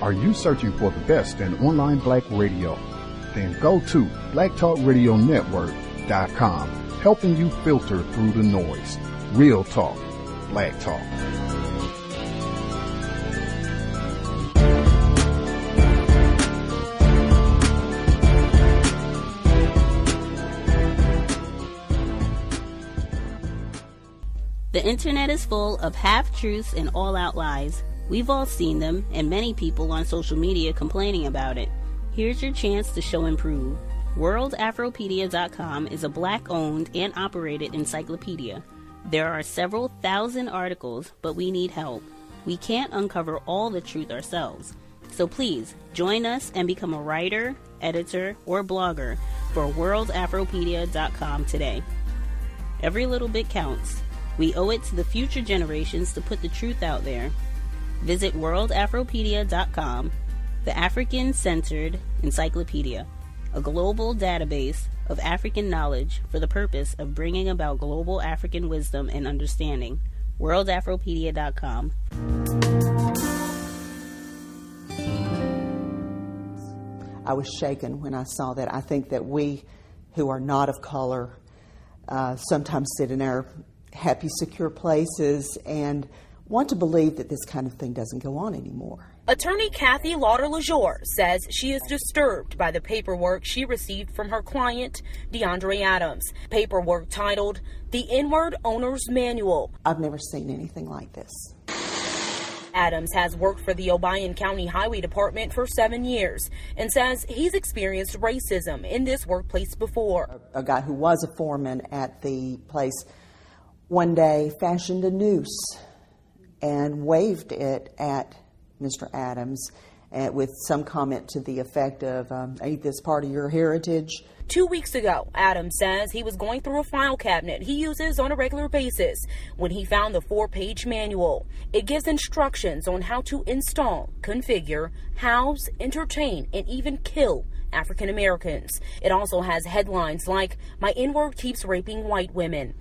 Are you searching for the best in online black radio? Then go to blacktalkradionetwork.com, helping you filter through the noise. Real talk, black talk. The internet is full of half-truths and all-out lies. We've all seen them, and many people on social media complaining about it. Here's your chance to show and prove. WorldAfropedia.com is a black-owned and operated encyclopedia. There are several thousand articles, but we need help. We can't uncover all the truth ourselves. So please, join us and become a writer, editor, or blogger for WorldAfropedia.com today. Every little bit counts. We owe it to the future generations to put the truth out there. Visit WorldAfropedia.com, the African-centered encyclopedia, a global database of African knowledge for the purpose of bringing about global African wisdom and understanding. WorldAfropedia.com. I was shaken when I saw that. I think that we who are not of color sometimes sit in our happy, secure places and want to believe that this kind of thing doesn't go on anymore. Attorney Kathy Lauder-LaJour says she is disturbed by the paperwork she received from her client, DeAndre Adams. Paperwork titled, The N-Word Owner's Manual. I've never seen anything like this. Adams has worked for the Obion County Highway Department for 7 years and says he's experienced racism in this workplace before. A guy who was a foreman at the place one day fashioned a noose and waved it at Mr. Adams with some comment to the effect of, ain't this part of your heritage? 2 weeks ago, Adams says he was going through a file cabinet he uses on a regular basis when he found the 4-page manual. It gives instructions on how to install, configure, house, entertain, and even kill African Americans. It also has headlines like, My N-word keeps raping white women.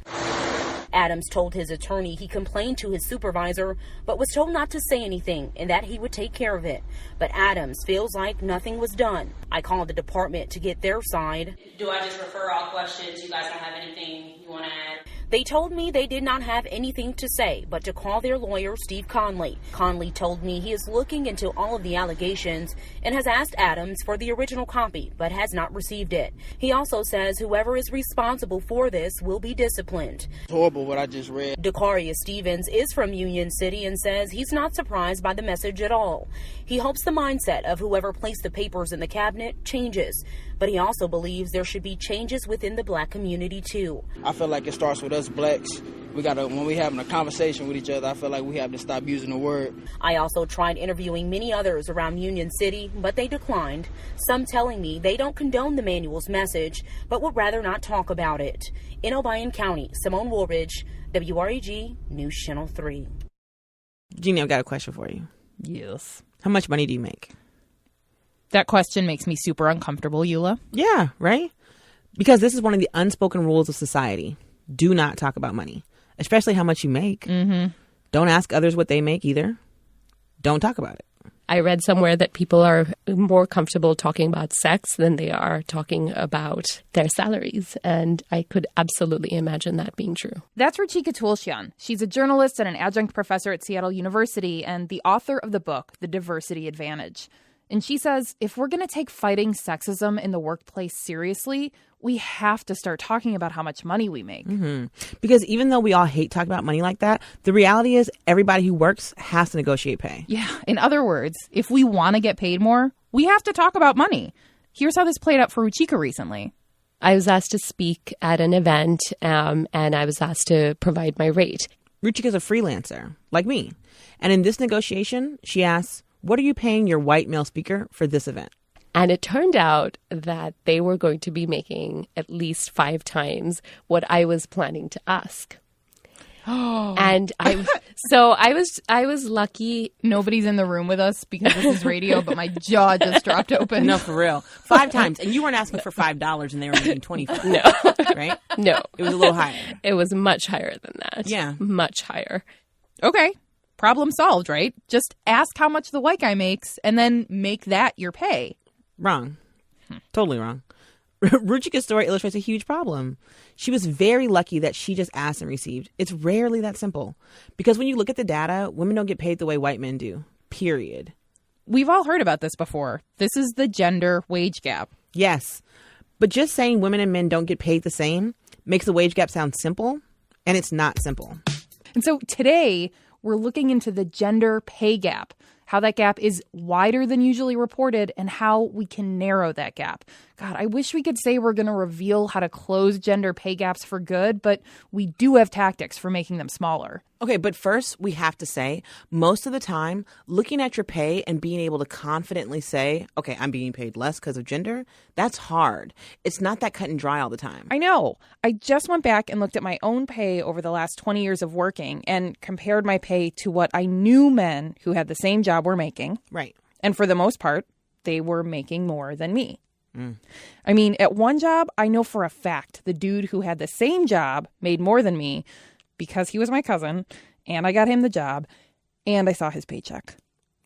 Adams told his attorney he complained to his supervisor, but was told not to say anything and that he would take care of it. But Adams feels like nothing was done. I called the department to get their side. Do I just refer all questions? You guys don't have anything you want to add? They told me they did not have anything to say, but to call their lawyer, Steve Conley. Conley told me he is looking into all of the allegations and has asked Adams for the original copy, but has not received it. He also says whoever is responsible for this will be disciplined. It's horrible what I just read. Dacarius Stevens is from Union City and says he's not surprised by the message at all. He hopes the mindset of whoever placed the papers in the cabinet changes, but he also believes there should be changes within the black community too. I feel like it starts with us blacks. When we're having a conversation with each other, I feel like we have to stop using the word. I also tried interviewing many others around Union City, but they declined, some telling me they don't condone the manual's message, but would rather not talk about it. In Obion County, Simone Woolridge, WREG News Channel 3. Jeannie, I've got a question for you. Yes. How much money do you make? That question makes me super uncomfortable, Eula. Yeah, right? Because this is one of the unspoken rules of society. Do not talk about money, especially how much you make. Mm-hmm. Don't ask others what they make either. Don't talk about it. I read somewhere that people are more comfortable talking about sex than they are talking about their salaries. And I could absolutely imagine that being true. That's Ruchika Tulsian. She's a journalist and an adjunct professor at Seattle University and the author of the book, The Diversity Advantage. And she says, if we're going to take fighting sexism in the workplace seriously, we have to start talking about how much money we make. Mm-hmm. Because even though we all hate talking about money like that, the reality is everybody who works has to negotiate pay. Yeah. In other words, if we want to get paid more, we have to talk about money. Here's how this played out for Ruchika recently. I was asked to speak at an event, and I was asked to provide my rate. Ruchika's a freelancer, like me. And in this negotiation, she asks, what are you paying your white male speaker for this event? And it turned out that they were going to be making at least 5 times what I was planning to ask. Oh. And I was lucky. Nobody's in the room with us because this is radio, but my jaw just dropped open. No, for real. 5 times. And you weren't asking for $5 and they were making $25. No. Right? No. It was a little higher. It was much higher than that. Yeah. Much higher. Okay. problem solved, right? Just ask how much the white guy makes and then make that your pay. Wrong. Totally wrong. Ruchika's story illustrates a huge problem. She was very lucky that she just asked and received. It's rarely that simple. Because when you look at the data, women don't get paid the way white men do. Period. We've all heard about this before. This is the gender wage gap. Yes. But just saying women and men don't get paid the same makes the wage gap sound simple, and it's not simple. And so today, we're looking into the gender pay gap, how that gap is wider than usually reported, and how we can narrow that gap. God, I wish we could say we're going to reveal how to close gender pay gaps for good, but we do have tactics for making them smaller. Okay, but first, we have to say, most of the time, looking at your pay and being able to confidently say, okay, I'm being paid less because of gender, that's hard. It's not that cut and dry all the time. I know. I just went back and looked at my own pay over the last 20 years of working and compared my pay to what I knew men who had the same job were making. Right. And for the most part, they were making more than me. I mean, at one job, I know for a fact the dude who had the same job made more than me because he was my cousin, and I got him the job, and I saw his paycheck.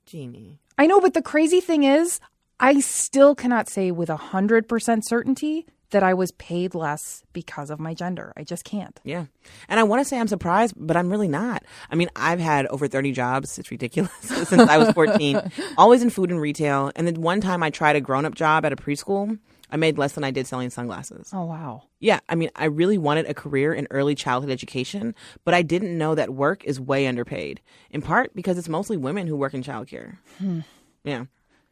Jeannie. I know, but the crazy thing is, I still cannot say with 100% certainty that I was paid less because of my gender. I just can't. Yeah. And I want to say I'm surprised, but I'm really not. I mean, I've had over 30 jobs. It's ridiculous. Since I was 14, always in food and retail. And then one time I tried a grown-up job at a preschool. I made less than I did selling sunglasses. Oh, wow. Yeah. I mean, I really wanted a career in early childhood education, but I didn't know that work is way underpaid, in part because it's mostly women who work in childcare. Yeah.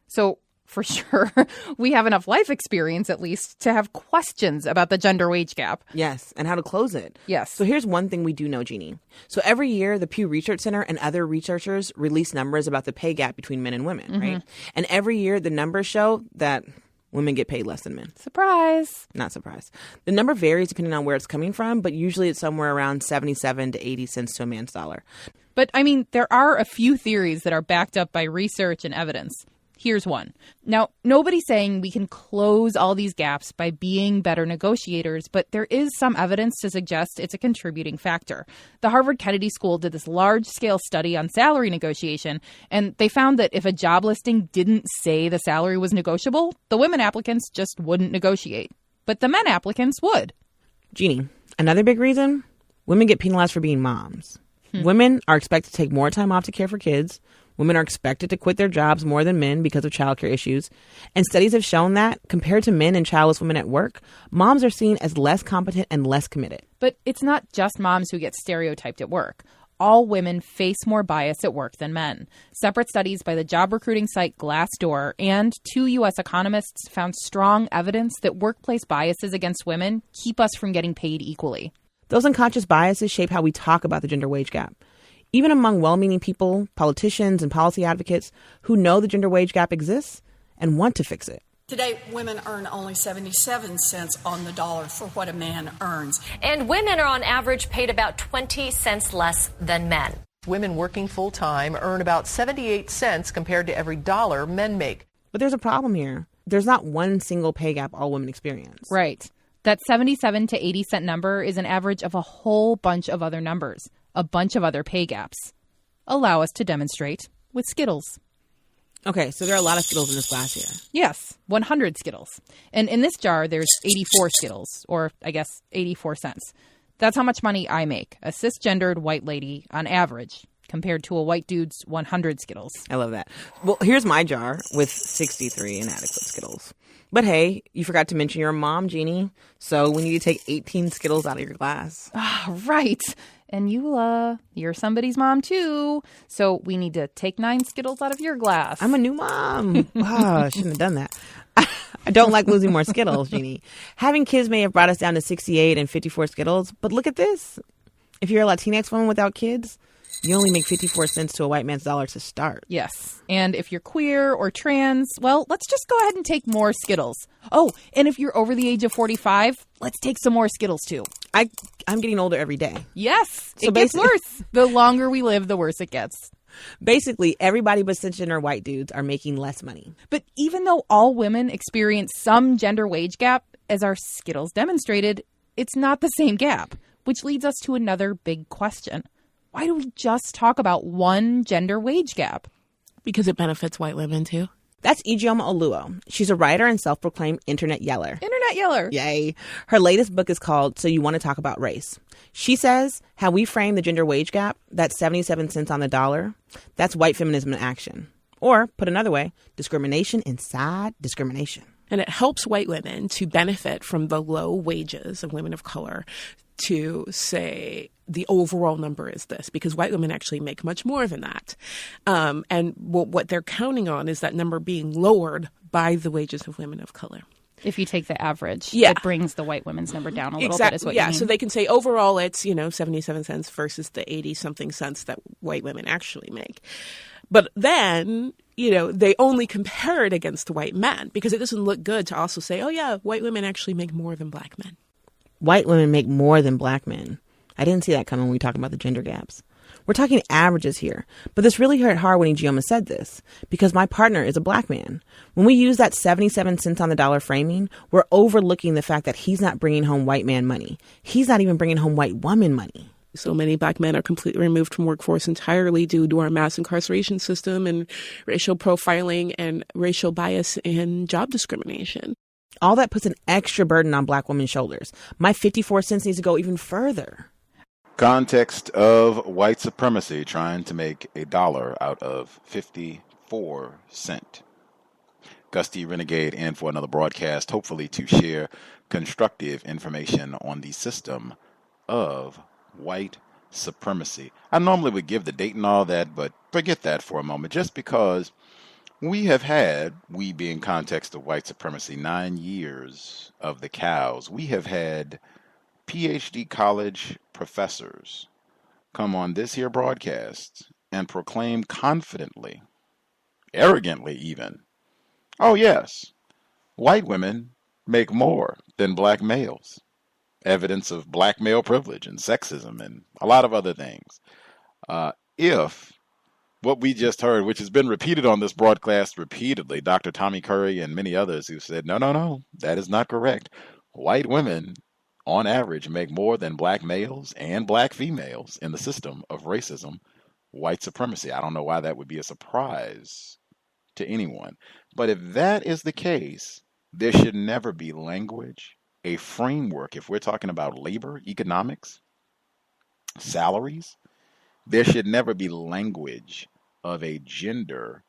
So for sure, we have enough life experience, at least, to have questions about the gender wage gap. Yes, and how to close it. Yes. So here's one thing we do know, Jeannie. So every year, the Pew Research Center and other researchers release numbers about the pay gap between men and women, right? And every year, the numbers show that women get paid less than men. Surprise. Not surprised. The number varies depending on where it's coming from, but usually it's somewhere around 77 to 80 cents to a man's dollar. But, I mean, there are a few theories that are backed up by research and evidence. Here's one. Now, nobody's saying we can close all these gaps by being better negotiators, but there is some evidence to suggest it's a contributing factor. The Harvard Kennedy School did this large-scale study on salary negotiation, and they found that if a job listing didn't say the salary was negotiable, the women applicants just wouldn't negotiate. But the men applicants would. Jeannie, another big reason, women get penalized for being moms. Women are expected to take more time off to care for kids. Women are expected to quit their jobs more than men because of childcare issues. And studies have shown that, compared to men and childless women at work, moms are seen as less competent and less committed. But it's not just moms who get stereotyped at work. All women face more bias at work than men. Separate studies by the job recruiting site Glassdoor and 2 U.S. economists found strong evidence that workplace biases against women keep us from getting paid equally. Those unconscious biases shape how we talk about the gender wage gap. Even among well-meaning people, politicians, and policy advocates who know the gender wage gap exists and want to fix it. Today, women earn only 77 cents on the dollar for what a man earns. And women are on average paid about 20 cents less than men. Women working full-time earn about 78 cents compared to every dollar men make. But there's a problem here. There's not one single pay gap all women experience. Right. That 77 to 80 cent number is an average of a whole bunch of other numbers, a bunch of other pay gaps. Allow us to demonstrate with Skittles. Okay, so there are a lot of Skittles in this glass here. Yes, 100 Skittles. And in this jar, there's 84 Skittles, or I guess 84 cents. That's how much money I make, a cisgendered white lady, on average, compared to a white dude's 100 Skittles. I love that. Well, here's my jar with 63 inadequate Skittles. But hey, you forgot to mention you're a mom, Jeannie, so we need to take 18 Skittles out of your glass. Right. And you're somebody's mom too, so we need to take 9 Skittles out of your glass. I'm a new mom. I shouldn't have done that. I don't like losing more Skittles, Jeannie. Having kids may have brought us down to 68 and 54 Skittles, but look at this. If you're a Latinx woman without kids, you only make 54 cents to a white man's dollar to start. Yes. And if you're queer or trans, well, let's just go ahead and take more Skittles. Oh, and if you're over the age of 45, let's take some more Skittles too. I'm getting older every day. Yes. So it gets worse. The longer we live, the worse it gets. Basically, everybody but cisgender white dudes are making less money. But even though all women experience some gender wage gap, as our Skittles demonstrated, it's not the same gap, which leads us to another big question. Why do we just talk about one gender wage gap? Because it benefits white women, too. That's Ijeoma Oluo. She's a writer and self-proclaimed internet yeller. Internet yeller. Yay. Her latest book is called So You Want to Talk About Race. She says how we frame the gender wage gap, that's 77 cents on the dollar, that's white feminism in action. Or, put another way, discrimination inside discrimination. And it helps white women to benefit from the low wages of women of color to say the overall number is this, because white women actually make much more than that. And what they're counting on is that number being lowered by the wages of women of color. If you take the average, yeah, it brings the white women's number down a little bit, is what you mean. So they can say overall it's, 77 cents versus the 80-something cents that white women actually make. But then, they only compare it against white men because it doesn't look good to also say, oh, yeah, white women actually make more than black men. White women make more than black men. I didn't see that coming when we talk about the gender gaps. We're talking averages here, but this really hurt hard when Ijeoma said this because my partner is a black man. When we use that 77 cents on the dollar framing, we're overlooking the fact that he's not bringing home white man money. He's not even bringing home white woman money. So many black men are completely removed from workforce entirely due to our mass incarceration system and racial profiling and racial bias and job discrimination. All that puts an extra burden on black women's shoulders. My 54 cents needs to go even further. Context of White Supremacy, trying to make $1 out of 54 cents. Gus T Renegade in for another broadcast, hopefully to share constructive information on the system of white supremacy. I normally would give the date and all that, but forget that for a moment, just because we have had, we being Context of White Supremacy, 9 years of the cows. We have had PhD college professors come on this here broadcast and proclaim confidently, arrogantly even, oh yes, white women make more than black males. Evidence of black male privilege and sexism and a lot of other things. If what we just heard, which has been repeated on this broadcast repeatedly, Dr. Tommy Curry and many others who said, no, that is not correct. White women, on average, make more than black males and black females in the system of racism, white supremacy. I don't know why that would be a surprise to anyone. But if that is the case, there should never be language, a framework. If we're talking about labor, economics, salaries, there should never be language of a gender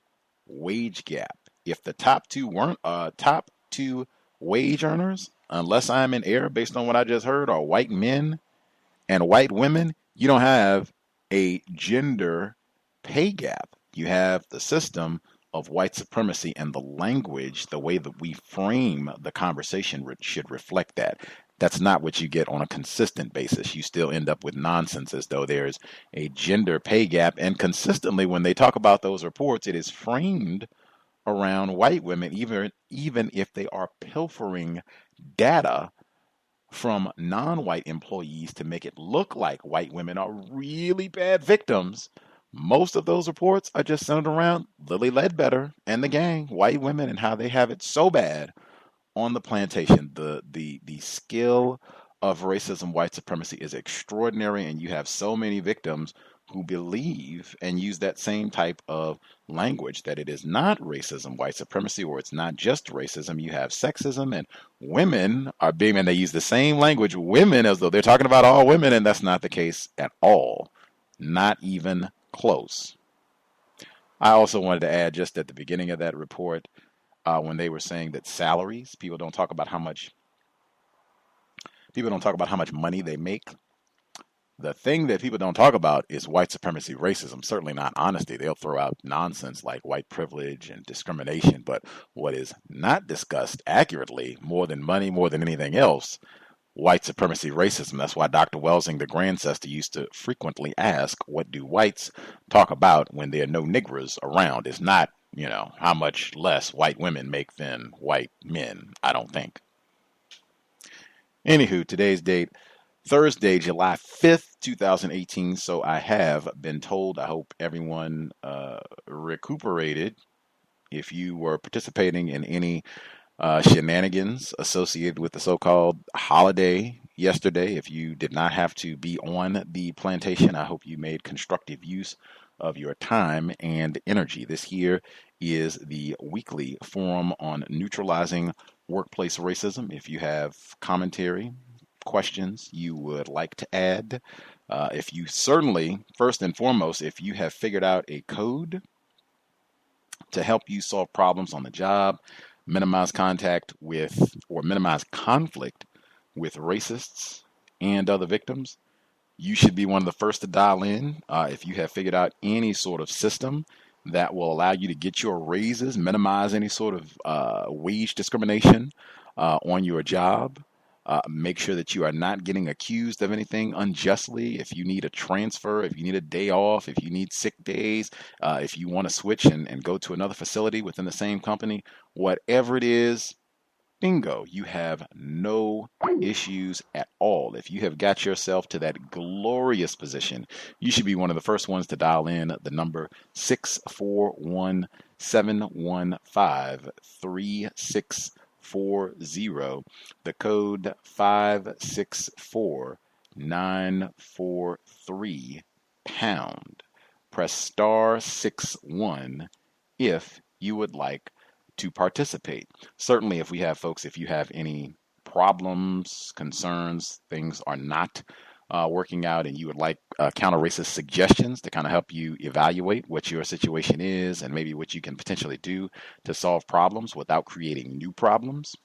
wage gap. If the top two weren't top two wage earners, unless I'm in error based on what I just heard, are white men and white women, you don't have a gender pay gap. You have the system of white supremacy, and the language, the way that we frame the conversation should reflect that. That's not what you get on a consistent basis. You still end up with nonsense as though there's a gender pay gap. And consistently, when they talk about those reports, it is framed around white women, even if they are pilfering data from non-white employees to make it look like white women are really bad victims. Most of those reports are just centered around Lily Ledbetter and the gang, white women, and how they have it so bad on the plantation. The skill of racism, white supremacy is extraordinary, and you have so many victims who believe and use that same type of language, that it is not racism, white supremacy, or it's not just racism. You have sexism, and women are being, and they use the same language, women, as though they're talking about all women, and that's not the case at all. Not even close. I also wanted to add, just at the beginning of that report, when they were saying that salaries, people don't talk about how much money they make. The thing that people don't talk about is white supremacy, racism, certainly not honesty. They'll throw out nonsense like white privilege and discrimination, but what is not discussed accurately, more than money, more than anything else, white supremacy, racism. That's why Dr. Welsing, the grandsister, used to frequently ask, what do whites talk about when there are no niggers around? It's not, how much less white women make than white men, I don't think. Anywho, today's date, Thursday, July 5th, 2018. So I have been told, I hope everyone recuperated. If you were participating in any shenanigans associated with the so-called holiday, yesterday. If you did not have to be on the plantation, I hope you made constructive use of your time and energy. This here is the weekly forum on neutralizing workplace racism. If you have commentary, questions you would like to add, if you certainly, first and foremost, if you have figured out a code to help you solve problems on the job, minimize contact with or minimize conflict with racists and other victims, you should be one of the first to dial in. If you have figured out any sort of system that will allow you to get your raises, minimize any sort of wage discrimination on your job, make sure that you are not getting accused of anything unjustly. If you need a transfer, if you need a day off, if you need sick days, if you want to switch and go to another facility within the same company, whatever it is, bingo, you have no issues at all. If you have got yourself to that glorious position, you should be one of the first ones to dial in the number 641-715-3640, the code 564943 pound. Press star 61 if you would like to participate. Certainly, if we have folks, if you have any problems, concerns, things are not working out, and you would like counter-racist suggestions to kind of help you evaluate what your situation is and maybe what you can potentially do to solve problems without creating new problems,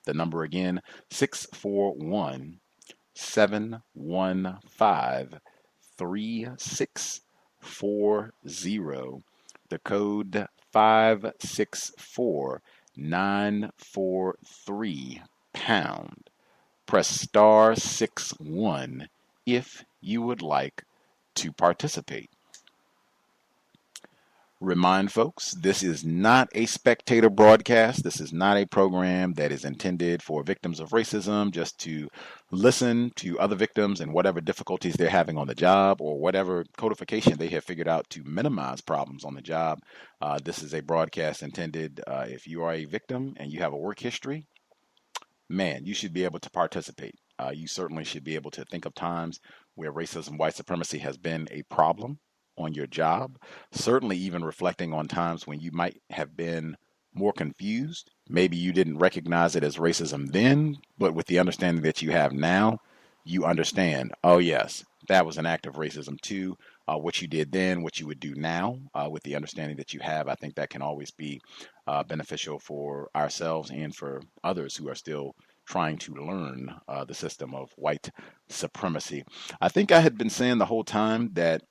the number again, 641-715-3640, the code 564943 pound. Press star 61 if you would like to participate. Remind folks, this is not a spectator broadcast. This is not a program that is intended for victims of racism just to listen to other victims and whatever difficulties they're having on the job or whatever codification they have figured out to minimize problems on the job. This is a broadcast intended if you are a victim and you have a work history, man, you should be able to participate. You certainly should be able to think of times where racism, white supremacy has been a problem on your job, certainly even reflecting on times when you might have been more confused. Maybe you didn't recognize it as racism then, but with the understanding that you have now, you understand, oh yes, that was an act of racism too. What you did then, what you would do now, with the understanding that you have, I think that can always be beneficial for ourselves and for others who are still trying to learn the system of white supremacy. I think I had been saying the whole time that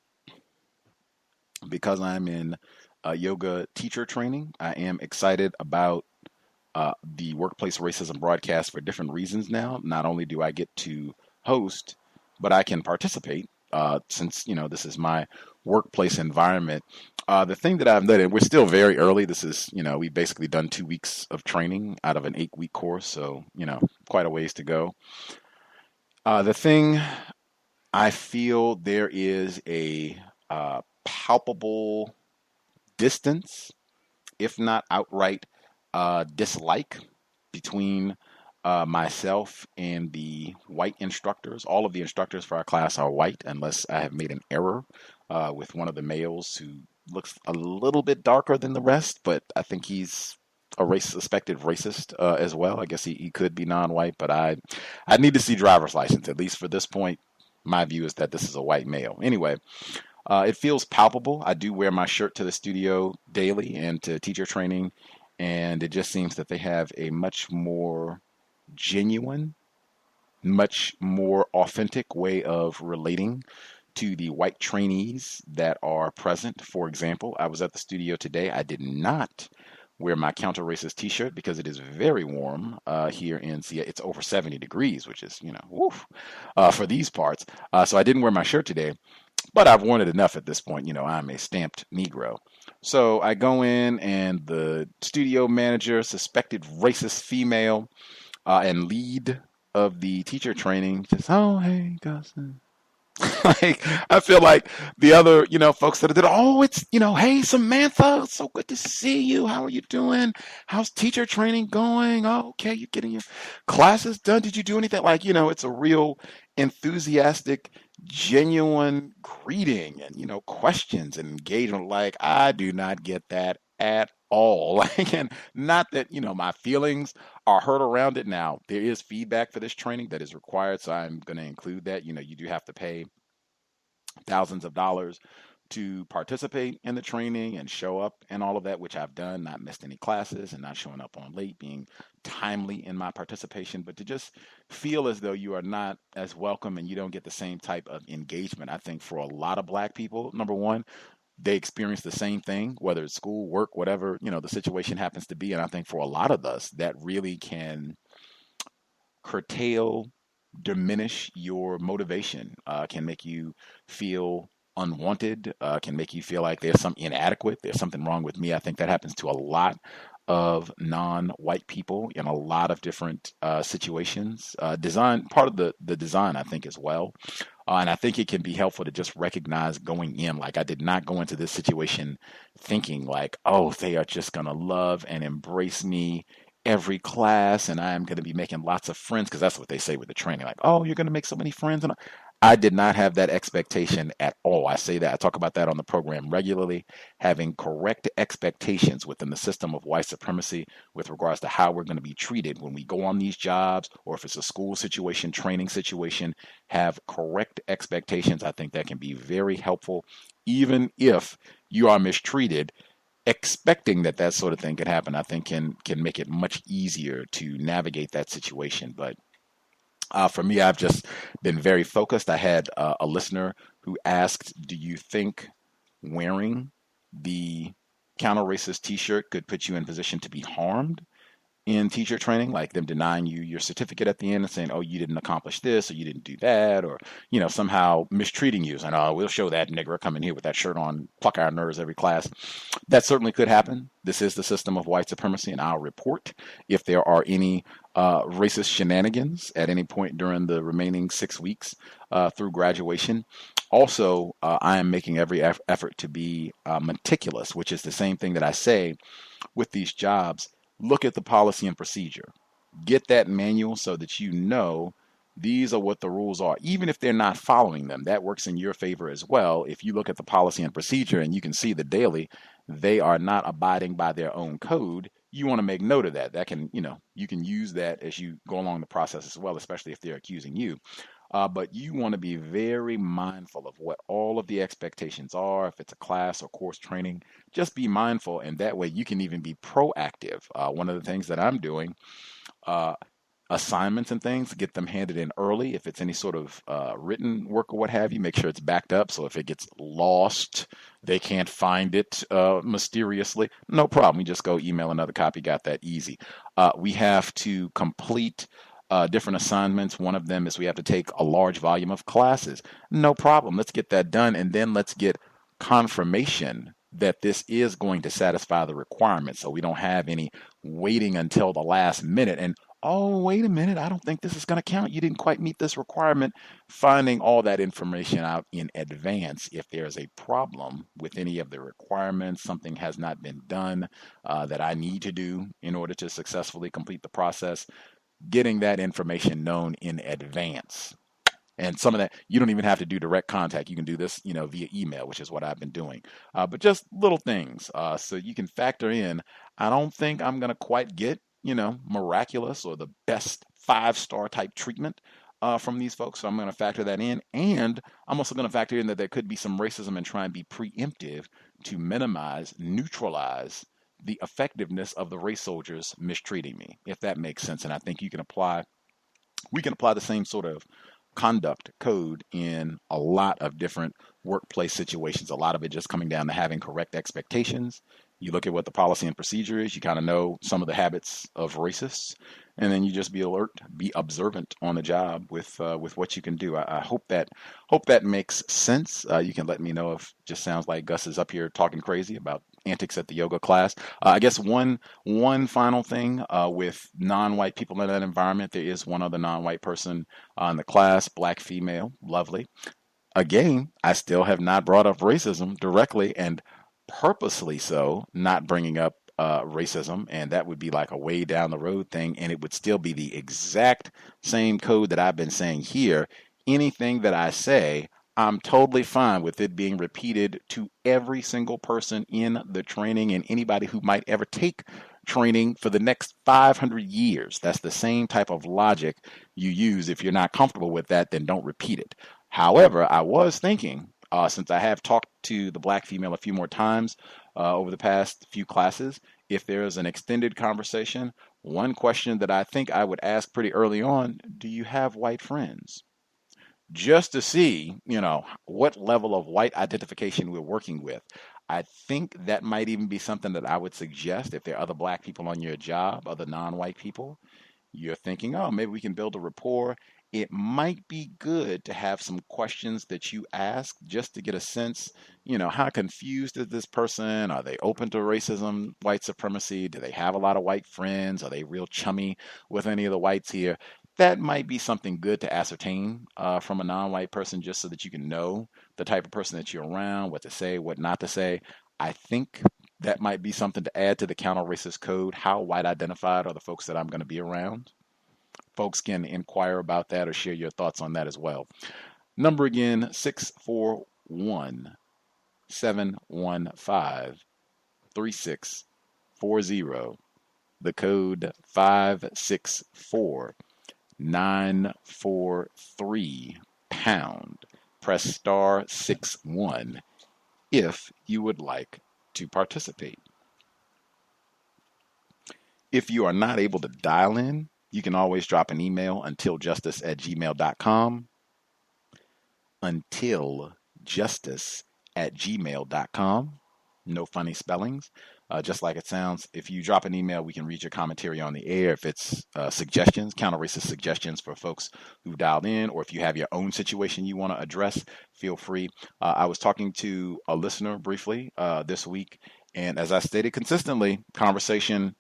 because I'm in yoga teacher training, I am excited about the workplace racism broadcast for different reasons now. Not only do I get to host, but I can participate since, this is my workplace environment. The thing that I've done, and we're still very early, this is, we've basically done 2 weeks of training out of an 8-week course. So, quite a ways to go. The thing I feel there is a palpable distance, if not outright dislike between myself and the white instructors. All of the instructors for our class are white, unless I have made an error with one of the males who looks a little bit darker than the rest, but I think he's a suspected racist as well. I guess he could be non-white, but I need to see driver's license. At least for this point, my view is that this is a white male. Anyway, it feels palpable. I do wear my shirt to the studio daily and to teacher training, and it just seems that they have a much more genuine, much more authentic way of relating to the white trainees that are present. For example, I was at the studio today. I did not wear my counter-racist t-shirt because it is very warm here in Seattle. It's over 70 degrees, which is, woof, for these parts. So I didn't wear my shirt today. But I've worn it enough at this point. I'm a stamped Negro. So I go in, and the studio manager, suspected racist female, and lead of the teacher training, says, "Oh, hey, Gus, Like, I feel like the other, folks that did, oh, it's, hey, Samantha, so good to see you. How are you doing? How's teacher training going? Oh, okay, you're getting your classes done. Did you do anything? Like, it's a real enthusiastic, genuine greeting and, questions and engagement. Like, I do not get that at all. Like, and not that, my feelings are hurt around it. Now, there is feedback for this training that is required, so I'm going to include that. You do have to pay thousands of dollars to participate in the training and show up and all of that, which I've done, not missed any classes and not showing up on late, being timely in my participation, but to just feel as though you are not as welcome and you don't get the same type of engagement. I think for a lot of Black people, number one, they experience the same thing, whether it's school, work, whatever, the situation happens to be. And I think for a lot of us, that really can curtail, diminish your motivation, can make you feel unwanted, can make you feel like there's some inadequate, there's something wrong with me. I think that happens to a lot of non-white people in a lot of different situations. Design, part of the design, I think, as well. And I think it can be helpful to just recognize going in, like, I did not go into this situation thinking like, oh, they are just going to love and embrace me every class and I'm going to be making lots of friends, because that's what they say with the training, like, oh, you're going to make so many friends. And I did not have that expectation at all. I say that, I talk about that on the program regularly, having correct expectations within the system of white supremacy with regards to how we're going to be treated when we go on these jobs, or if it's a school situation, training situation, have correct expectations. I think that can be very helpful, even if you are mistreated. Expecting that sort of thing could happen, I think can make it much easier to navigate that situation. But for me, I've just been very focused. I had a listener who asked, do you think wearing the counter-racist t-shirt could put you in position to be harmed in teacher training, like them denying you your certificate at the end and saying, oh, you didn't accomplish this, or you didn't do that, or, somehow mistreating you, and we'll show that nigger coming here with that shirt on, pluck our nerves every class. That certainly could happen. This is the system of white supremacy, and I'll report if there are any racist shenanigans at any point during the remaining 6 weeks through graduation. Also, I am making every effort to be meticulous, which is the same thing that I say with these jobs. Look at the policy and procedure. Get that manual so that you know these are what the rules are. Even if they're not following them, that works in your favor as well. If you look at the policy and procedure and you can see the daily, they are not abiding by their own code, you want to make note of that. That can, you can use that as you go along the process as well, especially if they're accusing you. But you want to be very mindful of what all of the expectations are. If it's a class or course training, just be mindful, and that way you can even be proactive. One of the things that I'm doing, assignments and things, get them handed in early. If it's any sort of written work or what have you, make sure it's backed up. So if it gets lost, they can't find it mysteriously, no problem. We just go email another copy, got that easy. We have to complete different assignments. One of them is we have to take a large volume of classes. No problem. Let's get that done. And then let's get confirmation that this is going to satisfy the requirements. So we don't have any waiting until the last minute and, oh, wait a minute, I don't think this is going to count. You didn't quite meet this requirement. Finding all that information out in advance. If there's a problem with any of the requirements, something has not been done that I need to do in order to successfully complete the process, getting that information known in advance. And some of that, you don't even have to do direct contact. You can do this, via email, which is what I've been doing. But just little things. So you can factor in, I don't think I'm going to quite get, miraculous or the best 5-star type treatment from these folks. So I'm going to factor that in. And I'm also going to factor in that there could be some racism and try and be preemptive to minimize, neutralize the effectiveness of the race soldiers mistreating me, if that makes sense. And I think we can apply the same sort of conduct code in a lot of different workplace situations. A lot of it just coming down to having correct expectations. You look at what the policy and procedure is, you kind of know some of the habits of racists, and then you just be alert, be observant on the job with what you can do. I hope that makes sense. You can let me know if it just sounds like Gus is up here talking crazy about antics at the yoga class. I guess one final thing with non-white people in that environment, there is one other non-white person in the class, Black female, lovely. again, I still have not brought up racism directly, and purposely so, not bringing up racism, and that would be like a way down the road thing, and it would still be the exact same code that I've been saying here. Anything that I say, I'm totally fine with it being repeated to every single person in the training and anybody who might ever take training for the next 500 years. That's the same type of logic you use. If you're not comfortable with that, then don't repeat it. However, I was thinking, since I have talked to the black female a few more times over the past few classes, if there's an extended conversation, one question that I think I would ask pretty early on, do you have white friends? Just to see, what level of white identification we're working with. I think that might even be something that I would suggest if there are other black people on your job, other non-white people. You're thinking, oh, maybe we can build a rapport. It might be good to have some questions that you ask just to get a sense, how confused is this person? Are they open to racism, white supremacy? Do they have a lot of white friends? Are they real chummy with any of the whites here? That might be something good to ascertain from a non-white person, just so that you can know the type of person that you're around, what to say, what not to say. I think that might be something to add to the counter-racist code. How white identified are the folks that I'm going to be around? Folks can inquire about that or share your thoughts on that as well. Number again, 641-715-3640. The code 564-943 pound. Press star 61 if you would like to participate. If you are not able to dial in, you can always drop an email, untiljustice@gmail.com. Untiljustice@gmail.com. No funny spellings. Just like it sounds. If you drop an email, we can read your commentary on the air. If it's suggestions, counter-racist suggestions for folks who dialed in, or if you have your own situation you want to address, feel free. I was talking to a listener briefly this week, and as I stated consistently, conversation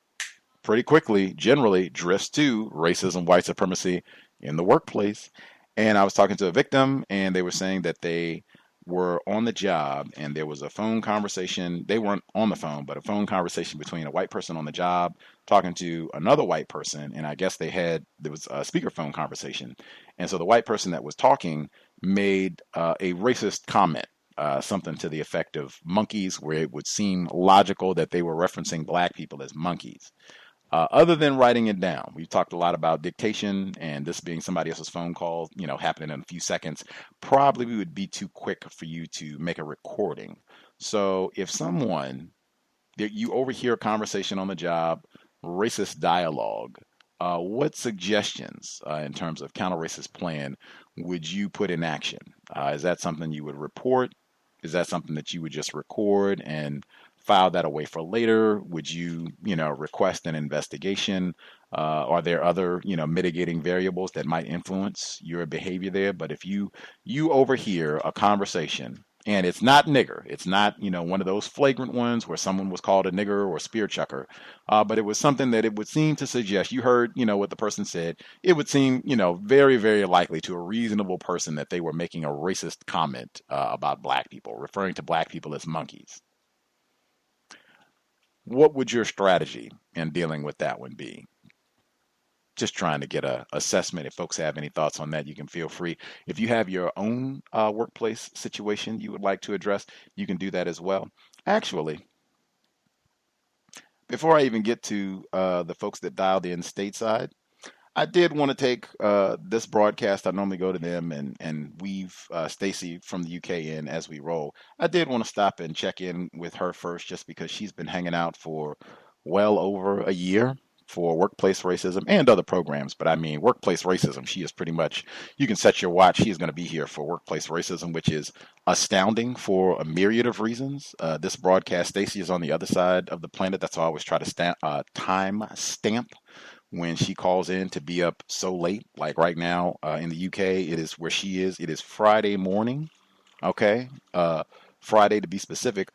pretty quickly generally drifts to racism, white supremacy in the workplace. And I was talking to a victim, and they were saying that they were on the job and there was a phone conversation. They weren't on the phone, but a phone conversation between a white person on the job talking to another white person. And I guess there was a speakerphone conversation. And so the white person that was talking made a racist comment, something to the effect of monkeys, where it would seem logical that they were referencing black people as monkeys. Other than writing it down, we've talked a lot about dictation, and this being somebody else's phone call, happening in a few seconds, probably we would be too quick for you to make a recording. So if you overhear a conversation on the job, racist dialogue, what suggestions in terms of counter-racist plan would you put in action? Is that something you would report? Is that something that you would just record and file that away for later? Would you, request an investigation? Are there other, mitigating variables that might influence your behavior there? But if you overhear a conversation, and it's not nigger, it's not, one of those flagrant ones where someone was called a nigger or spear chucker, but it was something that it would seem to suggest, you heard, what the person said, it would seem, very, very likely to a reasonable person that they were making a racist comment about black people, referring to black people as monkeys. What would your strategy in dealing with that one be? Just trying to get an assessment. If folks have any thoughts on that, you can feel free. If you have your own workplace situation you would like to address, you can do that as well. Actually, before I even get to the folks that dialed in stateside, I did want to take this broadcast. I normally go to them and weave Stacy from the UK in as we roll. I did want to stop and check in with her first, just because she's been hanging out for well over a year for workplace racism and other programs. But I mean, workplace racism, she is pretty much, you can set your watch, she is going to be here for workplace racism, which is astounding for a myriad of reasons. This broadcast, Stacy is on the other side of the planet. That's why I always try to time stamp when she calls in to be up so late. Like right now in the UK, it is where she is. It is Friday morning, okay? Friday to be specific,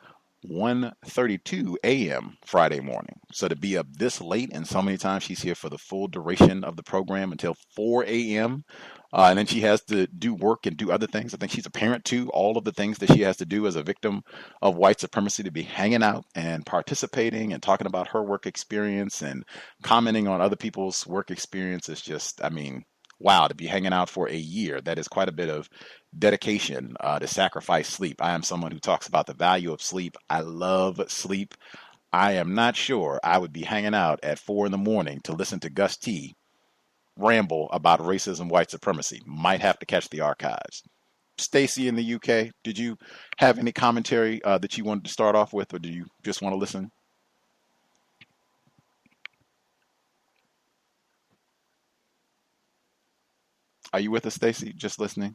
1:32 a.m. Friday morning. So to be up this late, and so many times she's here for the full duration of the program until 4 a.m. And then she has to do work and do other things. I think she's a parent too. All of the things that she has to do as a victim of white supremacy, to be hanging out and participating and talking about her work experience and commenting on other people's work experience is just, I mean, wow, to be hanging out for a year. That is quite a bit of dedication to sacrifice sleep. I am someone who talks about the value of sleep. I love sleep. I am not sure I would be hanging out at 4 in the morning to listen to Gus T ramble about racism, white supremacy. Might have to catch the archives. Stacy in the UK, did you have any commentary that you wanted to start off with, or do you just want to listen? Are you with us, Stacy? Just listening?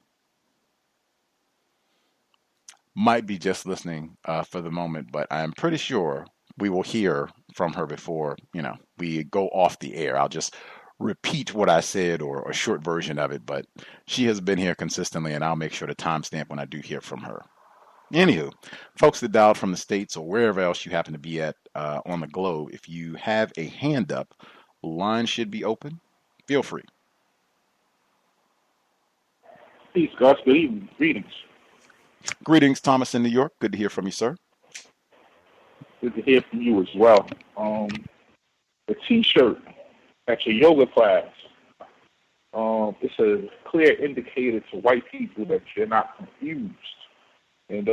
Might be just listening for the moment, but I'm pretty sure we will hear from her before, we go off the air. I'll just repeat what I said, or a short version of it, but she has been here consistently, and I'll make sure to timestamp when I do hear from her. Anywho, folks that dialed from the States or wherever else you happen to be at on the globe, if you have a hand up, line should be open. Feel free. Peace, Gus. Good evening. Greetings. Greetings, Thomas in New York. Good to hear from you, sir. Good to hear from you as well. The T-shirt at your yoga class, it's a clear indicator to white people that you're not confused. And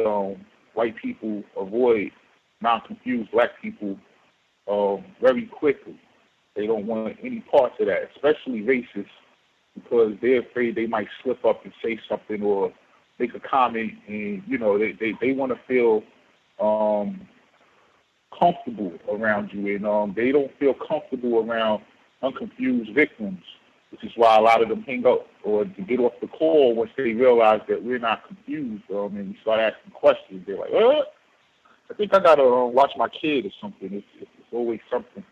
white people avoid non-confused black people very quickly. They don't want any parts of that, especially racists, because they're afraid they might slip up and say something or make a comment, and they want to feel comfortable around you, and they don't feel comfortable around unconfused victims, which is why a lot of them hang up or to get off the call once they realize that we're not confused, and we start asking questions. They're like, I think I gotta watch my kid or something. It's always something.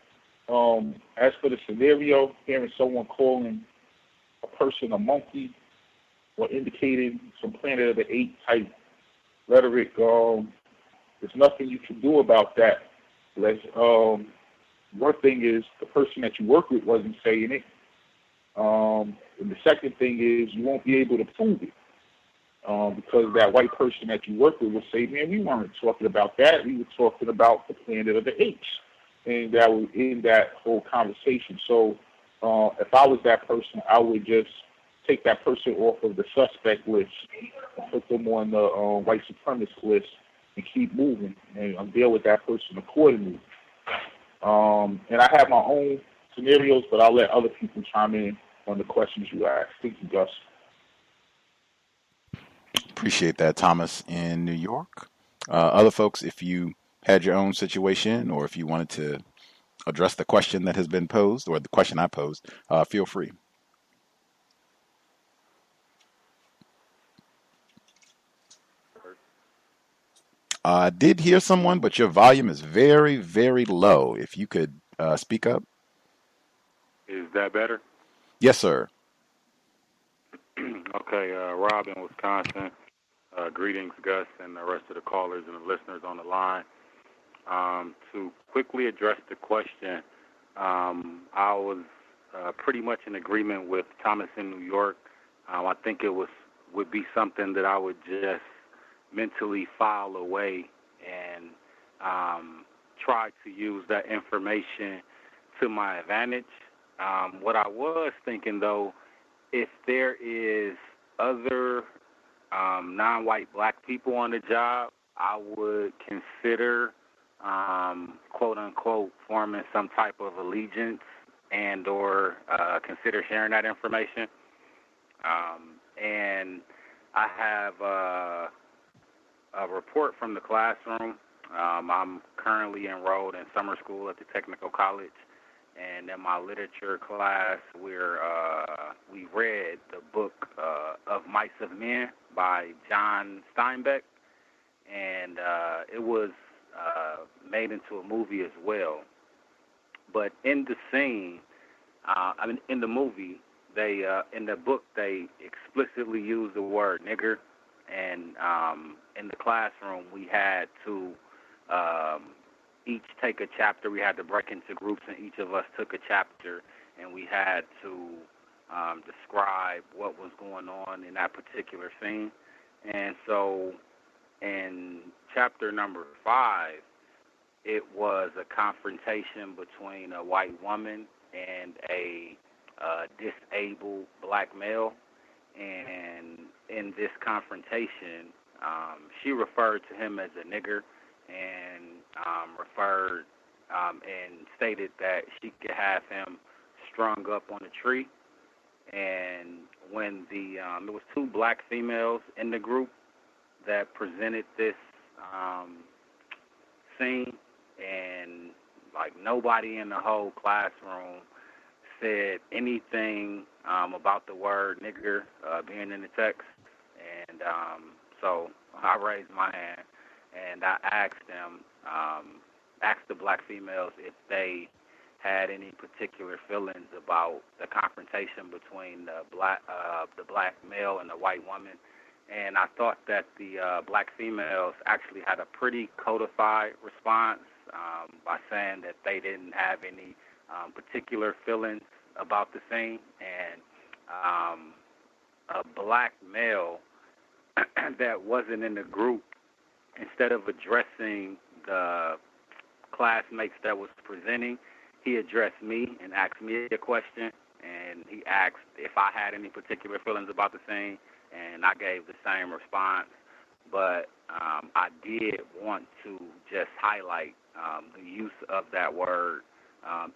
As for the scenario, hearing someone calling a person a monkey or indicating some Planet of the Apes type rhetoric, there's nothing you can do about that. One thing is the person that you work with wasn't saying it. And the second thing is you won't be able to prove it because that white person that you work with will say, man, we weren't talking about that. We were talking about the Planet of the Apes. And that was in that whole conversation. So if I was that person, I would just take that person off of the suspect list and put them on the white supremacist list and keep moving and deal with that person accordingly. And I have my own scenarios, but I'll let other people chime in on the questions you asked. Thank you, Gus. Appreciate that, Thomas in New York. Other folks, if you had your own situation or if you wanted to address the question that has been posed or the question I posed, feel free. I did hear someone, but your volume is very, very low. If you could speak up. Is that better? Yes, sir. Okay, Rob in Wisconsin. Greetings, Gus, and the rest of the callers and the listeners on the line. To quickly address the question, I was pretty much in agreement with Thomas in New York. I think it would be something that I would just mentally file away and try to use that information to my advantage. What I was thinking, though, if there is other non-white black people on the job, I would consider, quote-unquote, forming some type of allegiance and or consider sharing that information. And I have a report from the classroom. I'm currently enrolled in summer school at the Technical College. And in my literature class, we read the book Of Mice of Men by John Steinbeck, and it was made into a movie as well. But in the scene, in the movie, they in the book they explicitly use the word nigger, and in the classroom we had to each take a chapter. We had to break into groups, and each of us took a chapter, and we had to describe what was going on in that particular scene. And so in chapter number 5, it was a confrontation between a white woman and a disabled black male. And in this confrontation, she referred to him as a nigger and referred and stated that she could have him strung up on a tree. And when there was 2 black females in the group that presented this scene, and like nobody in the whole classroom said anything about the word nigger being in the text. And so I raised my hand and I asked them, asked the black females if they had any particular feelings about the confrontation between the black male and the white woman. And I thought that the black females actually had a pretty codified response by saying that they didn't have any particular feelings about the scene. And a black male that wasn't in the group, instead of addressing the classmates that was presenting, he addressed me and asked me a question, and he asked if I had any particular feelings about the scene, and I gave the same response. But I did want to just highlight the use of that word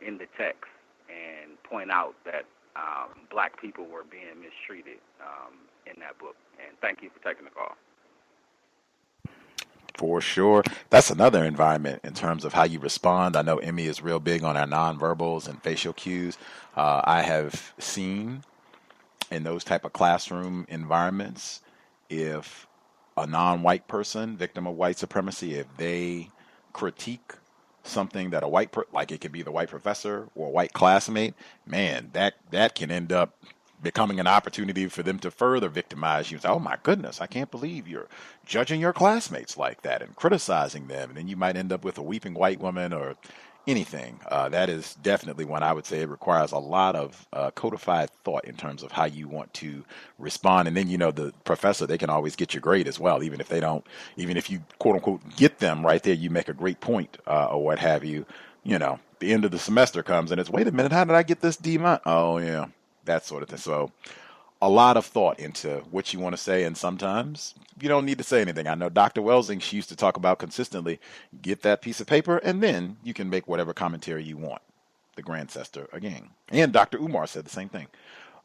in the text and point out that black people were being mistreated in that book. And thank you for taking the call. For sure. That's another environment in terms of how you respond. I know Emmy is real big on our nonverbals and facial cues. I have seen in those type of classroom environments, if a non-white person, victim of white supremacy, if they critique something that a white, like it could be the white professor or a white classmate, man, that can end up becoming an opportunity for them to further victimize you. Oh my goodness, I can't believe you're judging your classmates like that and criticizing them. And then you might end up with a weeping white woman or anything. That is definitely one I would say it requires a lot of codified thought in terms of how you want to respond. And then, you know, the professor, they can always get your grade as well, even if they don't, even if you quote unquote get them right there, you make a great point or what have you. You know, the end of the semester comes and it's, wait a minute, how did I get this D-? Oh yeah, that sort of thing. So a lot of thought into what you want to say, and sometimes you don't need to say anything. I know Dr. Welsing, she used to talk about consistently, get that piece of paper, and then you can make whatever commentary you want. The Grandcester again. And Dr. Umar said the same thing.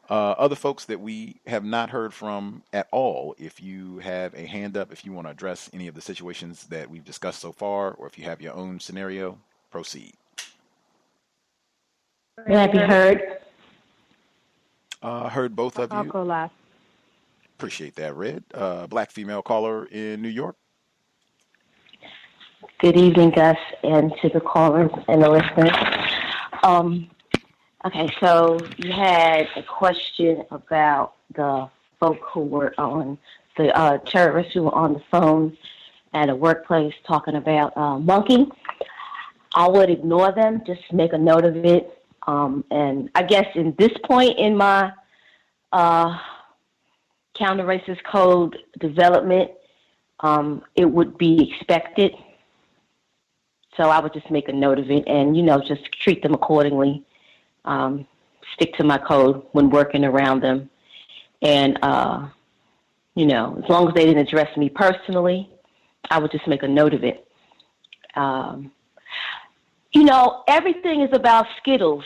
Other folks that we have not heard from at all, if you have a hand up, if you want to address any of the situations that we've discussed so far, or if you have your own scenario, proceed. May I be heard? Heard both of I'll you. go last. Appreciate that, Red. Black female caller in New York. Good evening, Gus, and to the callers and the listeners. Okay, so you had a question about the folk who were on, the terrorists who were on the phone at a workplace talking about monkey. I would ignore them, just make a note of it. And I guess in this point in my counter-racist code development, it would be expected. So I would just make a note of it and, you know, just treat them accordingly. Stick to my code when working around them. And, you know, as long as they didn't address me personally, I would just make a note of it. You know, everything is about Skittles,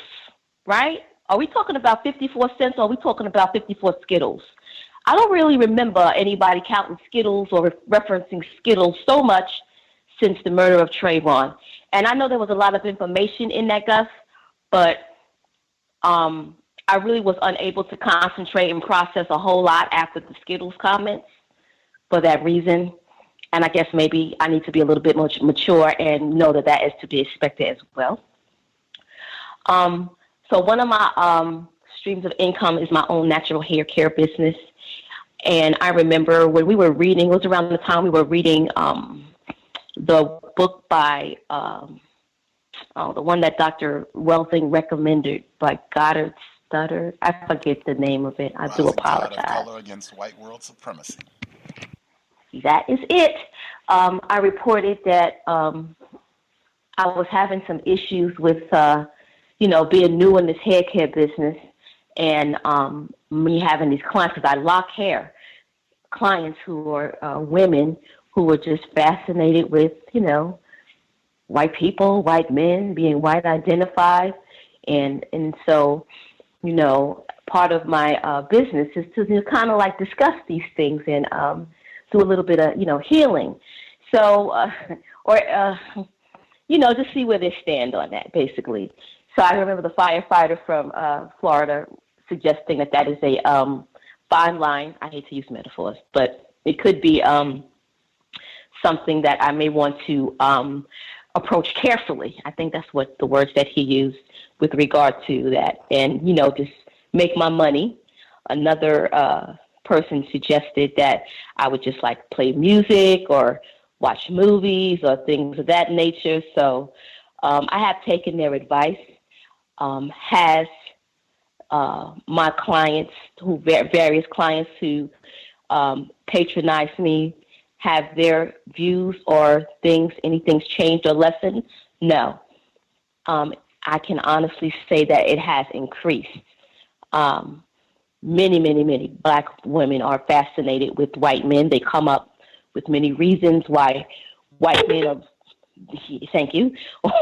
right? Are we talking about 54 cents or are we talking about 54 Skittles? I don't really remember anybody counting Skittles or referencing Skittles so much since the murder of Trayvon. And I know there was a lot of information in that, Gus, but I really was unable to concentrate and process a whole lot after the Skittles comments for that reason. And I guess maybe I need to be a little bit more mature and know that that is to be expected as well. So one of my streams of income is my own natural hair care business. And I remember when we were reading, it was around the time we were reading the book by the one that Dr. Welsing recommended by Goddard Stutter. I forget the name of it. I do apologize. Tide of Color Against White World Supremacy. That is it. I reported that I was having some issues with, being new in this hair care business, and me having these clients, because I lock hair, clients who are women who were just fascinated with, white people, white men, being white identified, and so, part of my business is to kind of like discuss these things and do a little bit of healing, so just see where they stand on that, basically. So I remember the firefighter from Florida suggesting that is a fine line. I hate to use metaphors, but it could be something that I may want to approach carefully. I think that's what the words that he used with regard to that, and just make my money. Another person suggested that I would just like play music or watch movies or things of that nature. So I have taken their advice. Has my clients, various clients who patronize me, have their views or anything's changed or lessened? No. I can honestly say that it has increased. Many Black women are fascinated with white men. They come up with many reasons why white men are, thank you,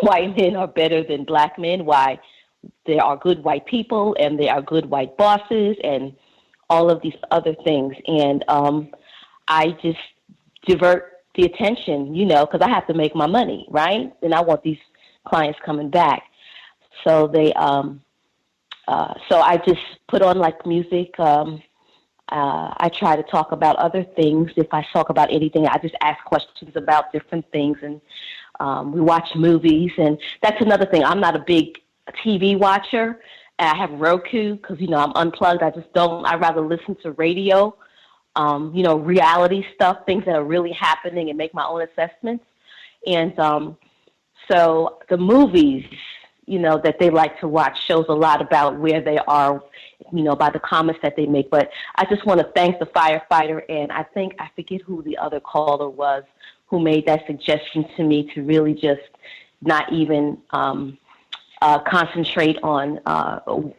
white men are better than Black men, why there are good white people and there are good white bosses and all of these other things. And I just divert the attention, because I have to make my money, right? And I want these clients coming back. So so I just put on like music. I try to talk about other things. If I talk about anything, I just ask questions about different things, and we watch movies. And that's another thing. I'm not a big TV watcher. I have Roku because, I'm unplugged. I'd rather listen to radio, reality stuff, things that are really happening, and make my own assessments. And so the movies, that they like to watch shows a lot about where they are, by the comments that they make. But I just want to thank the firefighter, and I forget who the other caller was who made that suggestion to me to really just not even concentrate on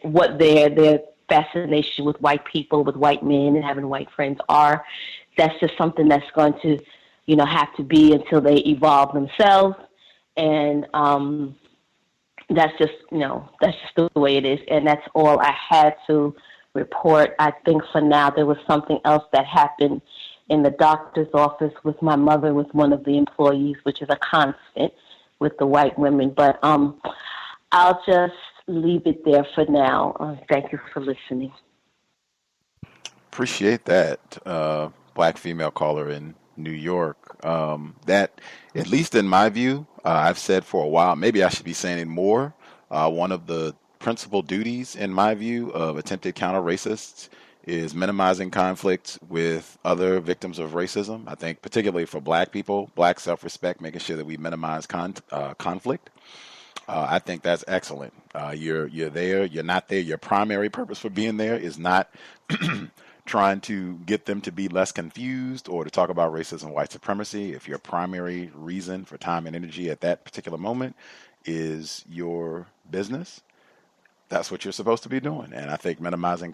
what their fascination with white people, with white men, and having white friends are. That's just something that's going to, have to be until they evolve themselves. And that's just the way it is. And that's all I had to report. I think for now there was something else that happened in the doctor's office with my mother, with one of the employees, which is a constant with the white women. But I'll just leave it there for now. Thank you for listening. Appreciate that, Black female caller in New York. That, at least in my view, I've said for a while, maybe I should be saying it more. One of the principal duties, in my view, of attempted counter-racists is minimizing conflict with other victims of racism. I think particularly for Black people, Black self-respect, making sure that we minimize conflict. I think that's excellent. You're there, you're not there. Your primary purpose for being there is not trying to get them to be less confused or to talk about racism, white supremacy. If your primary reason for time and energy at that particular moment is your business, that's what you're supposed to be doing. And I think minimizing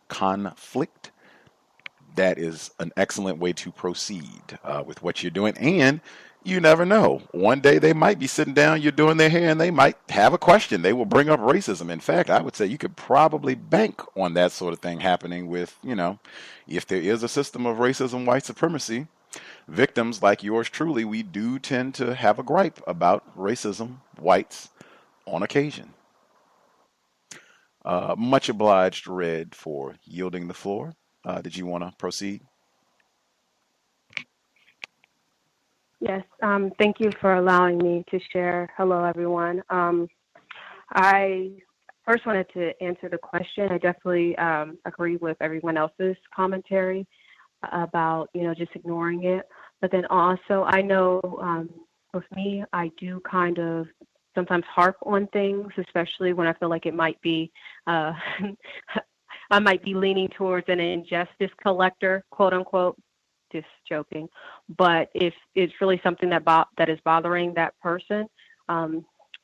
conflict, that is an excellent way to proceed with what you're doing. And you never know. One day they might be sitting down, you're doing their hair, and they might have a question. They will bring up racism. In fact, I would say you could probably bank on that sort of thing happening with, if there is a system of racism, white supremacy, victims like yours truly, we do tend to have a gripe about racism, whites, on occasion. Much obliged, Red, for yielding the floor. Did you want to proceed? Yes, thank you for allowing me to share. Hello, everyone. I first wanted to answer the question. I definitely agree with everyone else's commentary about, just ignoring it. But then also, I know with me, I do kind of sometimes harp on things, especially when I feel like it might be, I might be leaning towards an injustice collector, quote unquote. Just joking. But if it's really something that is bothering that person,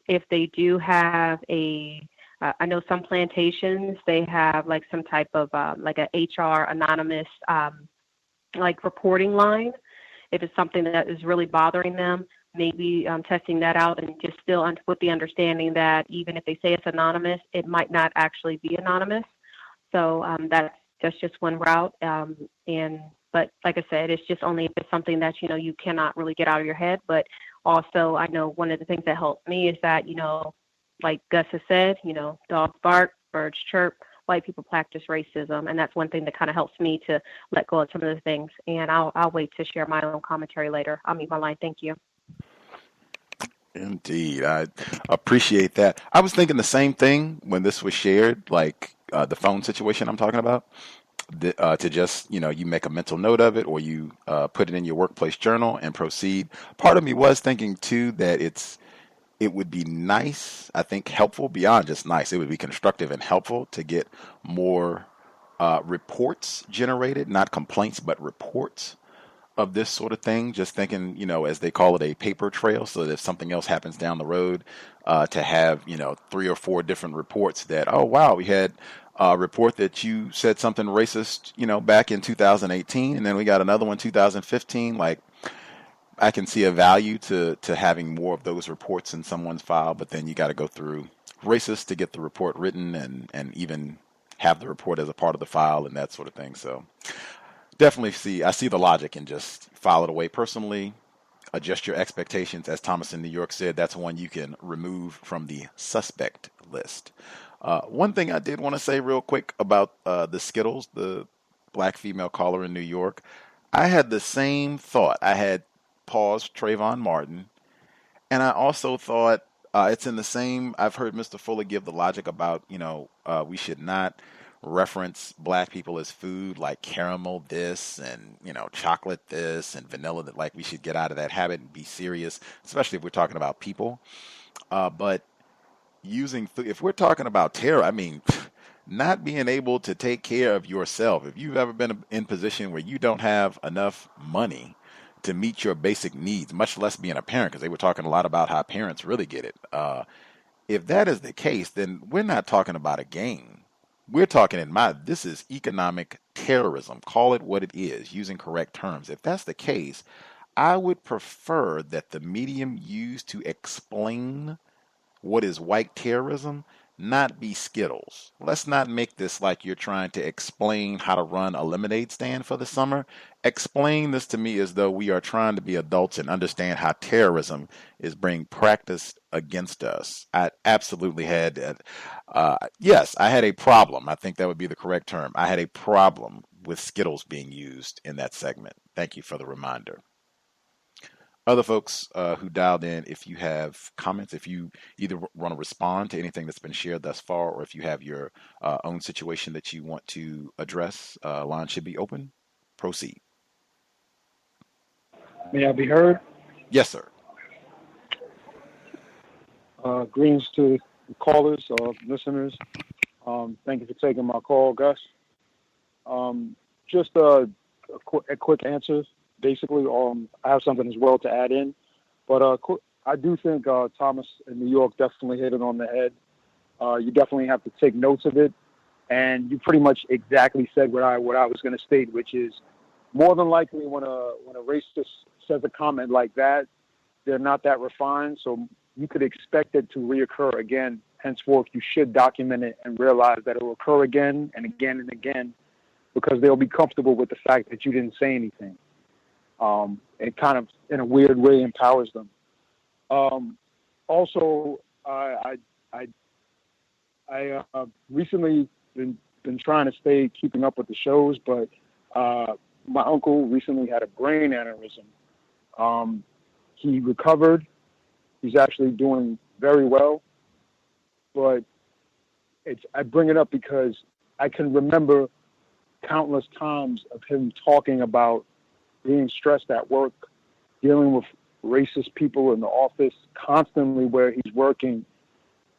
if they do have I know some plantations, they have like some type of like a HR anonymous like reporting line. If it's something that is really bothering them, maybe testing that out and just still with the understanding that even if they say it's anonymous, it might not actually be anonymous. So that's just one route. But like I said, it's just only if it's something that, you cannot really get out of your head. But also, I know one of the things that helps me is that, like Gus has said, dogs bark, birds chirp, white people practice racism. And that's one thing that kind of helps me to let go of some of the things. And I'll wait to share my own commentary later. I'll mute my line. Thank you. Indeed. I appreciate that. I was thinking the same thing when this was shared, like the phone situation I'm talking about. To just, you make a mental note of it, or you put it in your workplace journal and proceed. Part of me was thinking too that it would be nice, I think helpful beyond just nice. It would be constructive and helpful to get more reports generated, not complaints, but reports of this sort of thing. Just thinking, as they call it, a paper trail, so that if something else happens down the road, to have, 3 or 4 different reports that, oh, wow, we had a report that you said something racist, back in 2018, and then we got another one 2015. Like, I can see a value to having more of those reports in someone's file, but then you got to go through racist to get the report written and even have the report as a part of the file and that sort of thing. So definitely I see the logic in just file it away personally, adjust your expectations. As Thomas in New York said, that's one you can remove from the suspect list. One thing I did want to say real quick about the Skittles, the black female caller in New York, I had the same thought. I had paused Trayvon Martin, and I also thought it's in the same. I've heard Mr. Fuller give the logic about, we should not reference black people as food, like caramel this and, chocolate this and vanilla that, like we should get out of that habit and be serious, especially if we're talking about people. But using food, if we're talking about terror, I mean, not being able to take care of yourself. If you've ever been in a position where you don't have enough money to meet your basic needs, much less being a parent, because they were talking a lot about how parents really get it. If that is the case, then we're not talking about a game. We're talking this is economic terrorism. Call it what it is, using correct terms. If that's the case, I would prefer that the medium used to explain what is white terrorism not be Skittles. Let's not make this like you're trying to explain how to run a lemonade stand for the summer. Explain this to me as though we are trying to be adults and understand how terrorism is being practiced against us. I absolutely had, yes, I had a problem. I think that would be the correct term. I had a problem with Skittles being used in that segment. Thank you for the reminder. Other folks who dialed in, if you have comments, if you either want to respond to anything that's been shared thus far, or if you have your own situation that you want to address, line should be open. Proceed. May I be heard? Yes, sir. Greetings to the callers or listeners. Thank you for taking my call, Gus. Just a quick answer. Basically, I have something as well to add in, but I do think Thomas in New York definitely hit it on the head. You definitely have to take notes of it, and you pretty much exactly said what I was going to state, which is more than likely when a racist says a comment like that, they're not that refined, so you could expect it to reoccur again. Henceforth, you should document it and realize that it will occur again and again and again, because they'll be comfortable with the fact that you didn't say anything. It kind of, in a weird way, empowers them. Also, I recently been trying to stay keeping up with the shows, but my uncle recently had a brain aneurysm. He recovered. He's actually doing very well. But I bring it up because I can remember countless times of him talking about being stressed at work, dealing with racist people in the office constantly where he's working.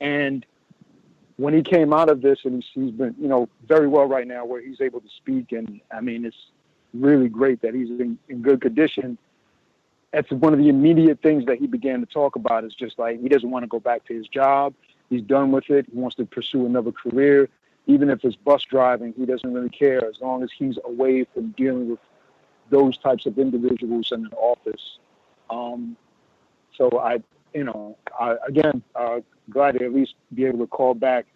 And when he came out of this, and he's been, very well right now, where he's able to speak, and I mean, it's really great that he's in good condition. That's one of the immediate things that he began to talk about, is just like, he doesn't want to go back to his job. He's done with it. He wants to pursue another career. Even if it's bus driving, he doesn't really care, as long as he's away from dealing with those types of individuals in an office. So again, glad to at least be able to call back.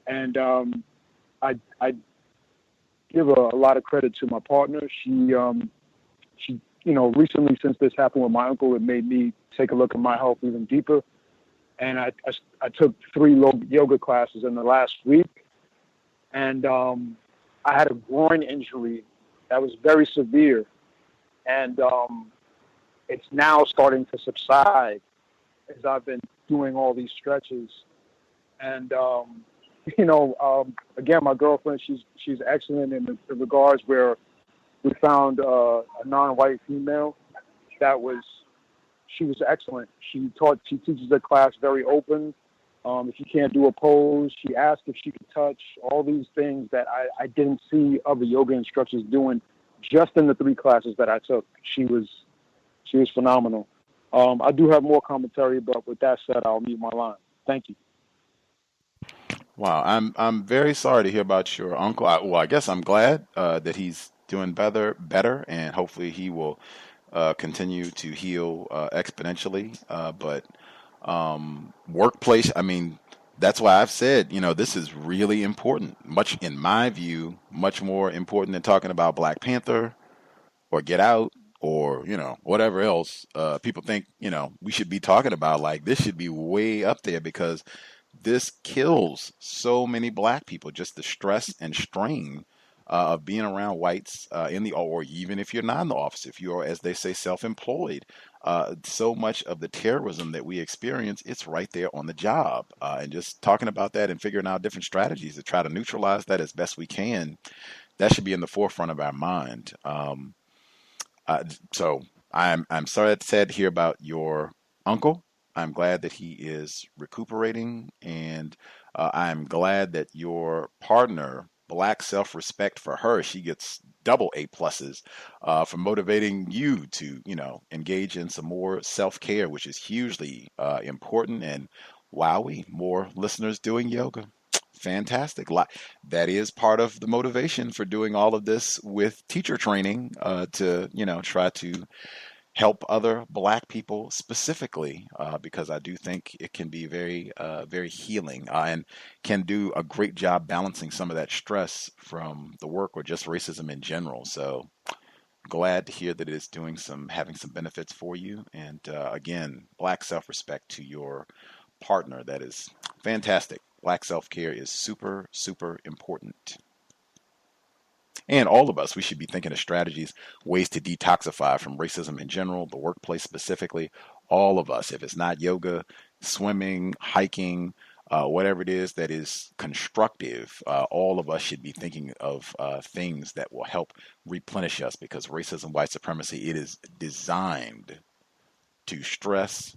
And I give a lot of credit to my partner. She recently, since this happened with my uncle, it made me take a look at my health even deeper. And I took 3 yoga classes in the last week. And I had a groin injury that was very severe. And it's now starting to subside as I've been doing all these stretches. And, again, my girlfriend, she's excellent in the regards where we found a non-white female she was excellent. She teaches the class very open. If you can't do a pose, she asked if she could touch, all these things that I didn't see other yoga instructors doing just in the 3 classes that I took. She was phenomenal. I do have more commentary, but with that said, I'll mute my line. Thank you. Wow, I'm very sorry to hear about your uncle. I guess I'm glad that he's doing better, and hopefully he will continue to heal exponentially. But workplace, I mean, that's why I've said, this is really important. Much, in my view, much more important than talking about Black Panther or Get Out or, whatever else people think, we should be talking about. Like, this should be way up there, because this kills so many Black people, just the stress and strain of being around whites or even if you're not in the office, if you're, as they say, self-employed. So much of the terrorism that we experience, it's right there on the job. And just talking about that and figuring out different strategies to try to neutralize that as best we can, that should be in the forefront of our mind. So I'm sorry to sad to hear about your uncle. I'm glad that he is recuperating, and I'm glad that your partner, Black self-respect for her, she gets double A pluses for motivating you to, engage in some more self-care, which is hugely important. And wowie, more listeners doing yoga. Fantastic. That is part of the motivation for doing all of this with teacher training to, try to help other Black people specifically, because I do think it can be very, very healing and can do a great job balancing some of that stress from the work or just racism in general. So glad to hear that it is having some benefits for you. And again, Black self-respect to your partner. That is fantastic. Black self-care is super, super important. And all of us, we should be thinking of strategies, ways to detoxify from racism in general, the workplace specifically. All of us, if it's not yoga, swimming, hiking, whatever it is that is constructive, all of us should be thinking of things that will help replenish us, because racism, white supremacy, it is designed to stress,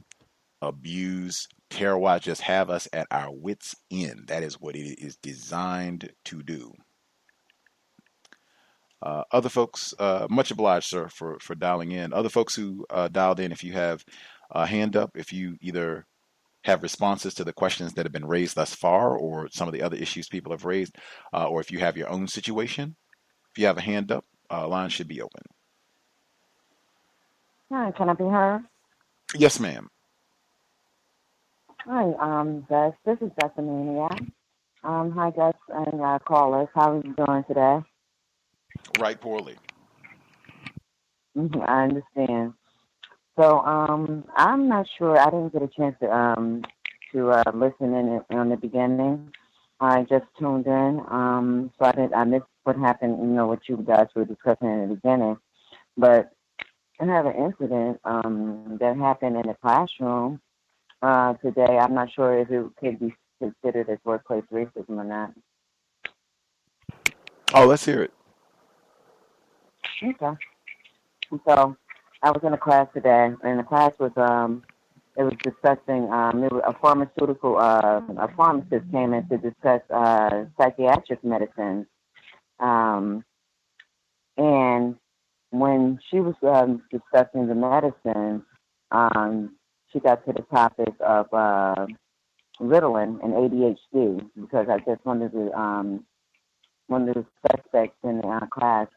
abuse, terrorize, just have us at our wits' end. That is what it is designed to do. Other folks, much obliged, sir, for dialing in. Other folks who dialed in, if you have a hand up, if you either have responses to the questions that have been raised thus far or some of the other issues people have raised, or if you have your own situation, if you have a hand up, line should be open. Hi, can I be heard? Yes, ma'am. Hi, Gus. This is Bethany. Hi, Gus and callers. How are you doing today? Right, poorly. I understand. So, I'm not sure. I didn't get a chance to listen in on the beginning. I just tuned in. So I missed what happened. What you guys were discussing in the beginning. But I have an incident that happened in the classroom today. I'm not sure if it could be considered as workplace racism or not. Oh, let's hear it. Okay. So I was in a class today, and the class was it was discussing it was a pharmacist came in to discuss psychiatric medicine, and when she was discussing the medicine, she got to the topic of Ritalin and ADHD, because I guess one of the suspects in the class,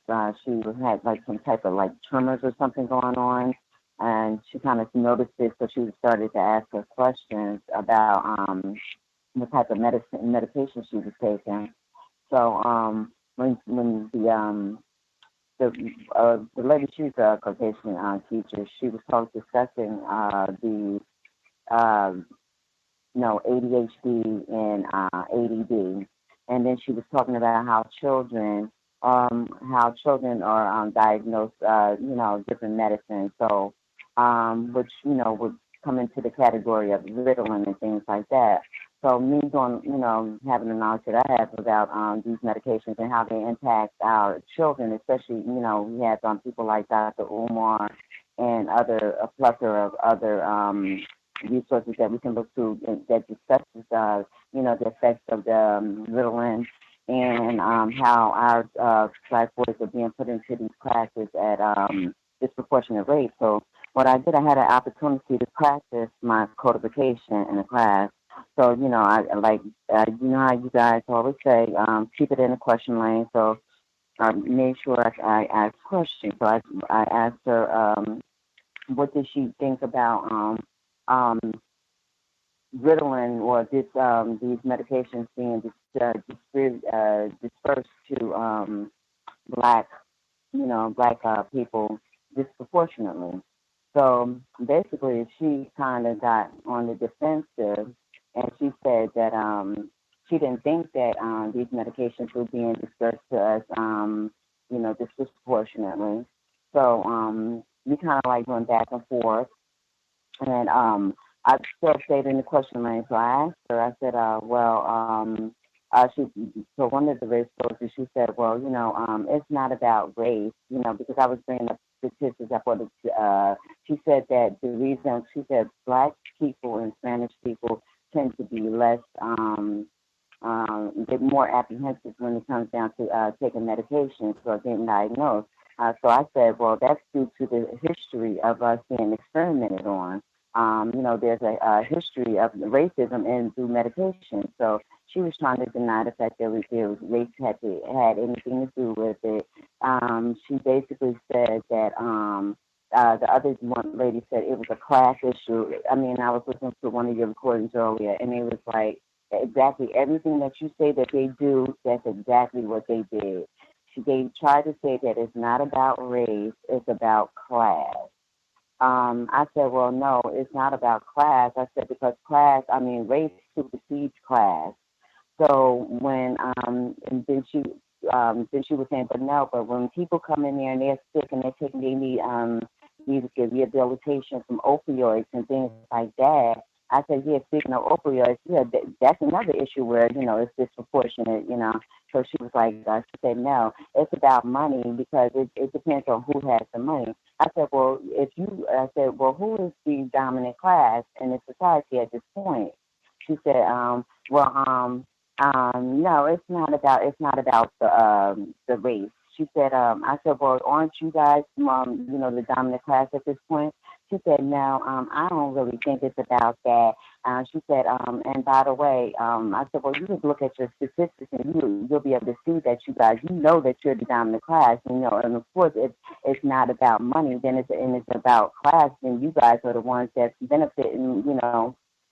she had like some type of like tremors or something going on, and she kind of noticed it, so she started to ask her questions about what type of medication she was taking. So when the lady, she's a Caucasian teacher, she was discussing the ADHD and ADD, and then she was talking about how children are diagnosed, different medicines. So, which would come into the category of Ritalin and things like that. So me having the knowledge that I have about these medications and how they impact our children, especially, we have people like Dr. Umar and a plethora of other resources that we can look to that discusses, the effects of the Ritalin and how our Black boys are being put into these classes at disproportionate rates. So what I did, I had an opportunity to practice my codification in a class. So, I like, how you guys always say, keep it in the question lane. So I made sure I asked questions. So I asked her, what did she think about Ritalin or these medications being dispersed to black people disproportionately. So basically, she kind of got on the defensive, and she said that she didn't think that these medications were being dispersed to us, disproportionately. So we kind of like went back and forth, and I still stayed in the question lane. So I asked her, I said, so one of the race coaches, she said, well, it's not about race, because I was bringing up statistics. She said that the reason, she said Black people and Spanish people tend to be less, get more apprehensive when it comes down to taking medications or getting diagnosed. So I said, well, that's due to the history of us being experimented on. There's a history of racism through medication. So she was trying to deny the fact that race had anything to do with it. She basically said that the other one lady said it was a class issue. I mean, I was listening to one of your recordings earlier, and it was like exactly everything that you say that they do, that's exactly what they did. They tried to say that it's not about race, it's about class. I said, well, no, it's not about class. I said, because race supersedes class. So when, and then she was saying, but when people come in there and they're sick and they need rehabilitation from opioids and things like that, I said, yeah, speaking of opioids, yeah, that's another issue where, it's disproportionate, So she was like, she said, no, it's about money because it depends on who has the money. I said, well, who is the dominant class in the society at this point? She said, no, it's not about the race. She said, I said, well, aren't you guys, the dominant class at this point? She said, no, I don't really think it's about that. She said, and by the way, I said, well, you can look at your statistics and you'll be able to see that you guys, that you're the dominant class, and of course, if it's not about money, then it's about class, then you guys are the ones that's benefiting,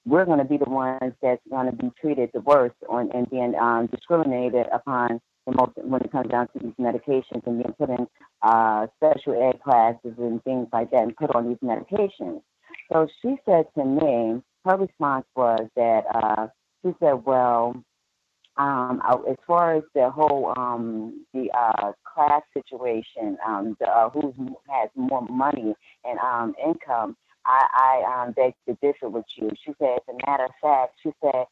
we're going to be the ones that's going to be treated the worst and being discriminated upon the most when it comes down to these medications and being put in special ed classes and things like that and put on these medications. So she said to me, her response was that she said, well, as far as the whole class situation, who has more money and income, I beg to differ with you. She said, as a matter of fact, she said,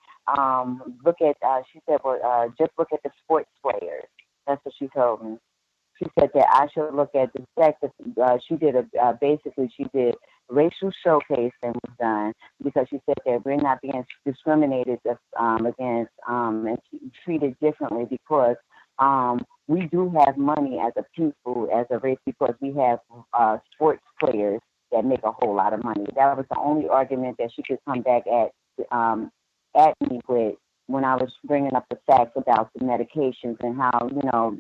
just look at the sports players. That's what she told me. She said that I should look at the fact that she did basically she did racial showcase that was done because she said that we're not being discriminated against and treated differently because we do have money as a people, as a race, because we have sports players that make a whole lot of money. That was the only argument that she could come back at me with when I was bringing up the facts about the medications and how, you know,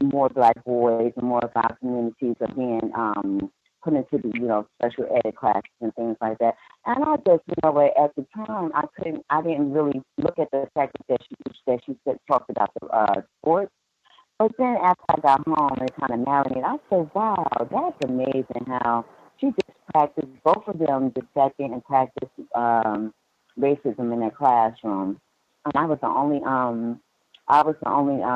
more black boys and more of our communities are being put into the, you know, special ed classes and things like that. And I just, you know, at the time I didn't really look at the fact that she talked about the sports. But then after I got home and kind of marinated, I said, wow, that's amazing how she just practiced, both of them just sat there and practiced racism in their classroom. And I was the only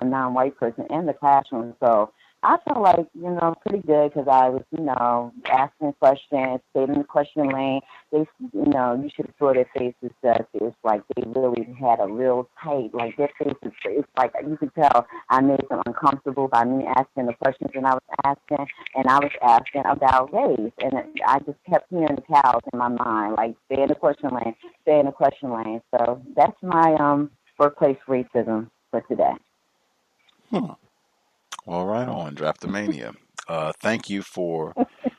non-white person in the classroom. So I felt like, you know, pretty good because I was, you know, asking questions, stayed in the question lane. They, you know, you should have saw their faces. It's like they really had a real tight, like their faces, it's like you could tell I made them uncomfortable by me asking the questions and I was asking about race. And I just kept hearing the cows in my mind, like stay in the question lane, stay in the question lane. So that's my workplace racism for today. All right, on Draftomania. Thank you for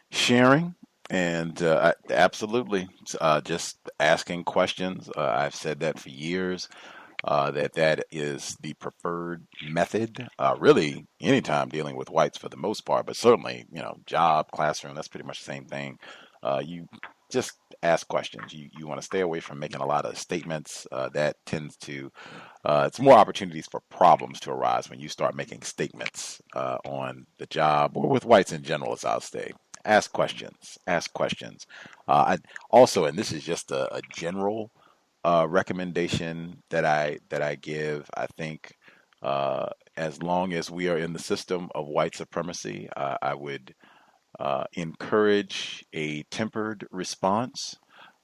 sharing and absolutely just asking questions. I've said that for years. That is the preferred method. Really, anytime dealing with whites for the most part, but certainly, you know, job, classroom, that's pretty much the same thing. You just ask questions. You want to stay away from making a lot of statements. That tends to, it's more opportunities for problems to arise when you start making statements on the job or with whites in general, as I'll say. Ask questions. Ask questions. I also, and this is just a general recommendation that I give. I think as long as we are in the system of white supremacy, I would encourage a tempered response.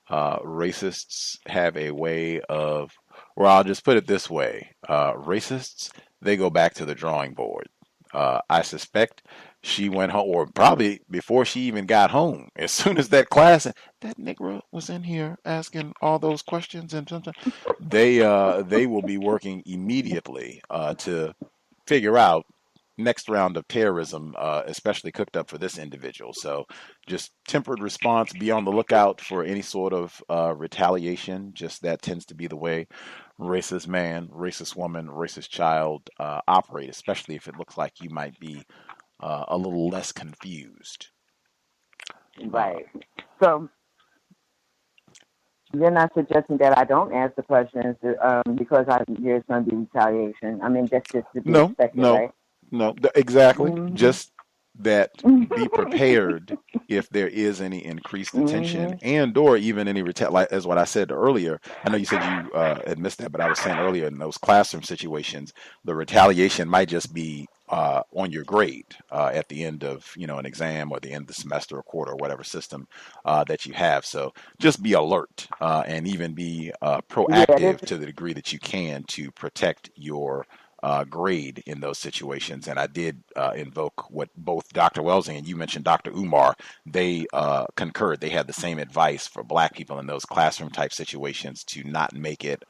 Racists have a way of, or I'll just put it this way: racists, they go back to the drawing board. I suspect she went home, or probably before she even got home, as soon as that class, that Negro was in here asking all those questions, and they will be working immediately to figure out next round of terrorism, especially cooked up for this individual. So just tempered response, be on the lookout for any sort of retaliation. Just that tends to be the way racist man, racist woman, racist child operate, especially if it looks like you might be a little less confused. Right. So you're not suggesting that I don't ask the questions because there's going to be retaliation. I mean, that's just to be expected, right? No, exactly. Just that be prepared if there is any increased attention and or even any like as what I said earlier. I know you said you had missed that, but I was saying earlier in those classroom situations, the retaliation might just be on your grade at the end of, you know, an exam or the end of the semester or quarter or whatever system that you have. So just be alert and even be proactive to the degree that you can to protect your grade in those situations. And I did invoke what both Dr. Welsing and you mentioned Dr. Umar, they concurred. They had the same advice for black people in those classroom type situations to not make it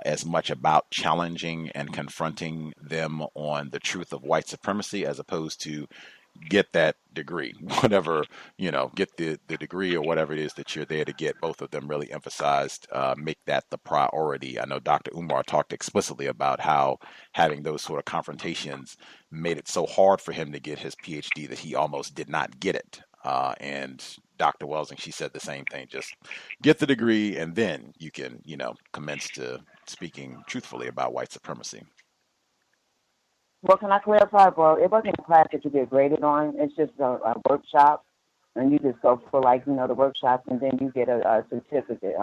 as much about challenging and confronting them on the truth of white supremacy as opposed to get that degree, whatever, you know, get the degree or whatever it is that you're there to get. Both of them really emphasized, make that the priority. I know Dr. Umar talked explicitly about how having those sort of confrontations made it so hard for him to get his PhD that he almost did not get it. And Dr. Welsing, she said the same thing, just get the degree and then you can, you know, commence to speaking truthfully about white supremacy. Well, can I clarify? Well, it wasn't a class that you get graded on. It's just a workshop, and you just go for, like, you know, the workshops, and then you get a certificate,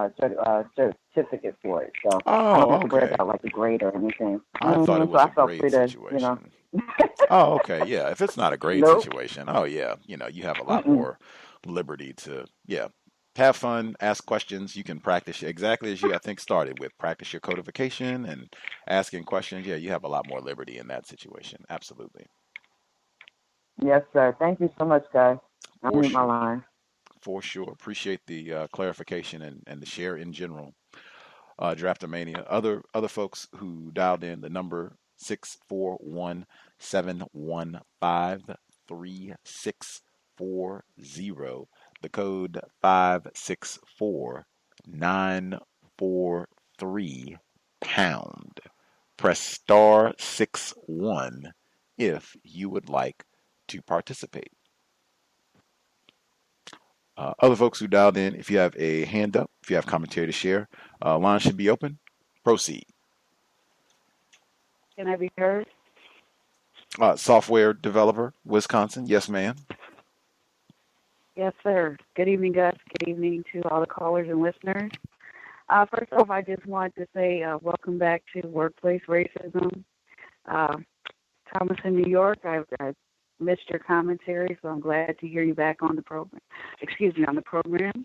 certificate for it. So I don't have to worry about like a grade or anything. I thought it was a grade situation. You know. Oh, okay, yeah. If it's not a grade situation, oh yeah, you know, you have a lot more liberty to have fun, ask questions. You can practice exactly as you, I think, started with. Practice your codification and asking questions. Yeah, you have a lot more liberty in that situation. Absolutely. Yes, sir. Thank you so much, guys. I'll For mute my sure. line. For sure. Appreciate the clarification and the share in general. Draftomania. Other folks who dialed in, the number 641-715-3640, the code 564943#. Press *61 if you would like to participate. Other folks who dialed in, if you have a hand up, if you have commentary to share, line should be open. Proceed. Can I be heard? Software developer, Wisconsin. Yes, ma'am. Yes, sir. Good evening, Gus. Good evening to all the callers and listeners. First off, I just wanted to say welcome back to Workplace Racism. Thomas in New York, I missed your commentary, so I'm glad to hear you back on the program. On the program.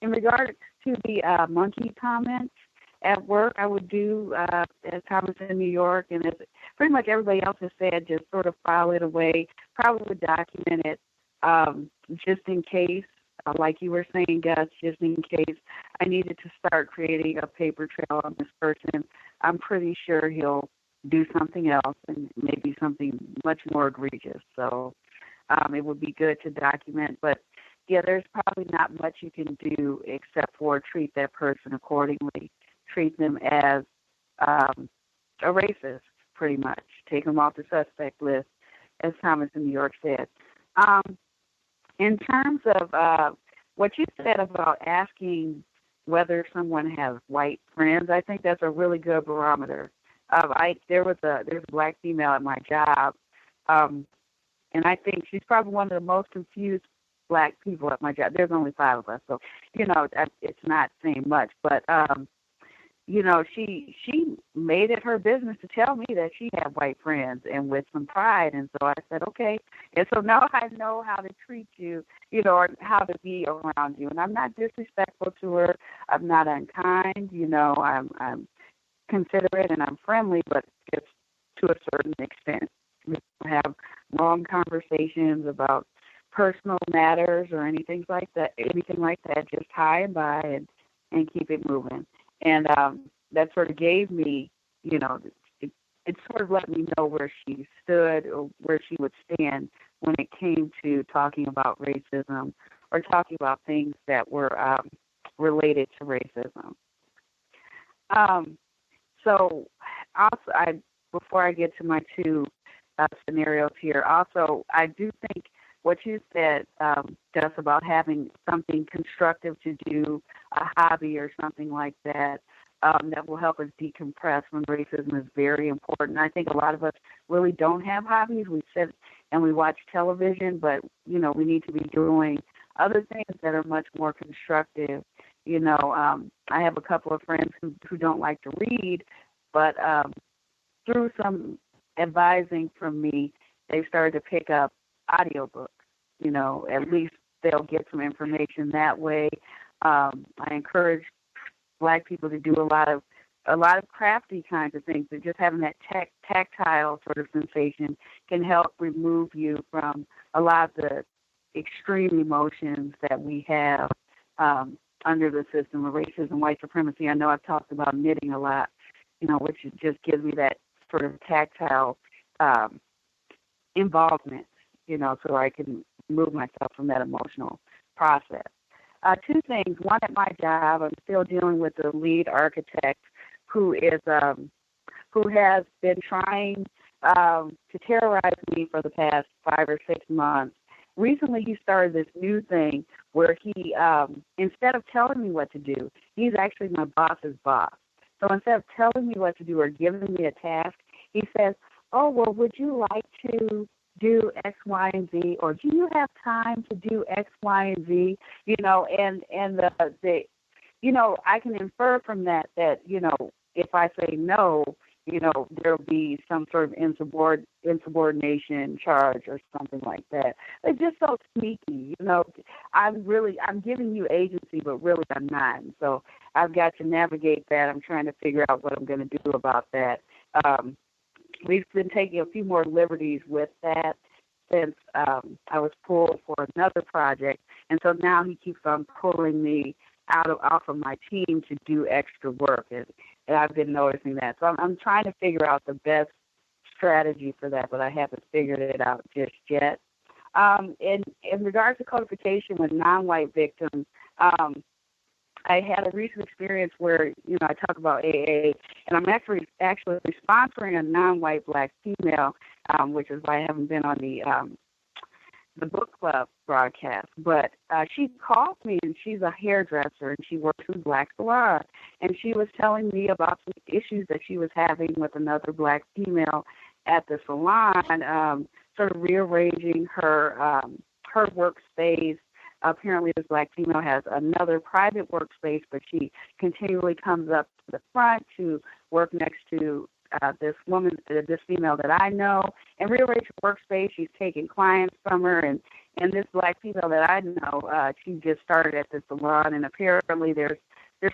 In regards to the monkey comments at work, I would do as Thomas in New York, and as pretty much everybody else has said, just sort of file it away. Probably would document it just in case, like you were saying, Gus, just in case I needed to start creating a paper trail on this person. I'm pretty sure he'll do something else and maybe something much more egregious. So it would be good to document. But, yeah, there's probably not much you can do except for treat that person accordingly, treat them as a racist, pretty much. Take them off the suspect list, as Thomas in New York said. In terms of what you said about asking whether someone has white friends, I think that's a really good barometer. There's a black female at my job, and I think she's probably one of the most confused black people at my job. There's only 5 of us, so it's not saying much. But she made it her business to tell me that she had white friends, and with some pride. And so I said, okay. And so now I know how to treat you, or how to be around you. And I'm not disrespectful to her. I'm not unkind. I'm considerate and I'm friendly, but just to a certain extent. We don't have long conversations about personal matters or anything like that. Just hi and bye and keep it moving. And that sort of gave me, it sort of let me know where she stood or where she would stand when it came to talking about racism or talking about things that were related to racism. So also, before I get to my 2 scenarios here, also, I do think what you said, Gus, about having something constructive to do, a hobby or something like that, that will help us decompress when racism is very important. I think a lot of us really don't have hobbies. We sit and we watch television, but, we need to be doing other things that are much more constructive. I have a couple of friends who don't like to read, but through some advising from me, they've started to pick up audiobooks. At least they'll get some information that way. I encourage black people to do a lot of crafty kinds of things. But just having that tactile sort of sensation can help remove you from a lot of the extreme emotions that we have under the system of racism, white supremacy. I know I've talked about knitting a lot, which just gives me that sort of tactile involvement, so I can remove myself from that emotional process. 2 things. One, at my job, I'm still dealing with the lead architect who has been trying to terrorize me for the past 5 or 6 months. Recently, he started this new thing where he, instead of telling me what to do, he's actually my boss's boss. So instead of telling me what to do or giving me a task, he says, oh, well, would you like to do X, Y, and Z, or do you have time to do X, Y, and Z? I can infer from that, if I say no, there'll be some sort of insubordination charge or something like that. It's just so sneaky, I'm giving you agency, but really I'm not. And so I've got to navigate that. I'm trying to figure out what I'm going to do about that. We've been taking a few more liberties with that, since I was pulled for another project, and so now he keeps on pulling me off of my team to do extra work, and I've been noticing that. So I'm trying to figure out the best strategy for that, but I haven't figured it out just yet. In regards to codification with non-white victims, I had a recent experience where, I talk about AA, and I'm actually sponsoring a non-white black female, which is why I haven't been on the book club broadcast. But she called me, and she's a hairdresser, and she works in black salon, and she was telling me about some issues that she was having with another black female at the salon, sort of rearranging her workspace. Apparently, this black female has another private workspace, but she continually comes up to the front to work next to this female that I know, and rearrange her workspace. She's taking clients from her, and this black female that I know, she just started at the salon, and apparently there's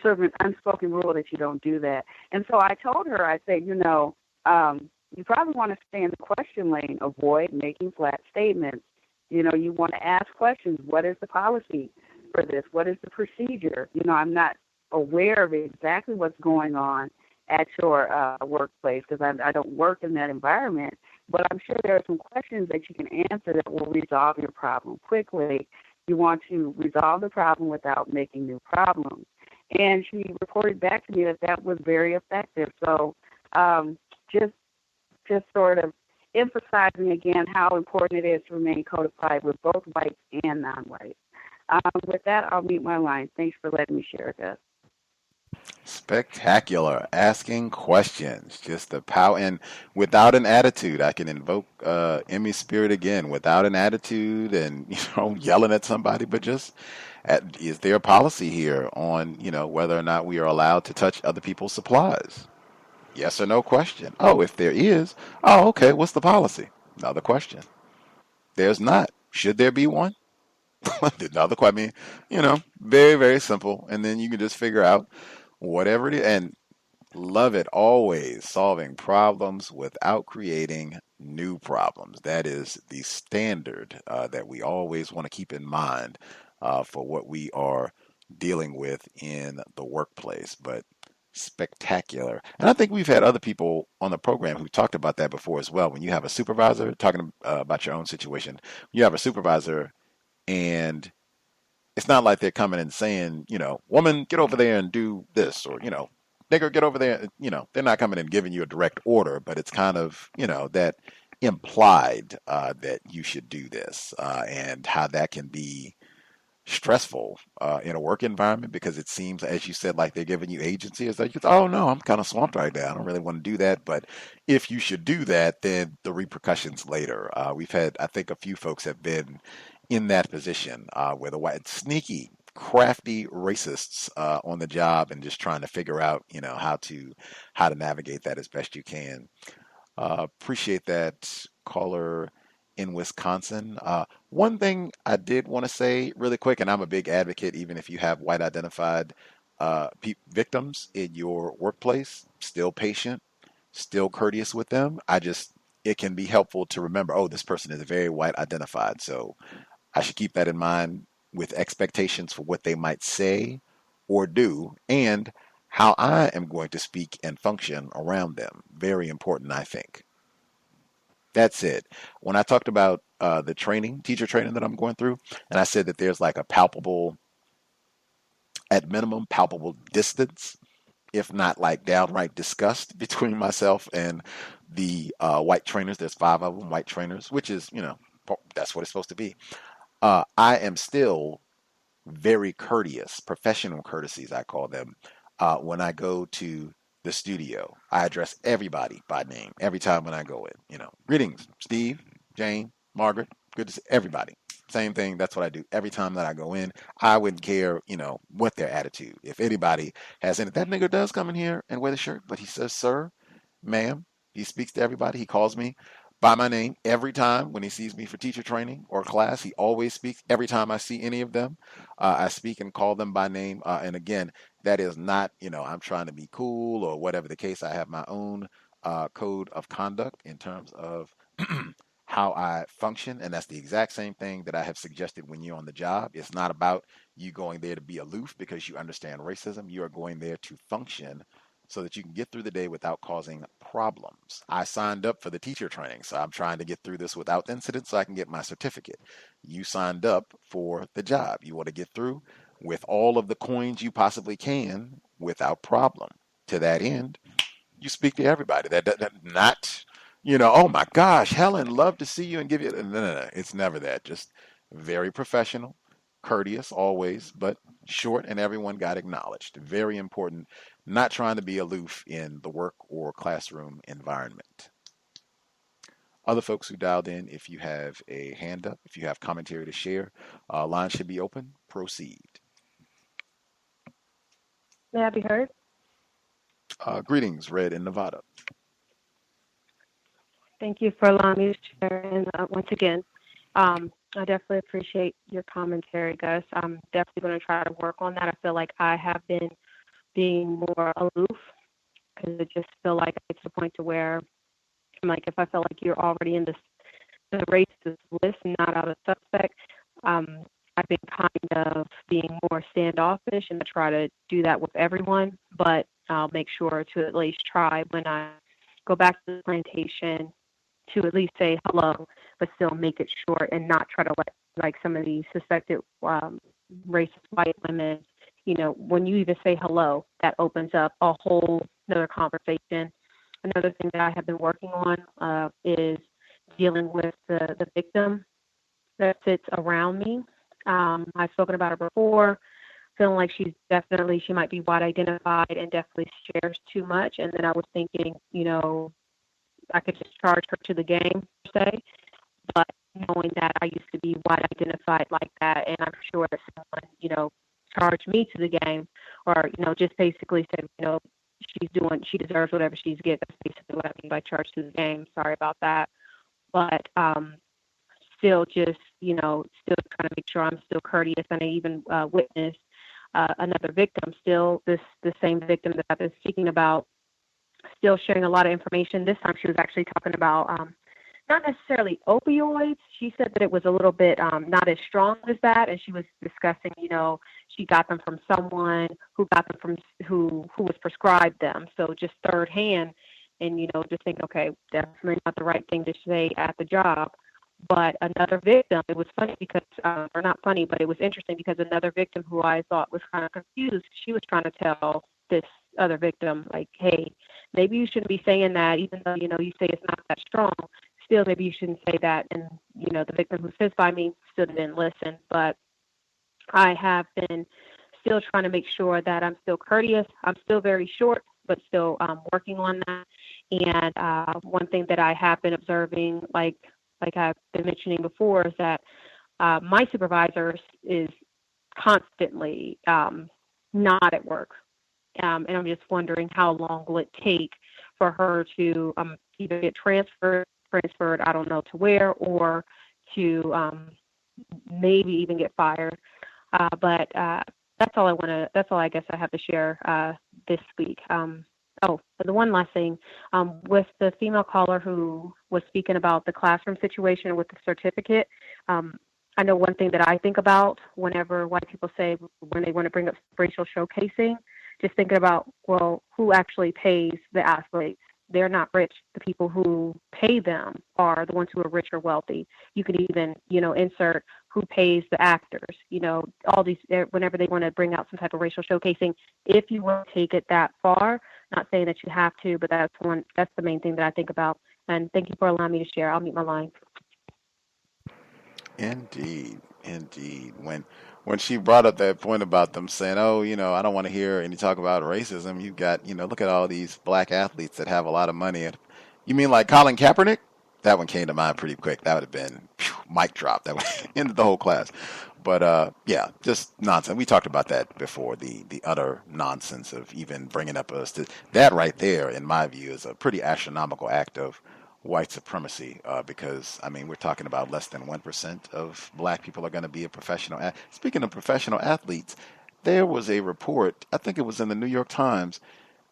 sort of an unspoken rule that you don't do that. And so I told her, I said, you probably want to stay in the question lane, avoid making flat statements. You want to ask questions. What is the policy for this? What is the procedure? I'm not aware of exactly what's going on at your workplace because I don't work in that environment, but I'm sure there are some questions that you can answer that will resolve your problem quickly. You want to resolve the problem without making new problems. And she reported back to me that was very effective. So just sort of emphasizing again how important it is to remain codified with both whites and non-whites. With that, I'll mute my line. Thanks for letting me share, Gus. Spectacular. Asking questions. Just the power. And without an attitude, I can invoke Emmy's spirit again. Without an attitude and, yelling at somebody, but just, is there a policy here on, whether or not we are allowed to touch other people's supplies? Yes or no question. Oh, if there is, okay, what's the policy? Another question. There's not. Should there be one? Another question. Very, very simple. And then you can just figure out whatever it is. And love it always, solving problems without creating new problems. That is the standard that we always want to keep in mind for what we are dealing with in the workplace. But spectacular. And I think we've had other people on the program who talked about that before as well. When you have a supervisor, talking about your own situation, you have a supervisor and it's not like they're coming and saying, woman, get over there and do this, or, nigger, get over there. They're not coming and giving you a direct order, but it's kind of, that implied that you should do this and how that can be stressful in a work environment, because it seems, as you said, like they're giving you agency. It's like, oh no, I'm kind of swamped right now. I don't really want to do that. But if you should do that, then the repercussions later. We've had, I think, a few folks have been in that position where the white, sneaky, crafty racists on the job and just trying to figure out, how to navigate that as best you can. Appreciate that, caller in Wisconsin. One thing I did want to say really quick, and I'm a big advocate, even if you have white identified victims in your workplace, still patient, still courteous with them. It can be helpful to remember, this person is very white identified. So I should keep that in mind with expectations for what they might say or do and how I am going to speak and function around them. Very important, I think. That's it. When I talked about the teacher training that I'm going through, and I said that there's like a palpable, at minimum, palpable distance, if not like downright disgust between myself and the white trainers. There's 5 of them, white trainers, which is, that's what it's supposed to be. I am still very courteous, professional courtesies, I call them, when I go to the studio. I address everybody by name every time when I go in. Greetings, Steve, Jane, Margaret, good to see everybody. Same thing. That's what I do every time that I go in. I wouldn't care, what their attitude. If anybody has any, that nigga does come in here and wear the shirt, but he says, sir, ma'am. He speaks to everybody. He calls me by my name every time when he sees me for teacher training or class. He always speaks. Every time I see any of them, I speak and call them by name. And again, that is not, I'm trying to be cool or whatever the case. I have my own code of conduct in terms of how I function. And that's the exact same thing that I have suggested when you're on the job. It's not about you going there to be aloof because you understand racism. You are going there to function so that you can get through the day without causing problems. I signed up for the teacher training, so I'm trying to get through this without incident so I can get my certificate. You signed up for the job. You want to get through with all of the coins you possibly can without problem. To that end, you speak to everybody. That not, oh my gosh, Helen, love to see you and give you. No. It's never that. Just very professional, courteous always, but short, and everyone got acknowledged. Very important. Not trying to be aloof in the work or classroom environment. Other folks who dialed in, if you have a hand up, if you have commentary to share, line should be open. Proceed. May I be heard? Greetings, Red in Nevada. Thank you for allowing me to share. And once again, I definitely appreciate your commentary, Gus. I'm definitely going to try to work on that. I feel like I have been being more aloof because I just feel like it's the point to where I'm like, if I feel like you're already in the racist list and not out of suspect, I've been kind of being more standoffish, and I try to do that with everyone, but I'll make sure to at least try when I go back to the plantation to at least say hello, but still make it short and not try to let like some of these suspected racist white women, when you even say hello, that opens up a whole another conversation. Another thing that I have been working on is dealing with the victim that sits around me. I've spoken about her before, feeling like she might be white identified and definitely shares too much. And then I was thinking, I could just charge her to the game, per se, but knowing that I used to be white identified like that, and I'm sure that someone, charged me to the game, or, just basically said, she deserves whatever she's getting. That's basically what I mean by charge to the game. Sorry about that. But still just, still trying to make sure I'm still courteous. And I even witnessed another victim, still the same victim that I've been speaking about, still sharing a lot of information. This time she was actually talking about not necessarily opioids. She said that it was a little bit not as strong as that, and she was discussing, she got them from someone who got them from who was prescribed them. So just third hand, and just think, okay, definitely not the right thing to say at the job. But another victim, it was funny because, or not funny, but it was interesting because another victim who I thought was kind of confused, she was trying to tell this other victim, like, hey, maybe you shouldn't be saying that, even though, you say it's not that strong. Still, maybe you shouldn't say that. And, the victim who sits by me still didn't listen. But I have been still trying to make sure that I'm still courteous. I'm still very short, but still working on that. And one thing that I have been observing, like I've been mentioning before, is that my supervisor is constantly not at work. And I'm just wondering how long will it take for her to either get transferred, I don't know to where, or to maybe even get fired. But that's all I guess I have to share this week. The one last thing, with the female caller who was speaking about the classroom situation with the certificate, I know one thing that I think about whenever white people say when they want to bring up racial showcasing, just thinking about, well, who actually pays the athletes? They're not rich. The people who pay them are the ones who are rich or wealthy. You could even, insert who pays the actors, all these, whenever they want to bring out some type of racial showcasing, if you want to take it that far, not saying that you have to, but that's the main thing that I think about. And thank you for allowing me to share. I'll mute my line. Indeed. When she brought up that point about them saying, oh, I don't want to hear any talk about racism, you've got, look at all these black athletes that have a lot of money. You mean like Colin Kaepernick? That one came to mind pretty quick. That would have been mic drop. That would have ended the whole class. But yeah, just nonsense. We talked about that before, the utter nonsense of even bringing up that right there, in my view, is a pretty astronomical act of white supremacy, because, we're talking about less than 1% of black people are going to be a professional. Speaking of professional athletes, there was a report, I think it was in the New York Times,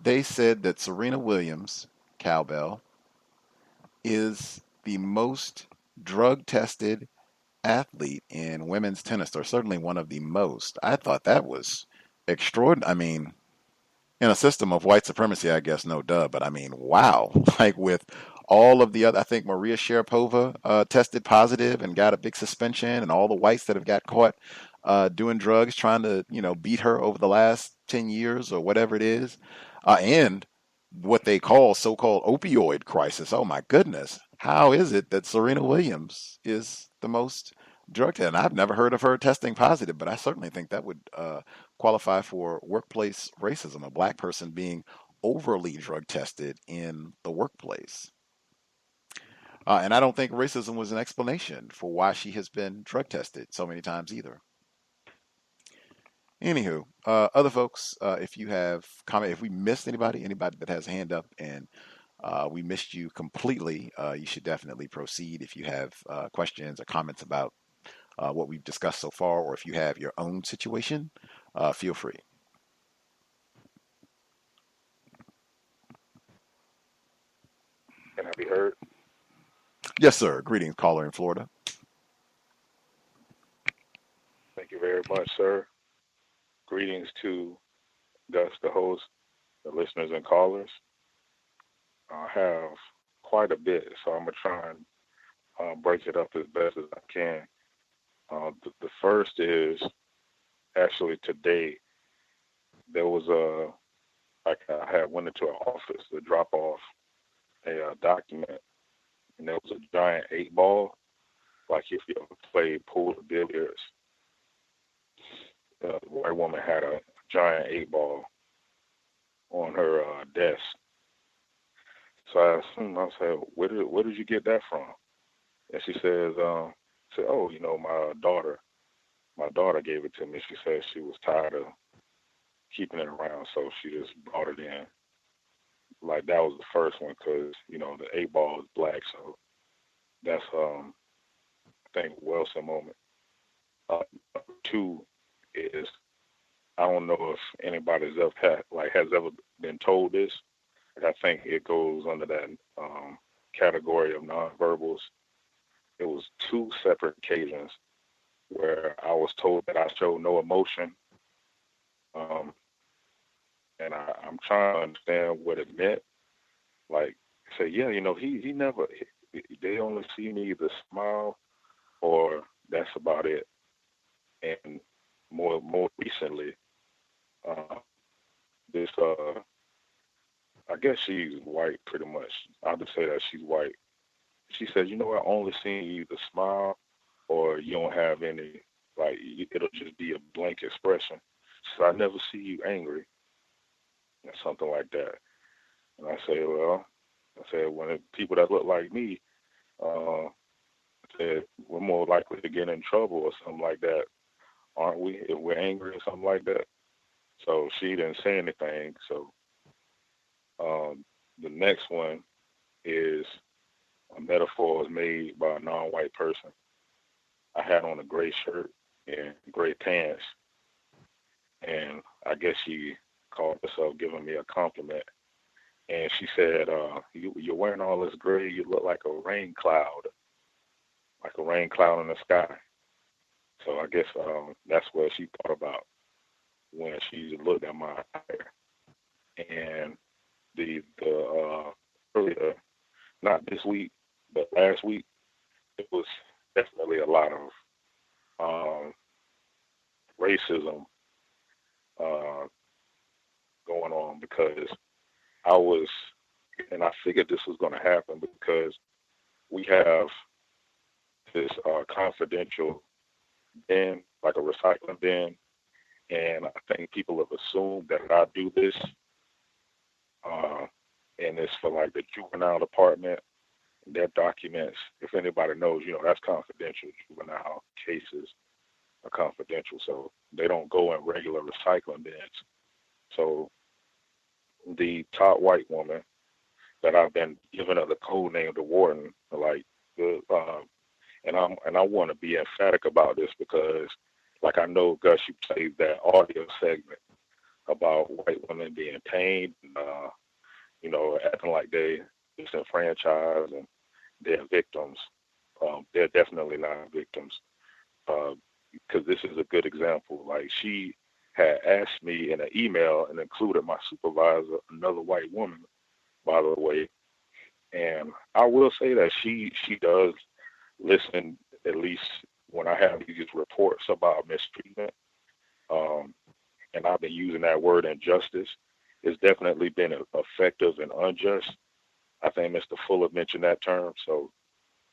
they said that Serena Williams, cowbell, is the most drug-tested athlete in women's tennis, or certainly one of the most. I thought that was extraordinary. I mean, in a system of white supremacy, I guess no duh, but I mean, wow! Like with all of the other, I think Maria Sharapova tested positive and got a big suspension, and all the whites that have got caught doing drugs, trying to beat her over the last 10 years or whatever it is, and what they call so-called opioid crisis. Oh my goodness! How is it that Serena Williams is the most drug tested? And I've never heard of her testing positive, but I certainly think that would qualify for workplace racism, a black person being overly drug tested in the workplace. And I don't think racism was an explanation for why she has been drug tested so many times either. Anywho, other folks, if you have comment, if we missed anybody that has a hand up and we missed you completely, you should definitely proceed. If you have questions or comments about what we've discussed so far, or if you have your own situation, feel free. Can I be heard? Yes, sir. Greetings, caller in Florida. Thank you very much, sir. Greetings to Gus, the host, the listeners and callers. I have quite a bit, so I'm going to try and break it up as best as I can. The first is actually today. There was I had went into an office to drop off a document, and there was a giant 8-ball, like if you ever played pool or billiards. The white woman had a giant 8-ball on her desk. So I asked him, I said, where did you get that from? And she says, oh, my daughter gave it to me. She said she was tired of keeping it around, so she just brought it in. Like that was the first one, because the 8-ball is black, so that's I think Wilson moment. Two is, I don't know if anybody's has ever been told this. I think it goes under that category of nonverbals. It was 2 separate occasions where I was told that I showed no emotion. And I'm trying to understand what it meant. Like, say, yeah, he never, they only see me either smile or that's about it. And more recently, this, I guess she's white pretty much. I'll just say that she's white. She says, I only see you either smile or you don't have any, like, it'll just be a blank expression. So I never see you angry, or something like that. And I say, when people that look like me, said we're more likely to get in trouble or something like that, aren't we? If we're angry or something like that. So she didn't say anything. So the next one is a metaphor was made by a non-white person. I had on a gray shirt and gray pants, and I guess she called herself giving me a compliment. And she said, you're wearing all this gray, you look like a rain cloud in the sky. So I guess that's what she thought about when she looked at my hair. And the earlier, not this week, but last week, it was definitely a lot of racism going on, because I figured this was going to happen because we have this confidential bin, like a recycling bin, and I think people have assumed that I do this, and it's for like the juvenile department. Their documents, if anybody knows, that's confidential. Juvenile cases are confidential, so they don't go in regular recycling bins. So the top white woman that I've been given the code name, the warden, like and I want to be emphatic about this because, like, I know Gus, you played that audio segment about white women being pained, acting like they disenfranchised and they're victims they're definitely not victims. Because this is a good example. Like, she had asked me in an email and included my supervisor, another white woman, by the way. And I will say that she does listen, at least when I have these reports about mistreatment. And I've been using that word injustice. It's definitely been effective and unjust. I think Mr. Fuller mentioned that term. So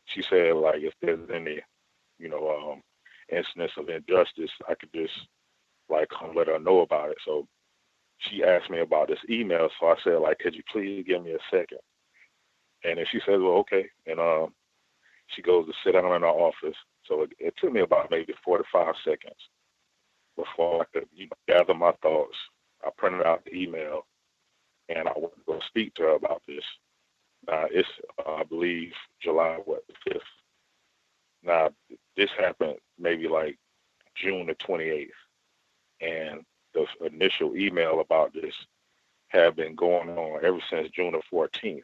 she said, like, if there's any, instance of injustice, I could just, like, come let her know about it. So she asked me about this email. So I said, like, could you please give me a second? And then she says, well, okay. And she goes to sit down in our office. So it took me about maybe 45 seconds before I could gather my thoughts. I printed out the email, and I went to go speak to her about this. It's, I believe, July, the 5th. Now, this happened maybe like June the 28th. And the initial email about this had been going on ever since June the 14th.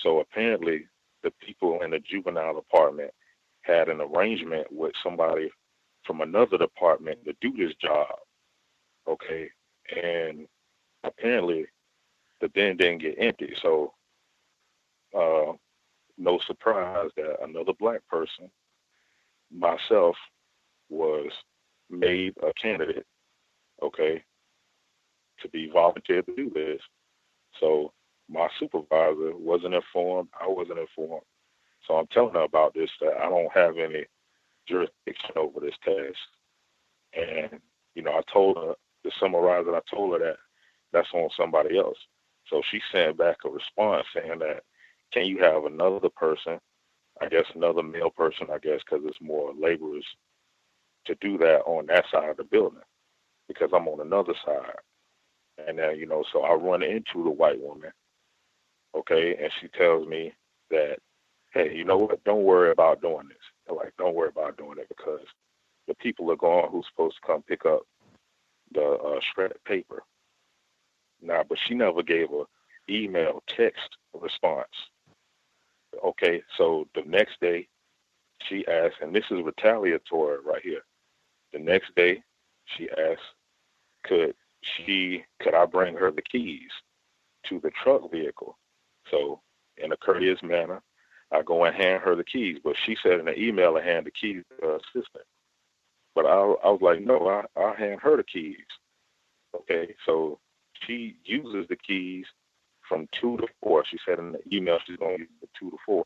So apparently the people in the juvenile department had an arrangement with somebody from another department to do this job. Okay. And apparently the bin didn't get empty. So no surprise that another black person, myself, was made a candidate, okay, to be volunteered to do this. So my supervisor wasn't informed. I wasn't informed. So I'm telling her about this, that I don't have any jurisdiction over this task. And, I told her, to summarize it, I told her that that's on somebody else. So she sent back a response saying that, can you have another person, I guess another male person, I guess, because it's more laborers, to do that on that side of the building, because I'm on another side. And then, so I run into the white woman, okay, and she tells me that, hey, you know what, don't worry about doing this. Like, don't worry about doing it, because the people are gone who's supposed to come pick up the shredded paper. Now, but she never gave a email, text response. Okay, so the next day she asked, and this is retaliatory right here. The next day she asked, could I bring her the keys to the truck vehicle? So in a courteous manner, I go and hand her the keys. But she said in the email I hand the keys to her assistant. But I was like, no, I'll hand her the keys. Okay, so she uses the keys from 2 to 4. She said in the email she's going to use the 2 to 4.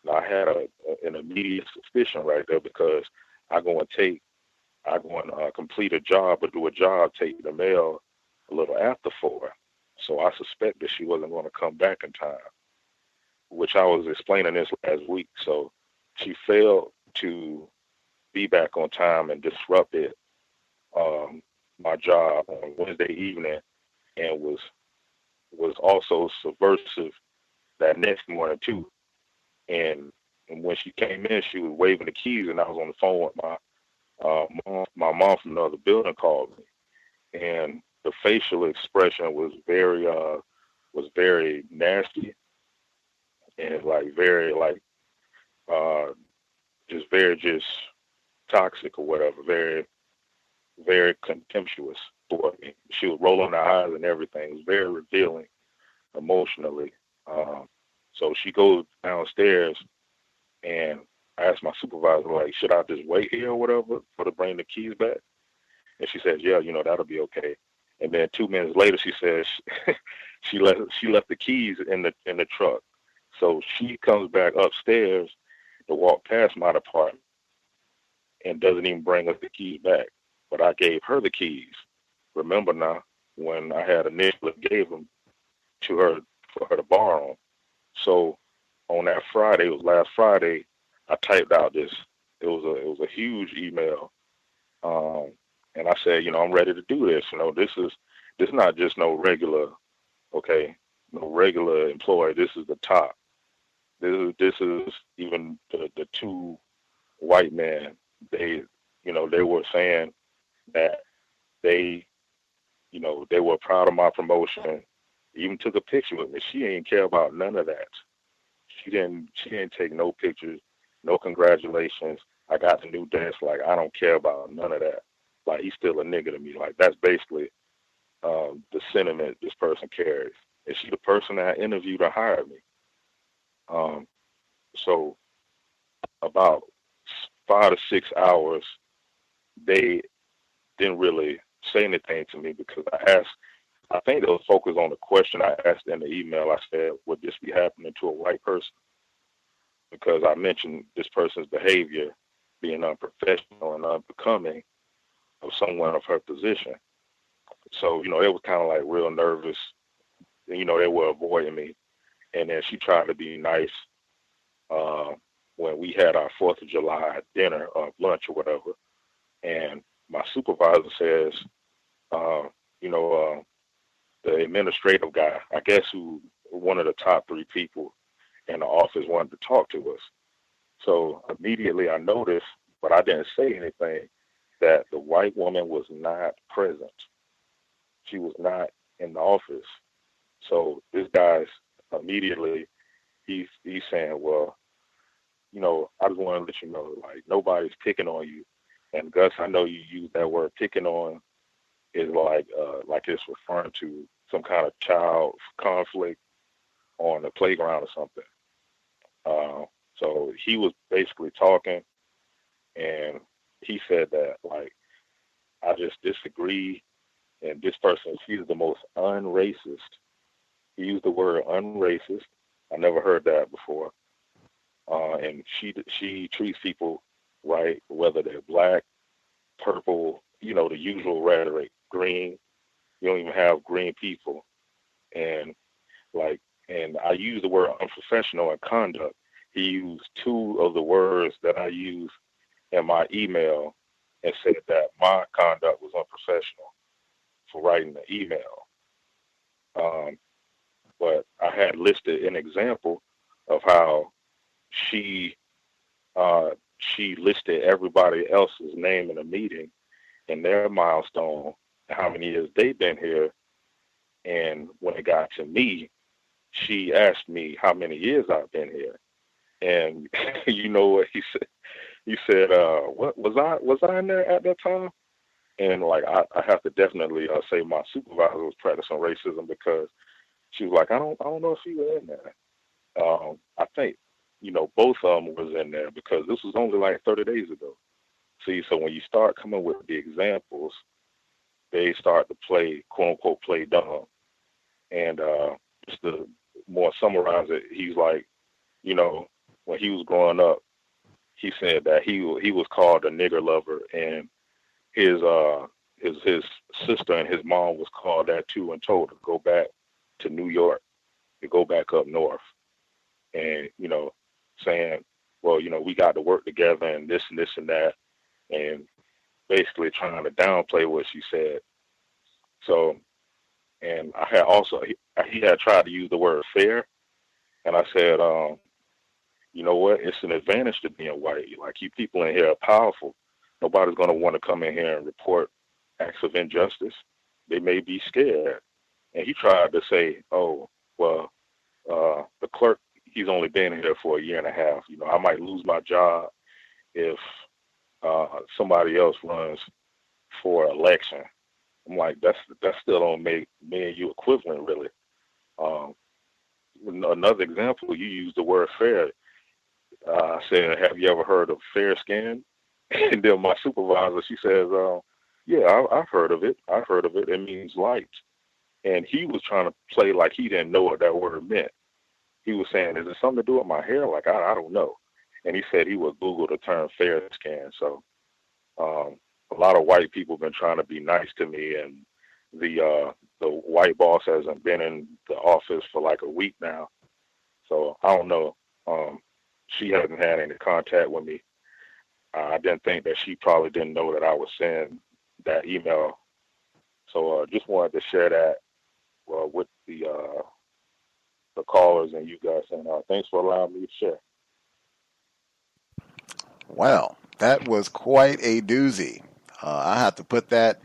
Now, I had an immediate suspicion right there, because I go and complete a job or do a job, take the mail a little after 4. So I suspected she wasn't going to come back in time, which I was explaining this last week. So she failed to be back on time and disrupted my job on Wednesday evening, and was also subversive that next morning too. And when she came in, she was waving the keys, and I was on the phone with my mom from another building called me, and the facial expression was very nasty, and very toxic or whatever, very, very contemptuous toward me. She was rolling her eyes and everything. It was very revealing emotionally. So she goes downstairs, and I asked my supervisor, like, should I just wait here or whatever for to bring the keys back? And she says, yeah, that'll be okay. And then 2 minutes later, she says she left the keys in the truck. So she comes back upstairs to walk past my department and doesn't even bring us the keys back. But I gave her the keys. Remember now, when I had initially gave them to her for her to borrow. So on that Friday, it was last Friday, I typed out this. It was a huge email, and I said, I'm ready to do this. This is not just no regular employee. This is the top. This is even the 2 white men. They were saying that they were proud of my promotion. Even took a picture with me. She didn't care about none of that. She didn't take no pictures. no congratulations. I got the new desk. Like, I don't care about none of that. Like, he's still a nigga to me. Like, that's basically the sentiment this person carries. And she the person that interviewed or hired me. So about 5 to 6 hours, they didn't really say anything to me because I think they was focused on the question I asked in the email. I said, would this be happening to a white person? Because I mentioned this person's behavior being unprofessional and unbecoming of someone of her position. So, they was kind of like real nervous. They were avoiding me. And then she tried to be nice when we had our 4th of July dinner or lunch or whatever. And my supervisor says, the administrative guy, I guess who one of the top 3 people in the office wanted to talk to us. So immediately I noticed, but I didn't say anything, that the white woman was not present. She was not in the office. So this guy's immediately, he's saying, well, I just want to let you know, like, nobody's picking on you. And Gus, I know you use that word picking on is like it's referring to some kind of child conflict on the playground or something. So he was basically talking, and he said that, like, I just disagree, and this person, she's the most unracist. He used the word unracist. I never heard that before. And she treats people right, whether they're black, purple, the usual rhetoric, green. You don't even have green people. And I use the word unprofessional and conduct. He used 2 of the words that I used in my email and said that my conduct was unprofessional for writing the email. But I had listed an example of how she listed everybody else's name in a meeting and their milestone, how many years they've been here. And when it got to me, she asked me how many years I've been here. And you know what he said? He said, "What was I in there at that time?" And like I have to definitely say my supervisor was practicing racism, because she was like, I don't know if you were in there. I think both of them was in there, because this was only like 30 days ago. See, so when you start coming with the examples, they start to play, quote unquote, play dumb. And just to more summarize it, he's like, when he was growing up, he said that he was called a nigger lover, and his sister and his mom was called that too, and told to go back to New York, to go back up north, and saying, well, we got to work together and this and that, and basically trying to downplay what she said. So, and I had also, he had tried to use the word fair, and I said, you know what, it's an advantage to being white. Like, you people in here are powerful. Nobody's going to want to come in here and report acts of injustice. They may be scared. And he tried to say, oh, well, the clerk, he's only been here for a year and a half. I might lose my job if somebody else runs for election. I'm like, that still don't make me and you equivalent, really. Another example, you used the word fair. I said, have you ever heard of fair skin? And then my supervisor, she says, yeah, I've heard of it. I've heard of it. It means light. And he was trying to play like he didn't know what that word meant. He was saying, is it something to do with my hair? Like, I don't know. And he said he would Google the term fair skin. So a lot of white people have been trying to be nice to me, and the white boss hasn't been in the office for like a week now. So I don't know. She hasn't had any contact with me. I didn't think that she probably didn't know that I was sending that email. So just wanted to share that with the callers and you guys. And thanks for allowing me to share. Well, that was quite a doozy. I have to put that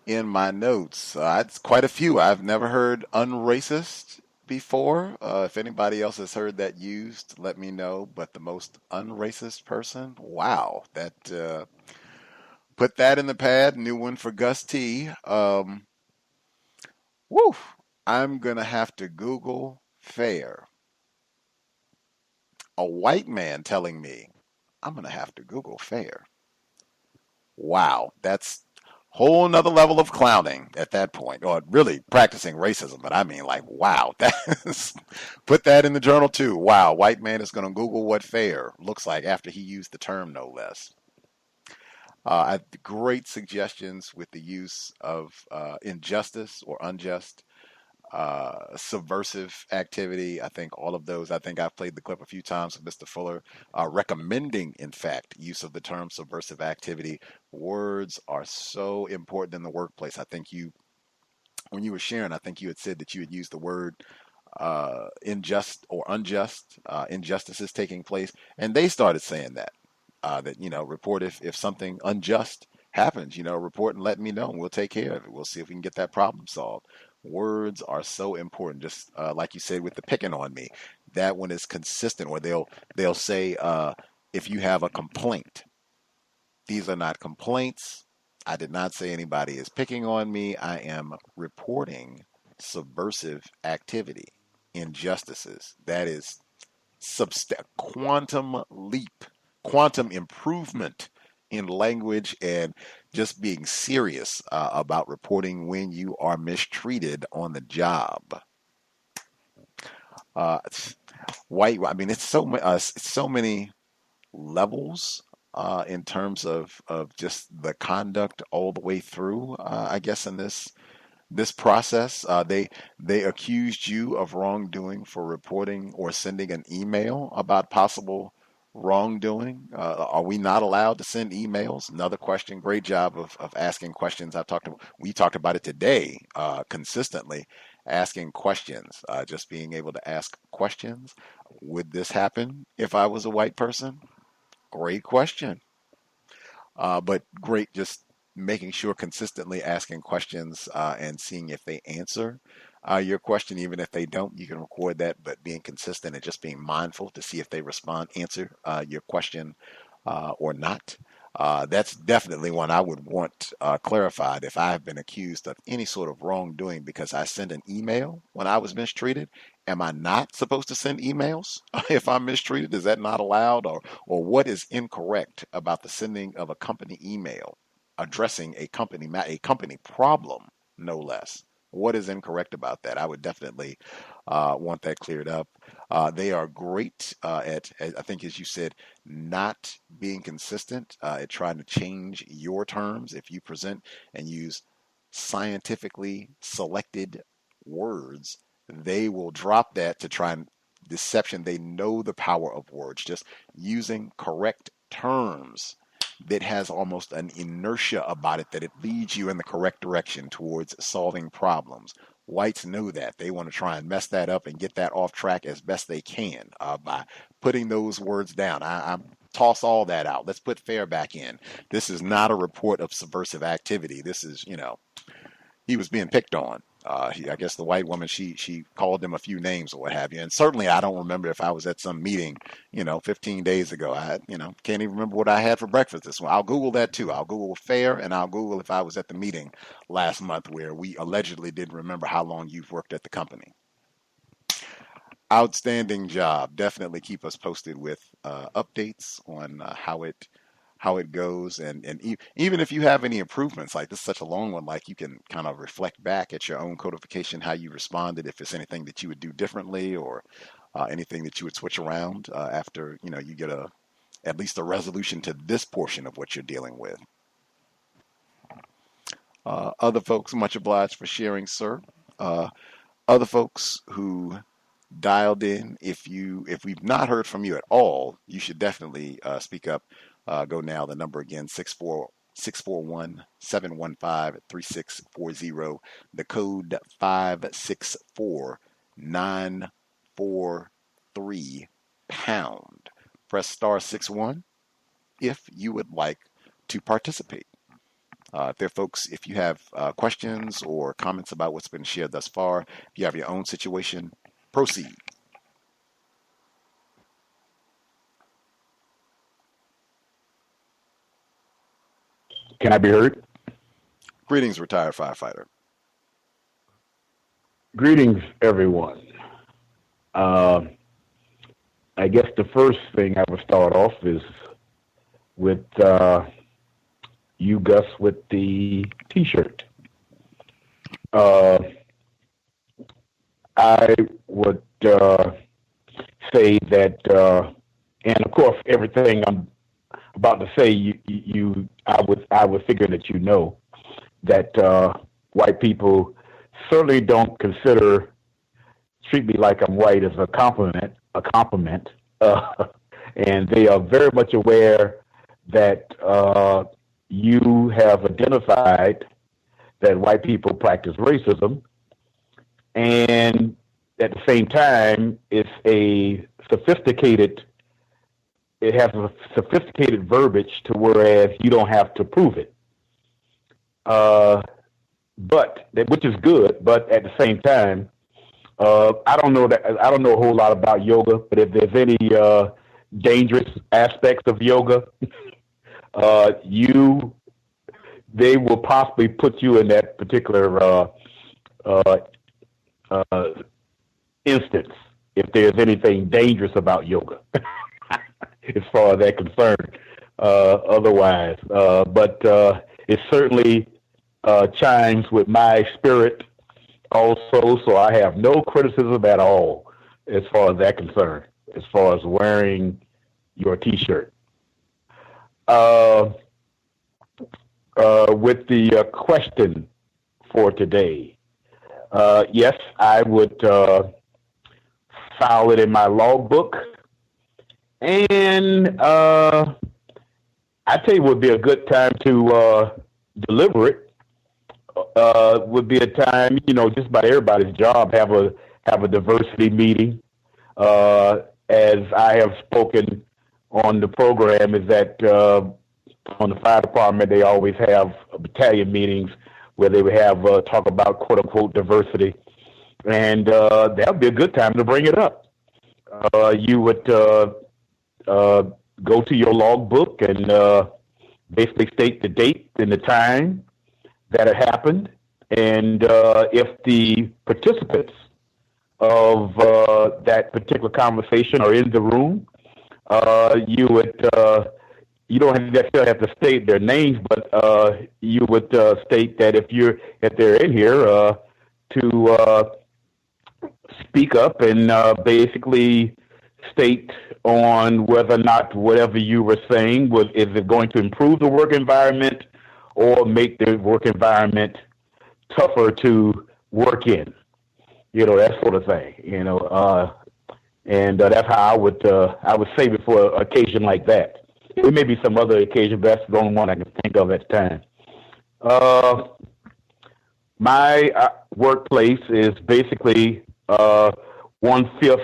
in my notes. It's quite a few. I've never heard unracist before. If anybody else has heard that used, let me know. But the most unracist person, wow, that put that in the pad. New one for Gus T. Woo! I'm gonna have to Google fair. A white man telling me I'm gonna have to Google fair. Wow, that's whole nother level of clowning at that point, or really practicing racism. But I mean, like, wow, that's put that in the journal too. Wow, white man is going to Google what fair looks like after he used the term, no less. Great suggestions with the use of injustice or unjust, subversive activity. I think all of those. I think I've played the clip a few times with Mr. Fuller recommending, in fact, use of the term subversive activity. Words are so important in the workplace. I think when you were sharing, I think you had said that you had used the word unjust or unjust, injustices taking place, and they started saying that. That report if something unjust happens, report and let me know, and we'll take care of it. We'll see if we can get that problem solved. Words are so important. Just like you said with the picking on me, that one is consistent. Or they'll say if you have a complaint, these are not complaints. I did not say anybody is picking on me. I am reporting subversive activity, injustices. That is quantum leap, quantum improvement in language, and just being serious about reporting when you are mistreated on the job. White, I mean, it's so many levels in terms of just the conduct all the way through. I guess in this process, they accused you of wrongdoing for reporting or sending an email about possible wrongdoing. Are we not allowed to send emails? Another question. Great job of asking questions. We talked about it today consistently. Asking questions, just being able to ask questions. Would this happen if I was a white person? Great question. But great, just making sure consistently asking questions and seeing if they answer your question. Even if they don't, you can record that, but being consistent and just being mindful to see if they answer your question or not. That's definitely one I would want clarified. If I have been accused of any sort of wrongdoing because I sent an email when I was mistreated, am I not supposed to send emails if I'm mistreated? Is that not allowed? Or what is incorrect about the sending of a company email addressing a company problem, no less? What is incorrect about that? I would definitely want that cleared up. They are great at, I think, as you said, not being consistent at trying to change your terms. If you present and use scientifically selected words, they will drop that to try and deception. They know the power of words. Just using correct terms that has almost an inertia about it, that it leads you in the correct direction towards solving problems. Whites know that. They want to try and mess that up and get that off track as best they can by putting those words down. I toss all that out. Let's put fair back in. This is not a report of subversive activity. This is, he was being picked on. I guess the white woman, she called him a few names or what have you. And certainly I don't remember if I was at some meeting, 15 days ago. I, can't even remember what I had for breakfast this one. I'll Google that too. I'll Google fair, and I'll Google if I was at the meeting last month where we allegedly didn't remember how long you've worked at the company. Outstanding job. Definitely keep us posted with updates on how it goes, and even if you have any improvements, like this is such a long one, like you can kind of reflect back at your own codification, how you responded, if it's anything that you would do differently or anything that you would switch around after you get at least a resolution to this portion of what you're dealing with. Other folks, much obliged for sharing, sir. Other folks who dialed in, if we've not heard from you at all, you should definitely speak up. Go now. The number again, 641-715-3640. The code 564943 pound. Press star 61 if you would like to participate. If you have questions or comments about what's been shared thus far, if you have your own situation Proceed. Can I be heard? Greetings, retired firefighter. Greetings, everyone. I guess the first thing I would start off is with you, Gus, with the T-shirt. I would say that, and of course, everything I'm about to say, I would figure that you know that white people certainly don't treat me like I'm white as a compliment, and they are very much aware that you have identified that white people practice racism, and at the same time, it has a sophisticated verbiage to whereas you don't have to prove it. Which is good, but at the same time, I don't know a whole lot about yoga, but if there's any dangerous aspects of yoga, they will possibly put you in that particular instance if there's anything dangerous about yoga, as far as that's concerned. Otherwise, but it certainly chimes with my spirit also, so I have no criticism at all as far as that's concerned, as far as wearing your T-shirt. With the question for today, yes, I would file it in my logbook, and I tell you, would be a good time to deliver it. Would be a time, just about everybody's job have a diversity meeting. As I have spoken on the program, is that on the fire department they always have battalion meetings where they would have talk about quote unquote diversity, and that would be a good time to bring it up. You would go to your logbook and basically state the date and the time that it happened, and if the participants of that particular conversation are in the room, you would you don't necessarily have to state their names, but you would state that if they're in here to speak up and basically state on whether or not whatever you were saying is it going to improve the work environment or make the work environment tougher to work in, that sort of thing, and that's how I would say before an occasion like that. There may be some other occasion, but that's the only one I can think of at the time. My workplace is basically 1/5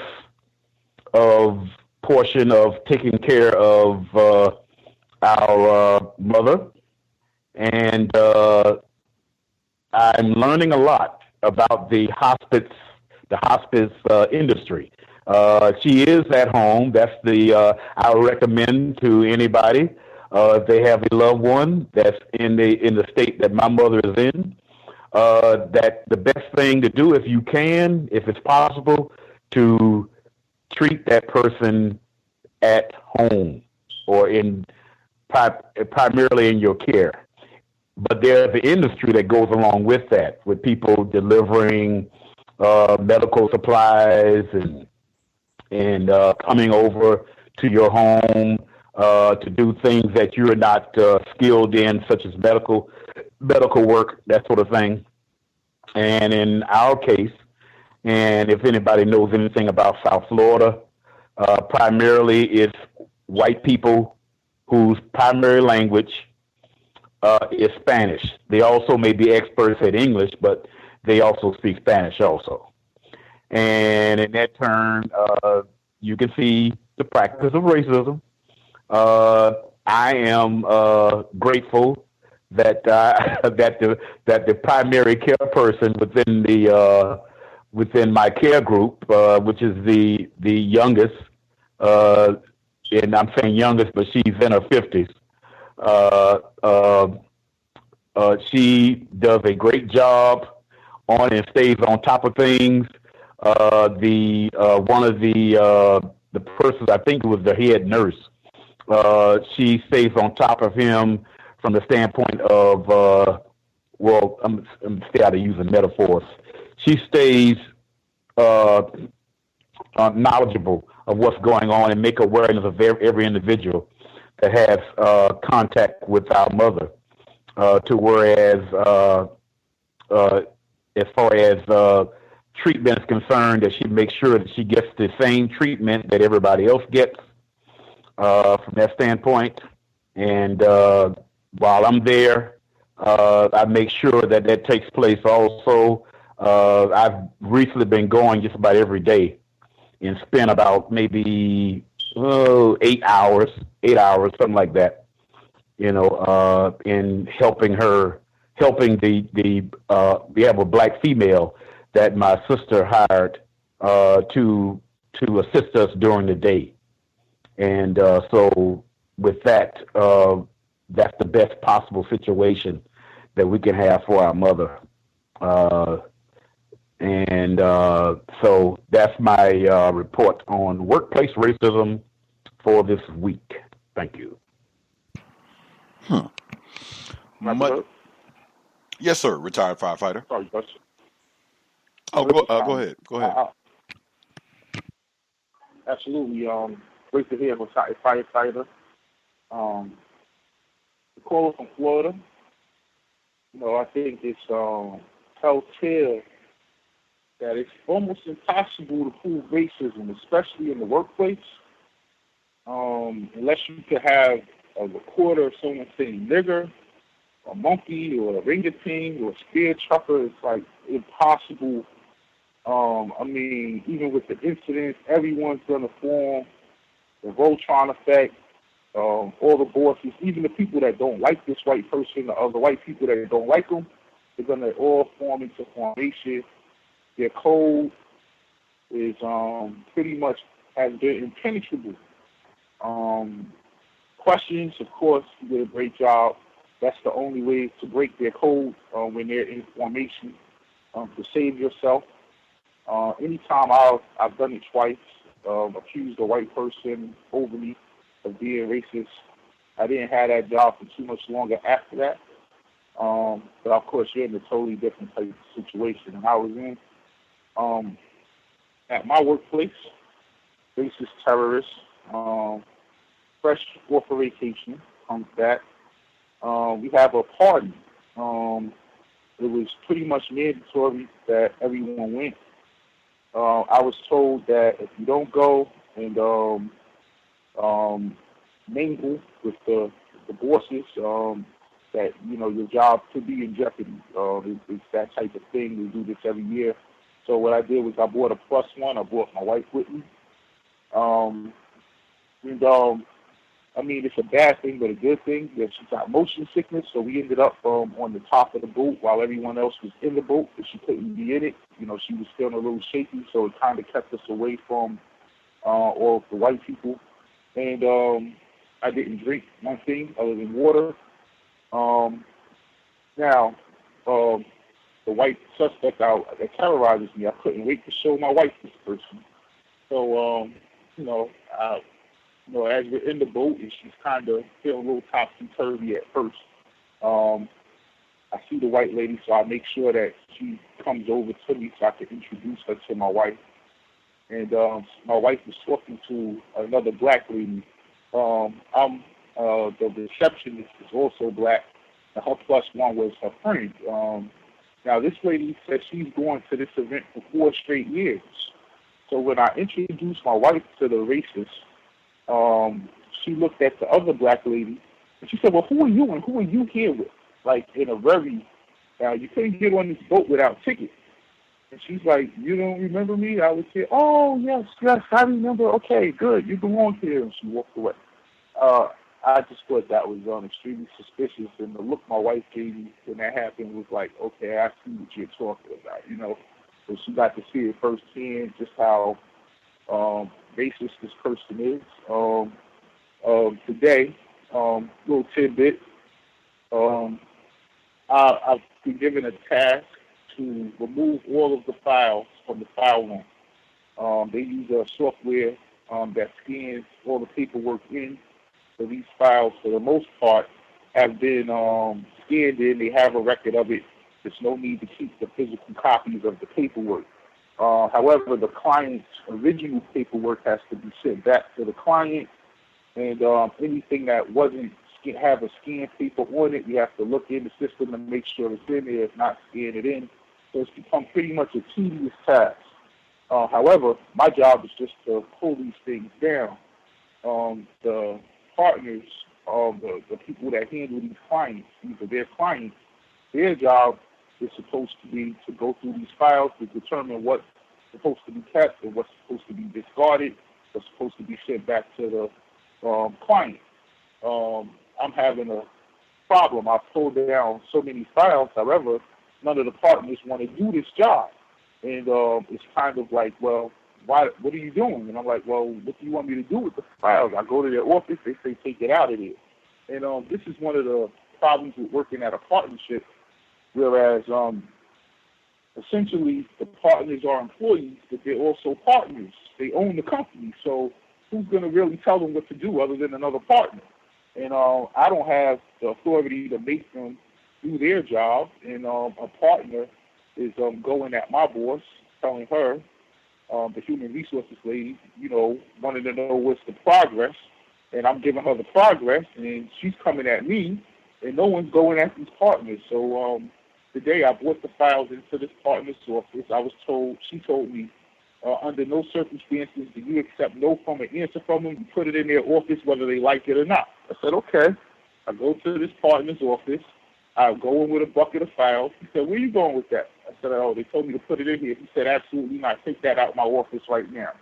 of portion of taking care of our mother, and I'm learning a lot about the hospice industry. She is at home. That's I would recommend to anybody if they have a loved one that's in the state that my mother is in, that the best thing to do, if you can, if it's possible, to treat that person at home or primarily in your care. But there's the industry that goes along with that, with people delivering medical supplies and coming over to your home to do things that you're not skilled in, such as medical work, that sort of thing. And in our case, and if anybody knows anything about South Florida, primarily it's white people whose primary language is Spanish. They also may be experts at English, but they also speak Spanish also. And in that turn, you can see the practice of racism. I am grateful that that the primary care person within the within my care group, which is the youngest, and I'm saying youngest, but she's in her 50s. She does a great job on and stays on top of things. One of the persons, I think it was the head nurse, she stays on top of him from the standpoint of, I'm stay out of using metaphors. She stays knowledgeable of what's going on and make awareness of every individual that has contact with our mother. To whereas, as far as treatment is concerned, that she makes sure that she gets the same treatment that everybody else gets from that standpoint. And while I'm there, I make sure that that takes place also. I've recently been going just about every day and spent about maybe 8 hours, something like that, in helping we have a black female that my sister hired to assist us during the day. And so with that, that's the best possible situation that we can have for our mother. So that's my report on workplace racism for this week. Thank you. Yes, sir. Retired firefighter. Sorry, Gus. Oh, go ahead. Go ahead. Absolutely. Great to hear retired firefighter. The caller from Florida. I think it's telltale that it's almost impossible to prove racism, especially in the workplace, unless you could have a recorder of someone saying nigger, a monkey, or a ringating, or a spear trucker. It's like impossible. Even with the incidents, everyone's going to form the Voltron effect. All the bosses, even the people that don't like this white person, the other white people that don't like them, they're going to all form into formation. Their code is pretty much has been impenetrable. Questions, of course, you did a great job. That's the only way to break their code when they're in formation, to save yourself. Anytime I've done it twice, accused a white person overly of being racist. I didn't have that job for too much longer after that. But of course, you're in a totally different type of situation than I was in. At my workplace, racist terrorists, fresh off a vacation, comes back. We have a party. It was pretty much mandatory that everyone went. I was told that if you don't go and mingle with the bosses, that your job could be in jeopardy. It's that type of thing. We do this every year. So what I did was I bought a +1. I brought my wife with me. It's a bad thing, but a good thing that she got motion sickness. So we ended up on the top of the boat while everyone else was in the boat, but she couldn't be in it. She was feeling a little shaky, so it kind of kept us away from all of the white people. And I didn't drink one thing other than water. The white suspect that terrorizes me, I couldn't wait to show my wife this person. So, as we're in the boat and she's kind of feeling a little topsy-turvy at first, I see the white lady, so I make sure that she comes over to me so I can introduce her to my wife. And my wife was talking to another black lady. The receptionist is also black, and her +1 was her friend. Now, this lady said she's going to this event for 4 straight years. So when I introduced my wife to the racist, she looked at the other black lady, and she said, well, who are you and who are you here with? Like, in a very, you couldn't get on this boat without tickets. And she's like, you don't remember me? I would say, oh, yes, I remember. Okay, good, you belong here. And she walked away. I just thought that was extremely suspicious. And the look my wife gave me when that happened was like, okay, I see what you're talking about, So she got to see it firsthand, just how racist this person is. Today, little tidbit, I've been given a task to remove all of the files from the file room. They use a software that scans all the paperwork in. So these files, for the most part, have been scanned in. They have a record of it. There's no need to keep the physical copies of the paperwork. However, the client's original paperwork has to be sent back to the client, and anything that wasn't have a scanned paper on it, you have to look in the system and make sure it's in there. If not, scan it in. So it's become pretty much a tedious task. However, my job is just to pull these things down. The partners, the people that handle these clients, either their clients, their job is supposed to be to go through these files to determine what's supposed to be kept and what's supposed to be discarded, what's supposed to be sent back to the client. I'm having a problem. I've pulled down so many files. However, none of the partners want to do this job. And it's kind of like, well, what are you doing? And I'm like, well, what do you want me to do with the files? I go to their office, they say, take it out of there. And this is one of the problems with working at a partnership, whereas essentially the partners are employees, but they're also partners. They own the company. So who's going to really tell them what to do other than another partner? And I don't have the authority to make them do their job. And a partner is going at my boss, telling her, the human resources lady, wanting to know what's the progress. And I'm giving her the progress, and she's coming at me, and no one's going at these partners. So today I brought the files into this partner's office. She told me, under no circumstances do you accept no from an answer from them. You put it in their office whether they like it or not. I said, okay. I go to this partner's office. I go in with a bucket of files. He said, where are you going with that? I said, oh, they told me to put it in here. He said, absolutely not. Take that out of my office right now.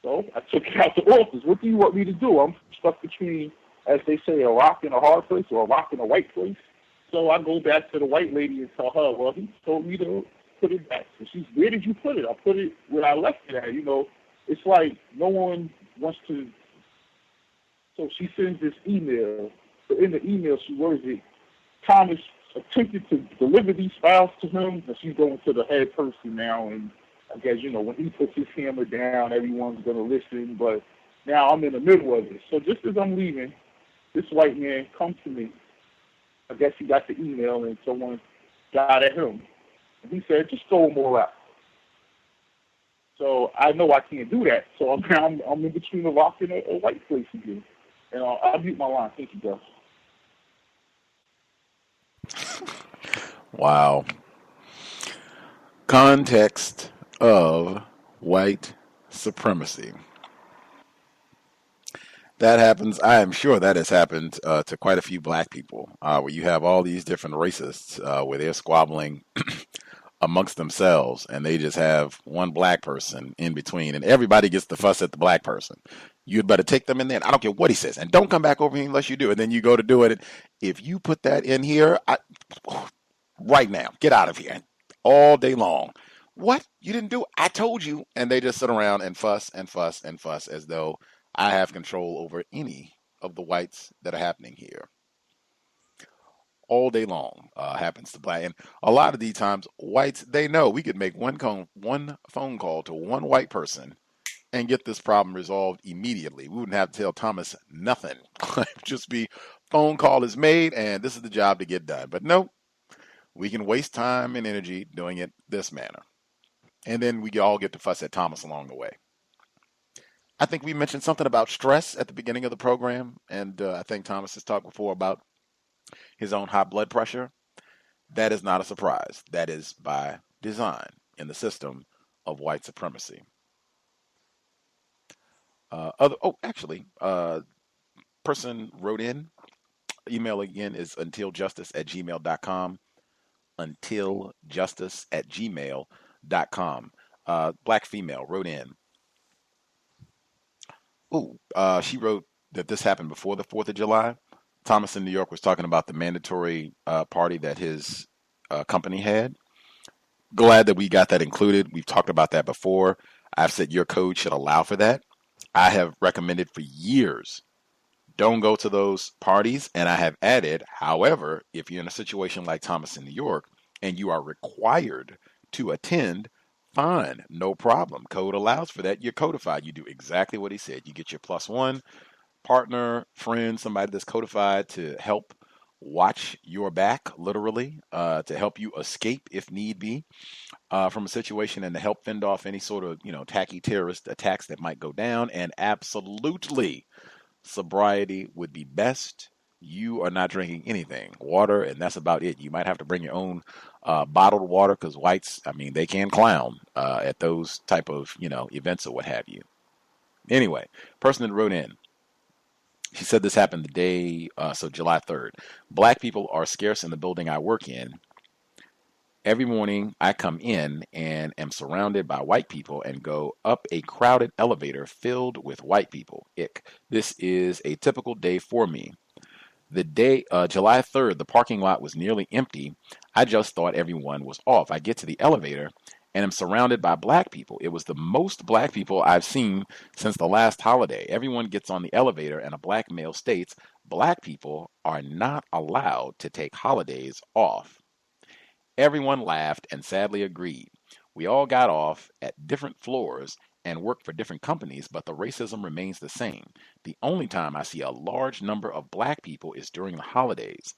So I took it out the office. What do you want me to do? I'm stuck between, as they say, a rock and a hard place or a rock and a white place. So I go back to the white lady and tell her, well, he told me to put it back. And she's, where did you put it? I put it where I left it at. It's like no one wants to. So she sends this email. So in the email, she words it, Thomas attempted to deliver these files to him, and she's going to the head person now. And I guess, when he puts his hammer down, everyone's going to listen. But now I'm in the middle of it. So just as I'm leaving, this white man comes to me. I guess he got the email and someone got at him. And he said, just throw them all out. So I know I can't do that. So I'm in between a rock and a white place again. And I'll mute my line. Thank you, Gus. Wow. Context of white supremacy. That happens. I am sure that has happened to quite a few black people, where you have all these different racists where they're squabbling amongst themselves, and they just have one black person in between, and everybody gets the fuss at the black person. You'd better take them in there. And I don't care what he says, and don't come back over here unless you do. And then you go to do it. If you put that in here, right now, get out of here all day long. What? You didn't do it? I told you. And they just sit around and fuss and fuss and fuss as though I have control over any of the whites that are happening here. All day long happens to black. And a lot of these times, whites, they know we could make one phone call to one white person and get this problem resolved immediately. We wouldn't have to tell Thomas nothing. Just be phone call is made and this is the job to get done. But no, we can waste time and energy doing it this manner. And then we all get to fuss at Thomas along the way. I think we mentioned something about stress at the beginning of the program. And I think Thomas has talked before about his own high blood pressure. That is not a surprise. That is by design in the system of white supremacy. Person wrote in. Email again is untiljustice@gmail.com. untiljustice@gmail.com. Black female wrote in. She wrote that this happened before the 4th of July. Thomas in New York was talking about the mandatory party that his company had. glad that we got that included. We've talked about that before. I've said your code should allow for that. I have recommended for years, don't go to those parties. And I have added, however, if you're in a situation like Thomas in New York and you are required to attend, fine, no problem. Code allows for that. You're codified. You do exactly what he said. You get your +1 partner, friend, somebody that's codified to help watch your back, literally, to help you escape if need be from a situation and to help fend off any sort of, tacky terrorist attacks that might go down. And absolutely, sobriety would be best. You are not drinking anything, water, and that's about it. You might have to bring your own bottled water because whites, I mean, they can clown at those type of, events or what have you. Anyway, person that wrote in, she said this happened the day, July 3rd. Black people are scarce in the building I work in. Every morning I come in and am surrounded by white people and go up a crowded elevator filled with white people. Ick. This is a typical day for me. The day, July 3rd, the parking lot was nearly empty. I just thought everyone was off. I get to the elevator and am surrounded by black people. It was the most black people I've seen since the last holiday. Everyone gets on the elevator and a black male states, black people are not allowed to take holidays off. Everyone laughed and sadly agreed. We all got off at different floors and work for different companies, but the racism remains the same. The only time I see a large number of black people is during the holidays.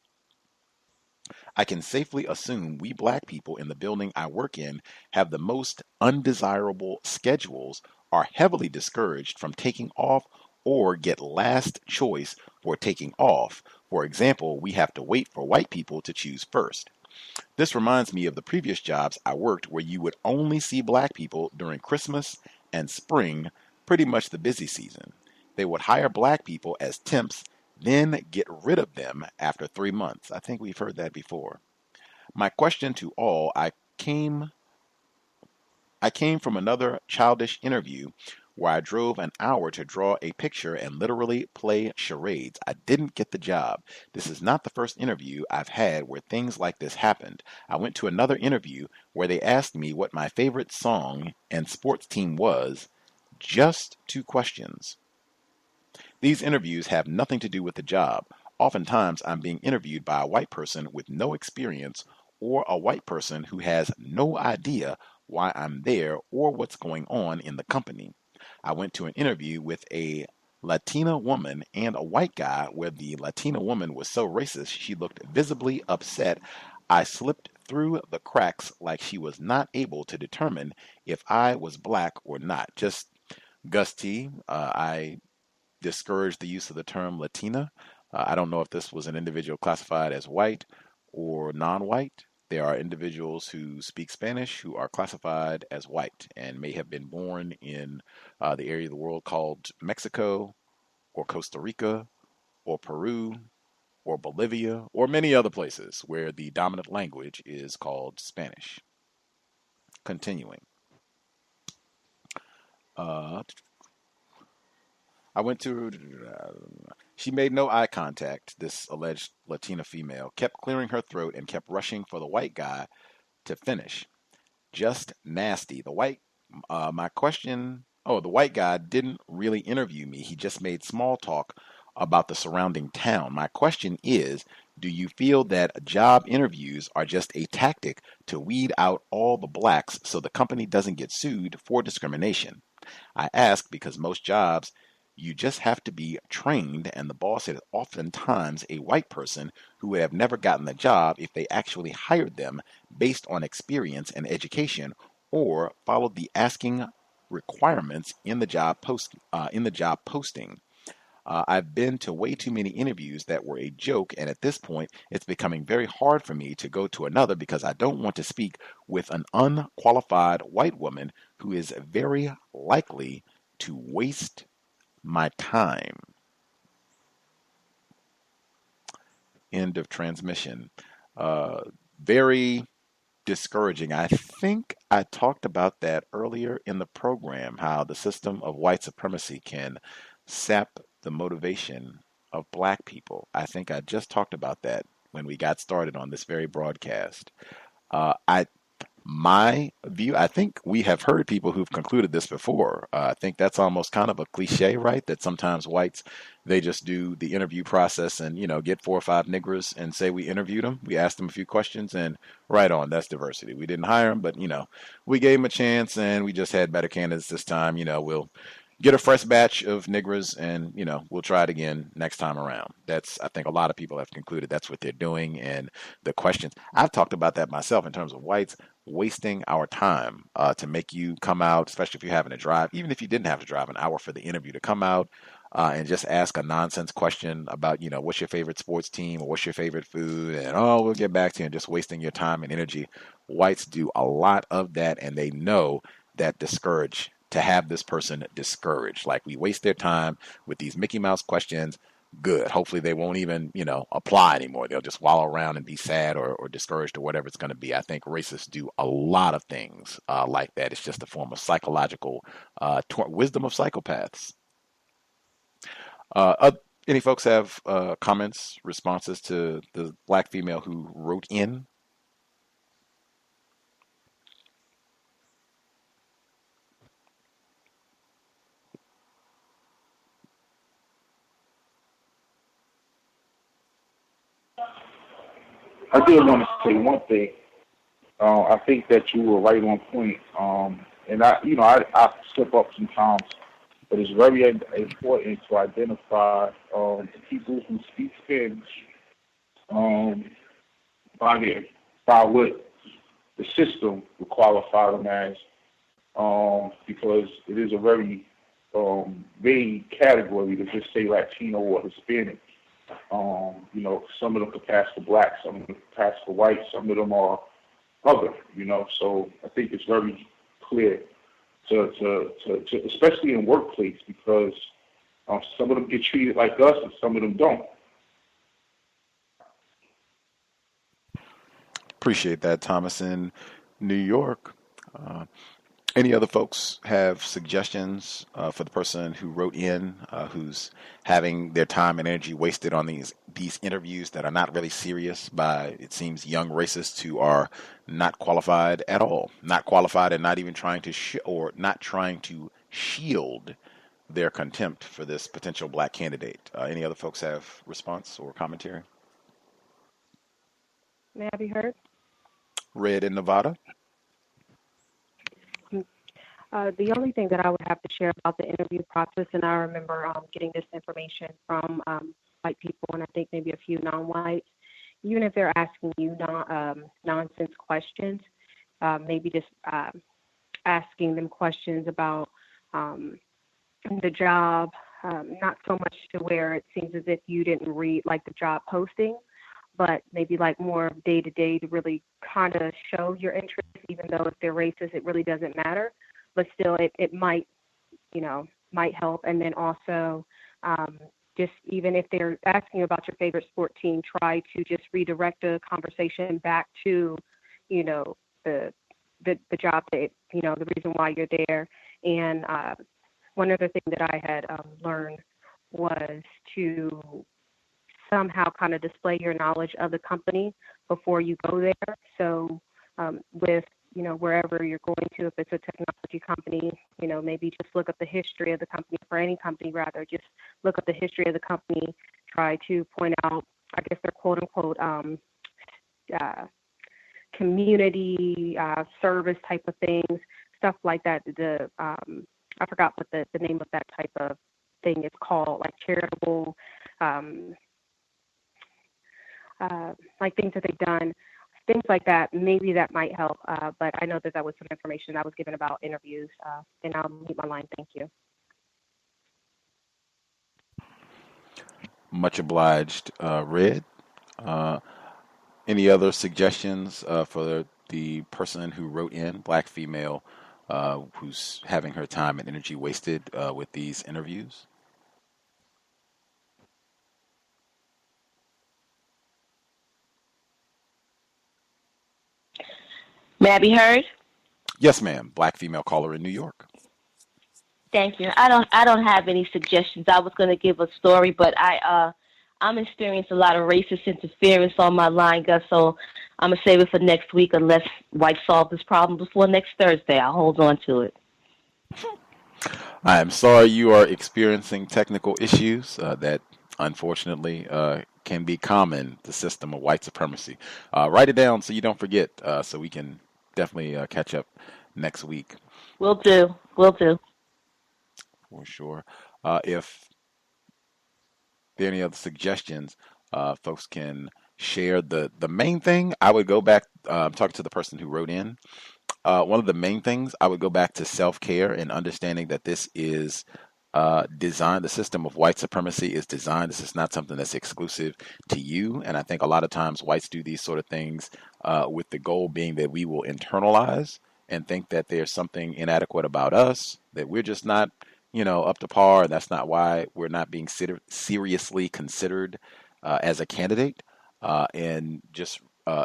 I can safely assume we black people in the building I work in have the most undesirable schedules, are heavily discouraged from taking off, or get last choice for taking off. For example, we have to wait for white people to choose first. This reminds me of the previous jobs I worked where you would only see black people during Christmas and spring, pretty much the busy season. They would hire black people as temps, then get rid of them after 3 months. I think we've heard that before. My question to all, I came from another childish interview where I drove an hour to draw a picture and literally play charades. I didn't get the job. This is not the first interview I've had where things like this happened. I went to another interview where they asked me what my favorite song and sports team was. Just 2 questions. These interviews have nothing to do with the job. Oftentimes, I'm being interviewed by a white person with no experience or a white person who has no idea why I'm there or what's going on in the company. I went to an interview with a Latina woman and a white guy where the Latina woman was so racist she looked visibly upset. I slipped through the cracks like she was not able to determine if I was black or not. Just Gus T, I discourage the use of the term Latina. I don't know if this was an individual classified as white or non-white. There are individuals who speak Spanish who are classified as white and may have been born in the area of the world called Mexico or Costa Rica or Peru or Bolivia or many other places where the dominant language is called Spanish. Continuing. I went to, she made no eye contact, this alleged Latina female, kept clearing her throat and kept rushing for the white guy to finish. Just nasty. The white guy didn't really interview me. He just made small talk about the surrounding town. My question is, do you feel that job interviews are just a tactic to weed out all the blacks so the company doesn't get sued for discrimination? I ask because most jobs, you just have to be trained, and the boss is oftentimes a white person who would have never gotten the job if they actually hired them based on experience and education or followed the asking requirements in the job posting. I've been to way too many interviews that were a joke, and at this point, it's becoming very hard for me to go to another because I don't want to speak with an unqualified white woman who is very likely to waste my time. End of transmission. Very discouraging. I think I talked about that earlier in the program, how the system of white supremacy can sap the motivation of black people. I think I just talked about that when we got started on this very broadcast. I my view, I think we have heard people who've concluded this before. I think that's almost kind of a cliche, right? That sometimes whites, they just do the interview process and, get 4 or 5 niggers and say we interviewed them. We asked them a few questions and right on, that's diversity. We didn't hire them, but, we gave them a chance and we just had better candidates this time. We'll get a fresh batch of niggers and, we'll try it again next time around. I think a lot of people have concluded that's what they're doing. And the questions, I've talked about that myself in terms of whites wasting our time to make you come out, especially if you're having to drive, even if you didn't have to drive an hour for the interview, to come out and just ask a nonsense question about, what's your favorite sports team or what's your favorite food, and we'll get back to you, and just wasting your time and energy. Whites do a lot of that, and they know that to have this person discouraged. Like, we waste their time with these Mickey Mouse questions. Good. Hopefully they won't even, apply anymore. They'll just wallow around and be sad or discouraged or whatever it's going to be. I think racists do a lot of things like that. It's just a form of psychological wisdom of psychopaths. Any folks have comments, responses to the black female who wrote in? I did want to say one thing. I think that you were right on point. And I slip up sometimes, but it's very important to identify the people who speak Spanish by what the system would qualify them as, because it is a very vague category to just say Latino or Hispanic. Some of them could pass for black, some of them could pass for white, some of them are other, so I think it's very clear to especially in workplace, because some of them get treated like us and some of them don't. Appreciate that, Thomas. In New York, any other folks have suggestions for the person who wrote in, who's having their time and energy wasted on these interviews that are not really serious by, it seems, young racists who are not qualified at all, not qualified and not even trying to shield their contempt for this potential black candidate? Any other folks have response or commentary? May I be heard? Red in Nevada. The only thing that I would have to share about the interview process, and I remember getting this information from white people, and I think maybe a few non-whites, even if they're asking you nonsense questions, maybe just asking them questions about the job, not so much to where it seems as if you didn't read like the job posting, but maybe like more day to day to really kind of show your interest, even though if they're racist, it really doesn't matter. But still, it might, might help. And then also, just even if they're asking you about your favorite sport team, try to just redirect the conversation back to, the job that, the reason why you're there. And one other thing that I had learned was to somehow kind of display your knowledge of the company before you go there. So with wherever you're going to, if it's a technology company, maybe just look up the history of the company, for any company rather, just look up the history of the company, try to point out, I guess they're quote unquote, community service type of things, stuff like that. I forgot what the name of that type of thing is called, like charitable, like things that they've done. Things like that, maybe that might help. But I know that was some information I was given about interviews, and I'll mute my line. Thank you. Much obliged, Red. Any other suggestions for the person who wrote in, black female, who's having her time and energy wasted with these interviews? May I be heard? Yes, ma'am. Black female caller in New York. Thank you. I don't have any suggestions. I was going to give a story, but I'm experiencing a lot of racist interference on my line, Gus. So I'm going to save it for next week unless whites solve this problem before next Thursday. I'll hold on to it. I am sorry you are experiencing technical issues that unfortunately can be common, the system of white supremacy. Write it down so you don't forget, so we can definitely catch up next week. Will do. Will do. For sure. If there are any other suggestions, folks can share. The main thing, I would go back, talking to the person who wrote in, one of the main things, I would go back to self-care and understanding that this is designed, the system of white supremacy is designed. This is not something that's exclusive to you. And I think a lot of times whites do these sort of things with the goal being that we will internalize and think that there's something inadequate about us, that we're just not, up to par. And that's not why we're not being seriously considered as a candidate. And just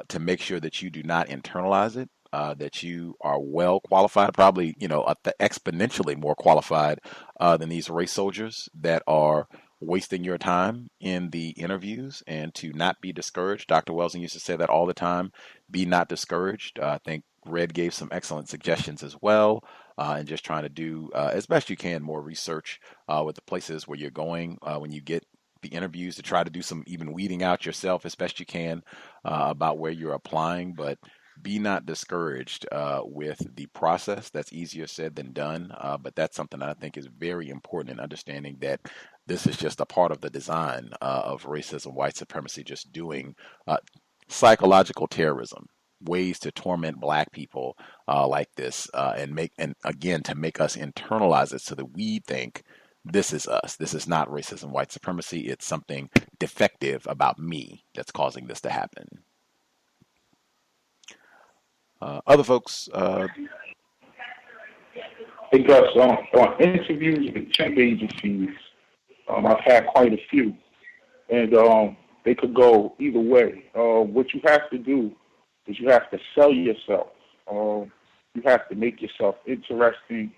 to make sure that you do not internalize it, that you are well qualified, probably, exponentially more qualified than these race soldiers that are wasting your time in the interviews, and to not be discouraged. Dr. Welsing used to say that all the time, be not discouraged. I think Red gave some excellent suggestions as well, and just trying to do as best you can more research with the places where you're going when you get the interviews, to try to do some even weeding out yourself as best you can about where you're applying. But be not discouraged with the process. That's easier said than done, but that's something that I think is very important in understanding that this is just a part of the design of racism, white supremacy, just doing psychological terrorism, ways to torment Black people like this, and again to make us internalize it so that we think this is us. This is not racism, white supremacy. It's something defective about me that's causing this to happen. Other folks. Hey Gus, on interviews with temp agencies, I've had quite a few, and they could go either way. What you have to do is you have to sell yourself. You have to make yourself interesting.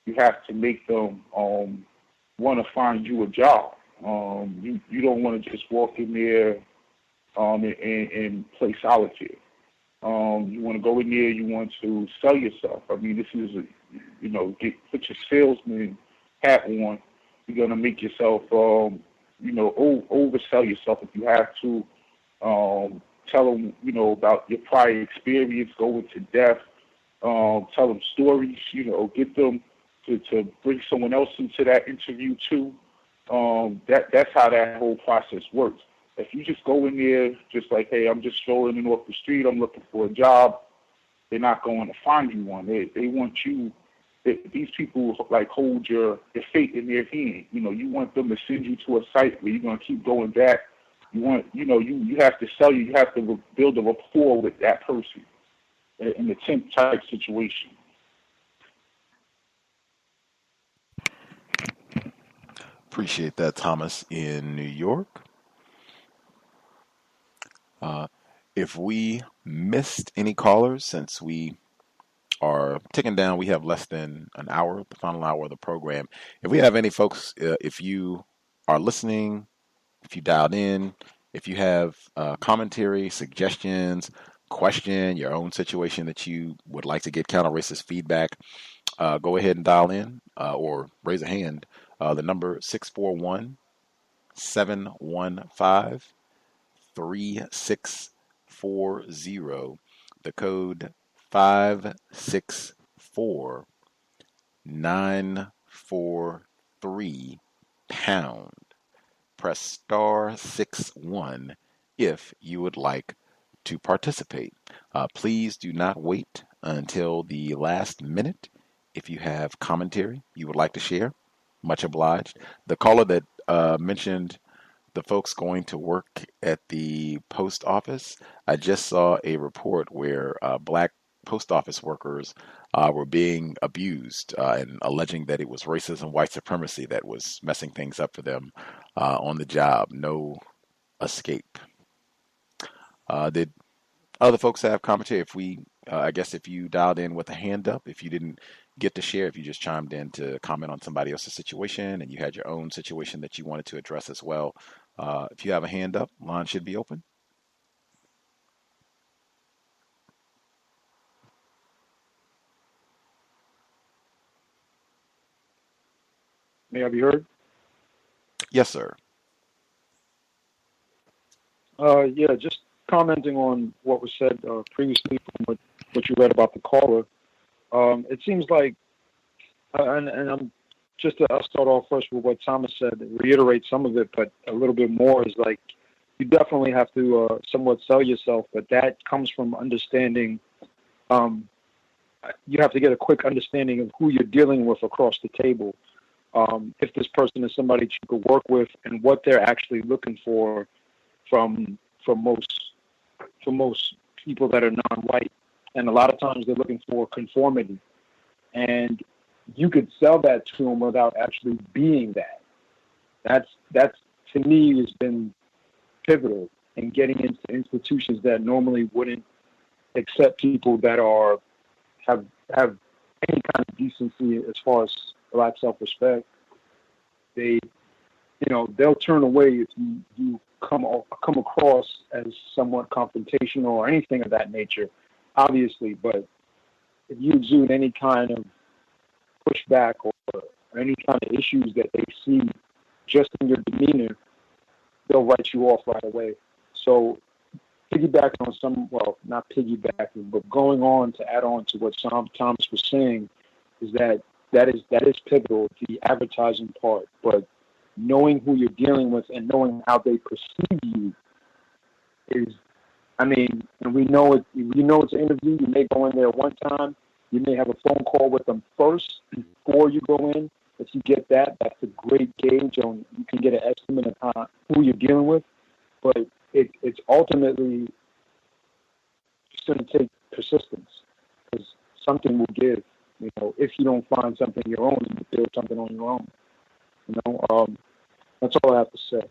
You have to make them want to find you a job. You don't want to just walk in there and play solitaire. You want to go in there, you want to sell yourself. I mean, this is, put your salesman hat on. You're going to make yourself, oversell yourself if you have to. Tell them, about your prior experience, go into depth, tell them stories, get them to bring someone else into that interview too. That's how that whole process works. If you just go in there just like, hey, I'm just strolling in off the street, I'm looking for a job, they're not going to find you one. They want you. These people hold your fate in their hand. You want them to send you to a site where you're going to keep going back. You want, you have to sell you. You have to build a rapport with that person in the temp type situation. Appreciate that, Thomas in New York. If we missed any callers, since we are ticking down, we have less than an hour, the final hour of the program. If we have any folks, if you are listening, if you dialed in, if you have commentary, suggestions, question, your own situation that you would like to get counter-racist feedback, go ahead and dial in or raise a hand. The number 641-715-3640. The code 564943 pound. Press star 61 if you would like to participate. Please do not wait until the last minute if you have commentary you would like to share. Much obliged. The caller that mentioned the folks going to work at the post office, I just saw a report where Black post office workers were being abused and alleging that it was racism, white supremacy that was messing things up for them on the job. No escape. Did other folks have commentary? If we, I guess if you dialed in with a hand up, if you didn't get to share, if you just chimed in to comment on somebody else's situation and you had your own situation that you wanted to address as well, if you have a hand up, line should be open. May I be heard? Yes, sir. Yeah, just commenting on what was said previously from what you read about the caller. It seems like, and I'm I'll start off first with what Thomas said, and reiterate some of it, but a little bit more is like, you definitely have to somewhat sell yourself, but that comes from understanding. You have to get a quick understanding of who you're dealing with across the table. If this person is somebody you could work with, and what they're actually looking for from most people that are non-white, and a lot of times they're looking for conformity, and you could sell that to them without actually being that. That's to me has been pivotal in getting into institutions that normally wouldn't accept people that have any kind of decency as far as black self-respect. They'll turn away if you come across as somewhat confrontational or anything of that nature, obviously. But if you exude any kind of pushback or any kind of issues that they see just in your demeanor, they'll write you off right away. So piggybacking on not piggybacking, but going on to add on to what Thomas was saying, is that is pivotal, the advertising part. But knowing who you're dealing with and knowing how they perceive you is, and we know it. You know it's an interview. You may go in there one time. You may have a phone call with them first before you go in. If you get that, that's a great gauge on. You can get an estimate of who you're dealing with. But it's ultimately just going to take persistence, because something will give. If you don't find something your own, you build something on your own. That's all I have to say.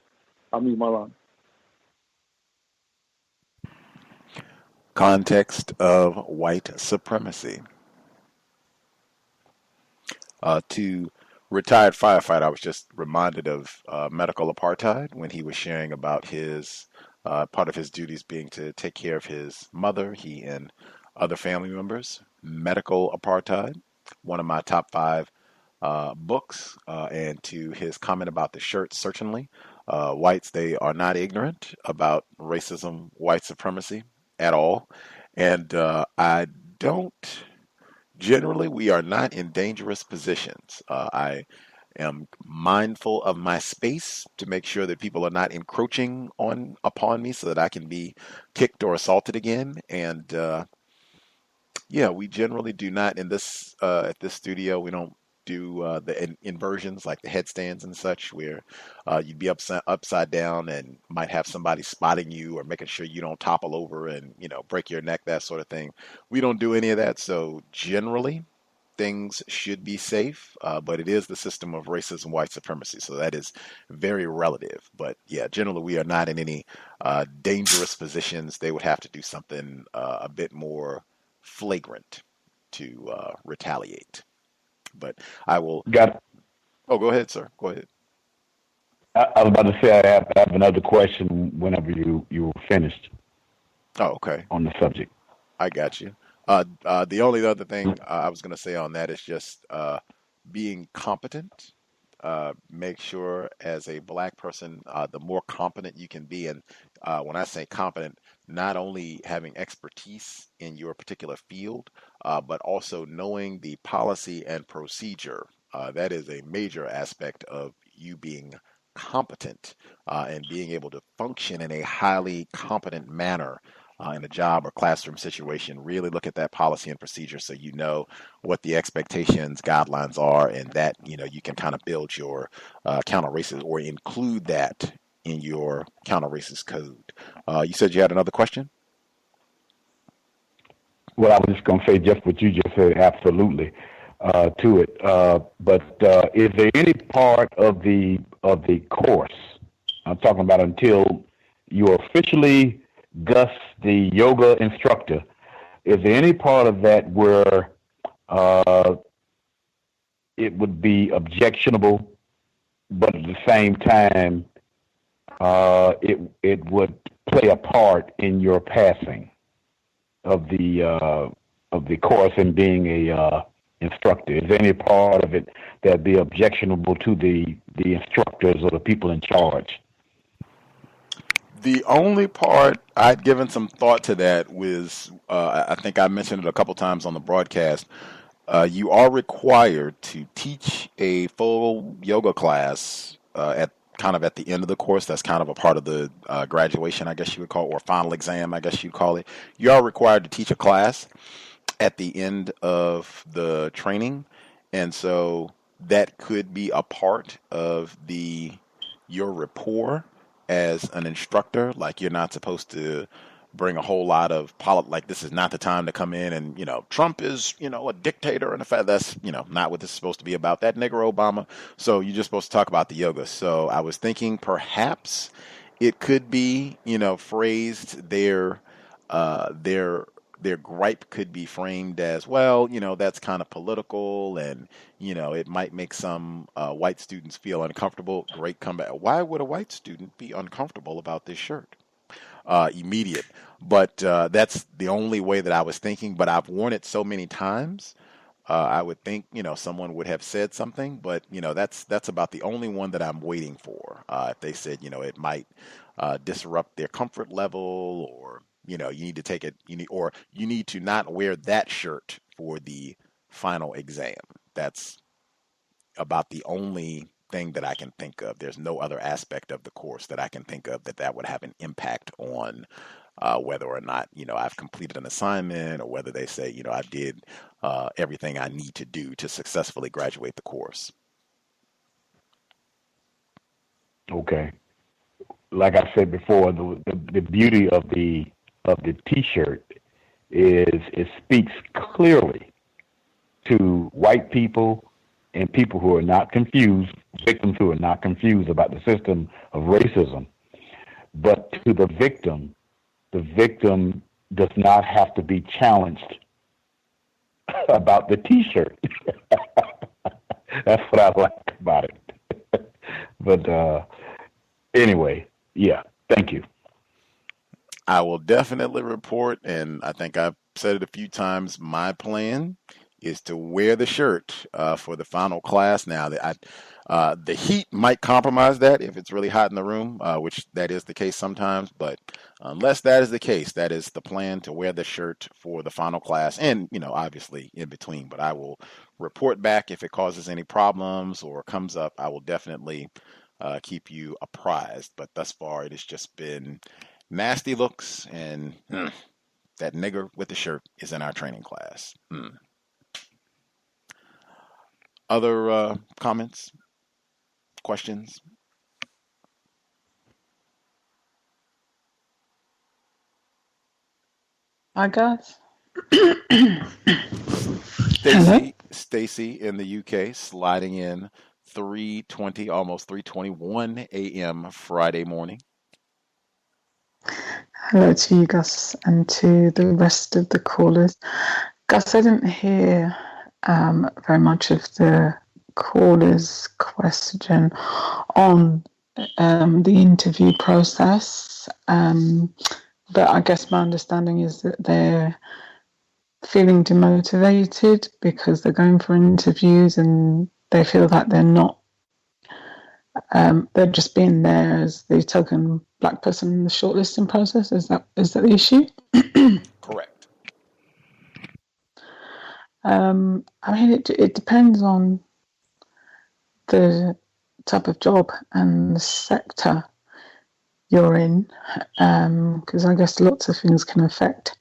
I'll mute my line. Context of white supremacy. To retired firefighter, I was just reminded of medical apartheid when he was sharing about his part of his duties being to take care of his mother, he and other family members. Medical apartheid, one of my top 5 books, and to his comment about the shirt, certainly. Whites, they are not ignorant about racism, white supremacy at all. And generally, we are not in dangerous positions. I am mindful of my space to make sure that people are not encroaching upon me so that I can be kicked or assaulted again. And we generally do not at this studio, we don't do the inversions like the headstands and such, where you'd be upside down and might have somebody spotting you or making sure you don't topple over and break your neck, that sort of thing. We don't do any of that. So generally, things should be safe, but it is the system of racism, white supremacy. So that is very relative. But yeah, generally we are not in any dangerous positions. They would have to do something a bit more flagrant to retaliate. But I will. Got it. Oh, go ahead, sir. Go ahead. I was about to say I have another question whenever you were finished. Oh, okay. On the subject. I got you. The only other thing I was going to say on that is just being competent. Make sure as a black person, the more competent you can be, and when I say competent, not only having expertise in your particular field, but also knowing the policy and procedure. That is a major aspect of you being competent and being able to function in a highly competent manner in a job or classroom situation. Really look at that policy and procedure so you know what the expectations, guidelines are, and that you can kind of build your counter-racist or include that in your counter-racist code. You said you had another question? Well, I was just going to say just what you just said, absolutely, to it. But is there any part of the course, I'm talking about until you are officially Gus, the yoga instructor, is there any part of that where it would be objectionable, but at the same time it would play a part in your passing of the course and being a instructor? Is there any part of it that'd be objectionable to the instructors or the people in charge? The only part I'd given some thought to that was, I think I mentioned it a couple times on the broadcast. You are required to teach a full yoga class at the end of the course. That's kind of a part of the graduation, I guess you would call it, or final exam, I guess you'd call it. You are required to teach a class at the end of the training, and so that could be a part of your rapport as an instructor. Like, you're not supposed to bring a whole lot of like, this is not the time to come in and, Trump is, a dictator, and the fact that's, not what this is supposed to be about. That nigger Obama. So you're just supposed to talk about the yoga. So I was thinking perhaps it could be, phrased their gripe could be framed as, well, that's kind of political, and, it might make some white students feel uncomfortable. Great comeback. Why would a white student be uncomfortable about this shirt? Immediate. But that's the only way that I was thinking. But I've worn it so many times. I would think, someone would have said something. But, that's about the only one that I'm waiting for. If they said, it might disrupt their comfort level, or, you need to take it, or you need to not wear that shirt for the final exam. That's about the only thing that I can think of. There's no other aspect of the course that I can think of that would have an impact on whether or not, I've completed an assignment, or whether they say, I did everything I need to do to successfully graduate the course. Okay. Like I said before, the beauty of the T-shirt is it speaks clearly to white people and people who are not confused, victims who are not confused about the system of racism. But to the victim does not have to be challenged about the T-shirt. That's what I like about it. But anyway, yeah, thank you. I will definitely report, and I think I've said it a few times, my plan is to wear the shirt for the final class. Now, the heat might compromise that if it's really hot in the room, which that is the case sometimes. But unless that is the case, that is the plan, to wear the shirt for the final class, and, obviously in between. But I will report back if it causes any problems or comes up. I will definitely keep you apprised. But thus far, it has just been nasty looks, and that nigger with the shirt is in our training class. Other comments, questions? Hi, guys. Stacy in the UK sliding in 3:20, almost 3:21 a.m. Friday morning. Hello to you, Gus, and to the rest of the callers. Gus, I didn't hear very much of the caller's question on the interview process, but I guess my understanding is that they're feeling demotivated because they're going for interviews and they feel that they're not, they're just being there as the token black person in the shortlisting process. Is that the issue? Correct. I mean, it depends on the type of job and the sector you're in, because I guess lots of things can affect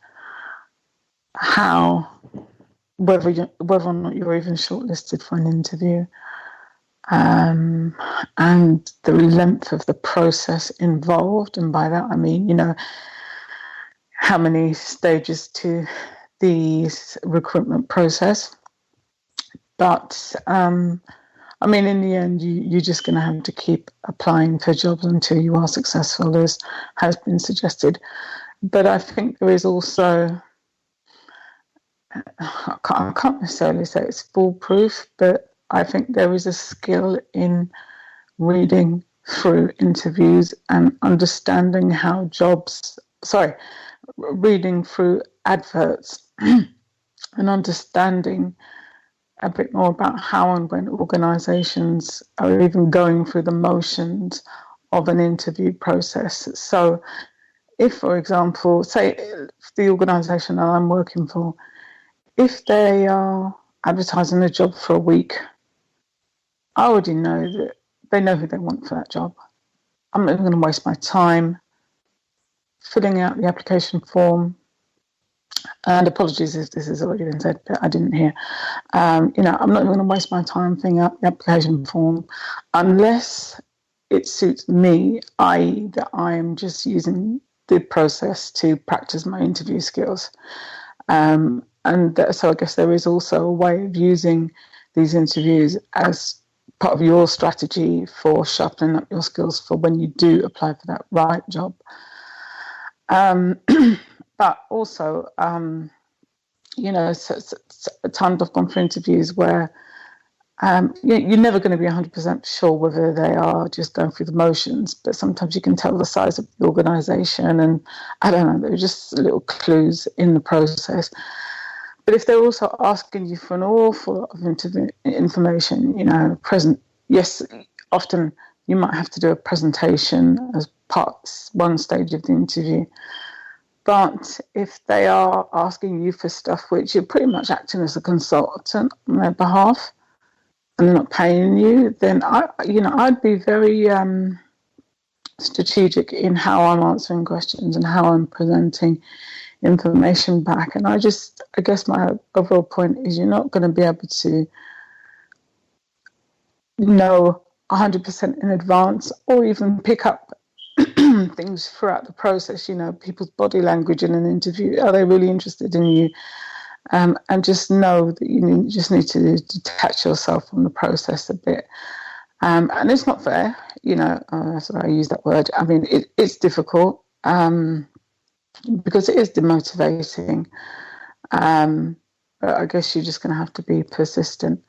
whether or not you're even shortlisted for an interview, and the length of the process involved. And by that I mean, how many stages to the recruitment process. But I mean, in the end, you're just going to have to keep applying for jobs until you are successful, as has been suggested. But I think there is also, I can't necessarily say it's foolproof, but I think there is a skill in reading through interviews and understanding how reading through adverts and understanding a bit more about how and when organisations are even going through the motions of an interview process. So if, for example, say the organisation that I'm working for, if they are advertising a job for a week, I already know that they know who they want for that job. I'm not even going to waste my time filling out the application form. And apologies if this has already been said, but I didn't hear. I'm not even going to waste my time filling out the application form unless it suits me, i.e. that I am just using the process to practice my interview skills. So I guess there is also a way of using these interviews as part of your strategy for sharpening up your skills for when you do apply for that right job. But also, times I've gone for interviews where you're never going to be 100% sure whether they are just going through the motions, but sometimes you can tell the size of the organisation, and I don't know, there are just little clues in the process. But if they're also asking you for an awful lot of information, yes, often you might have to do a presentation as one stage of the interview. But if they are asking you for stuff which you're pretty much acting as a consultant on their behalf and they're not paying you, then I'd be very strategic in how I'm answering questions and how I'm presenting information back. And I guess my overall point is you're not going to be able to know 100% in advance or even pick up things throughout the process, people's body language in an interview. Are they really interested in you? And just know that you just need to detach yourself from the process a bit. And it's not fair, that's why I use that word. I mean, it's difficult because it is demotivating. But I guess you're just going to have to be persistent.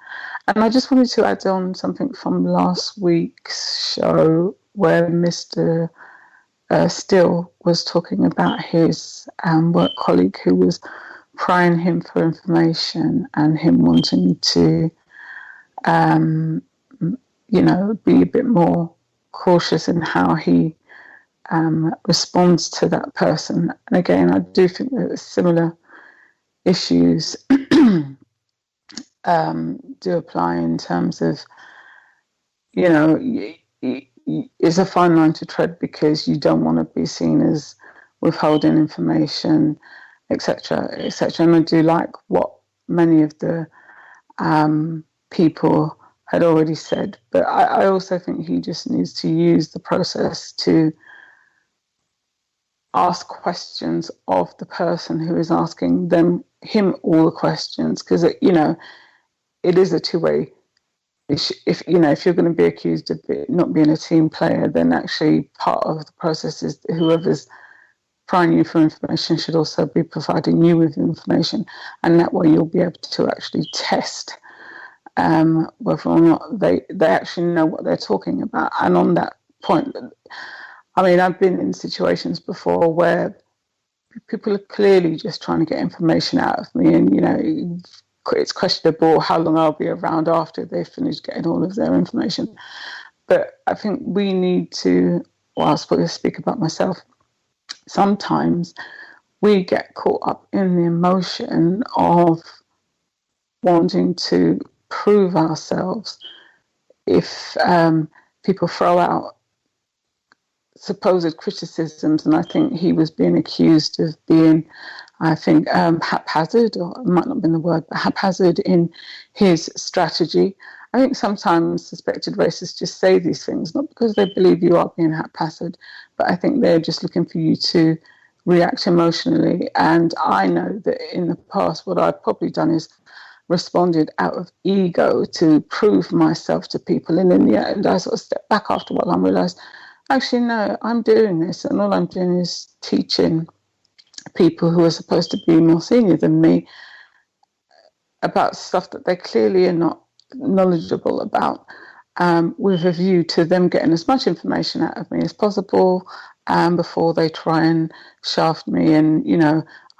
And I just wanted to add on something from last week's show where Mr. Still was talking about his work colleague who was prying him for information and him wanting to, be a bit more cautious in how he responds to that person. And again, I do think that similar issues do apply in terms of, it's a fine line to tread because you don't want to be seen as withholding information, etc., etc. And I do like what many of the people had already said, but I also think he just needs to use the process to ask questions of the person who is asking him all the questions, because it is a two-way. If you're going to be accused of not being a team player, then actually part of the process is whoever's prying you for information should also be providing you with information, and that way you'll be able to actually test whether or not they actually know what they're talking about. And on that point, I mean, I've been in situations before where people are clearly just trying to get information out of me, and it's questionable how long I'll be around after they've finished getting all of their information. But I think we need to, I'll speak about myself, sometimes we get caught up in the emotion of wanting to prove ourselves. If people throw out supposed criticisms, and I think he was being accused of being, haphazard, or it might not have been the word, but haphazard in his strategy. I think sometimes suspected racists just say these things, not because they believe you are being haphazard, but I think they're just looking for you to react emotionally. And I know that in the past, what I've probably done is responded out of ego to prove myself to people. And in the end, I sort of stepped back after a while and realised, actually, no, I'm doing this, and all I'm doing is teaching people who are supposed to be more senior than me about stuff that they clearly are not knowledgeable about, with a view to them getting as much information out of me as possible before they try and shaft me and,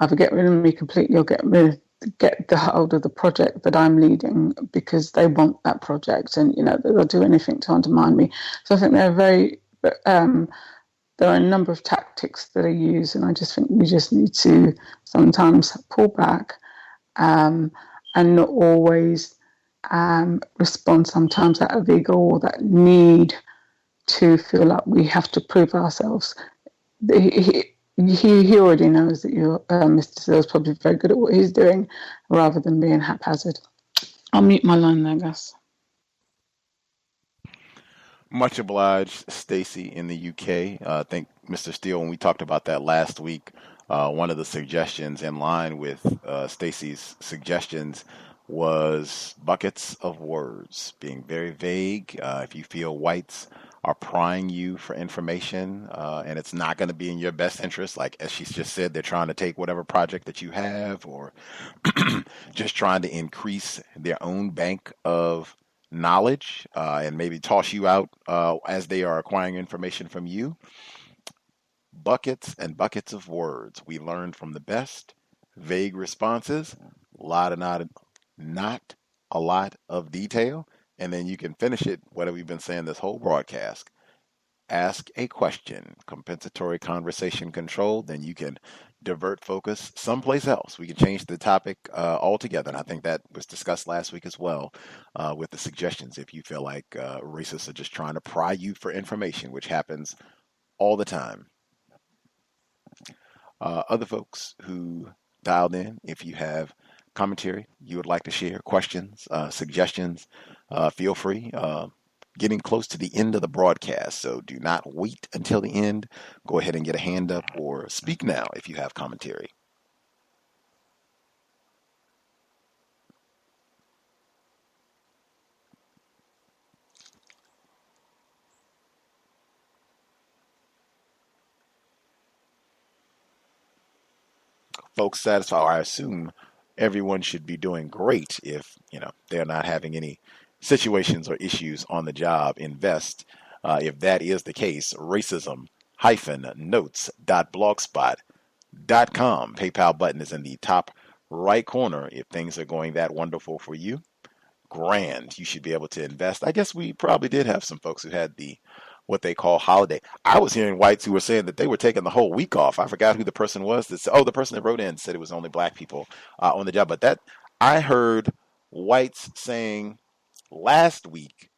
either get rid of me completely or get rid get the hold of the project that I'm leading because they want that project, and they'll do anything to undermine me. So I think there are a number of tactics that are used, and I just think we just need to sometimes pull back and not always respond sometimes out of ego or that need to feel like we have to prove ourselves. He already knows that Mr. Seale's probably very good at what he's doing rather than being haphazard. I'll mute my line there, Gus. Much obliged, Stacey in the UK. I think, Mr. Steele, when we talked about that last week, one of the suggestions in line with Stacey's suggestions was buckets of words, being very vague. If you feel whites are prying you for information and it's not going to be in your best interest, like as she just said, they're trying to take whatever project that you have or just trying to increase their own bank of knowledge and maybe toss you out as they are acquiring information from you. Buckets and buckets of words. We learned from the best. Vague responses, not a lot of detail, and then you can finish it, what have we been saying this whole broadcast? Ask a question, compensatory conversation control, then you can divert focus someplace else. We can change the topic altogether, and I think that was discussed last week as well with the suggestions if you feel like racists are just trying to pry you for information, which happens all the time. Other folks who dialed in, if you have commentary you would like to share, questions, suggestions, feel free. Getting close to the end of the broadcast, so do not wait until the end. Go ahead and get a hand up or speak now if you have commentary. Folks satisfied, or I assume everyone should be doing great if they're not having any situations or issues on the job. Invest. If that is the case, racism-notes.blogspot.com. PayPal button is in the top right corner. If things are going that wonderful for you, grand. You should be able to invest. I guess we probably did have some folks who had what they call holiday. I was hearing whites who were saying that they were taking the whole week off. I forgot who the person was. The person that wrote in said it was only black people on the job. But I heard whites saying last week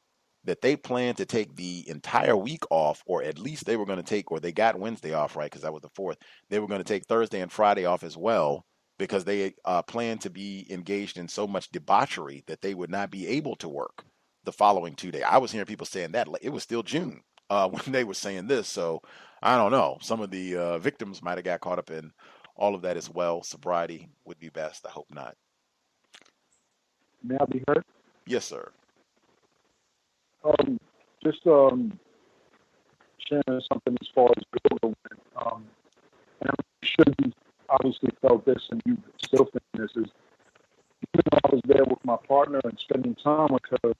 that they planned to take the entire week off, or at least they were going to take, or they got Wednesday off, right? Because that was the 4th. They were going to take Thursday and Friday off as well because they planned to be engaged in so much debauchery that they would not be able to work the following 2 days. I was hearing people saying that. It was still June when they were saying this. So I don't know. Some of the victims might have got caught up in all of that as well. Sobriety would be best. I hope not. May I be heard? Yes, sir. Just sharing something as far as yoga went. And I'm sure you obviously felt this and you still think this is, even though I was there with my partner and spending time with her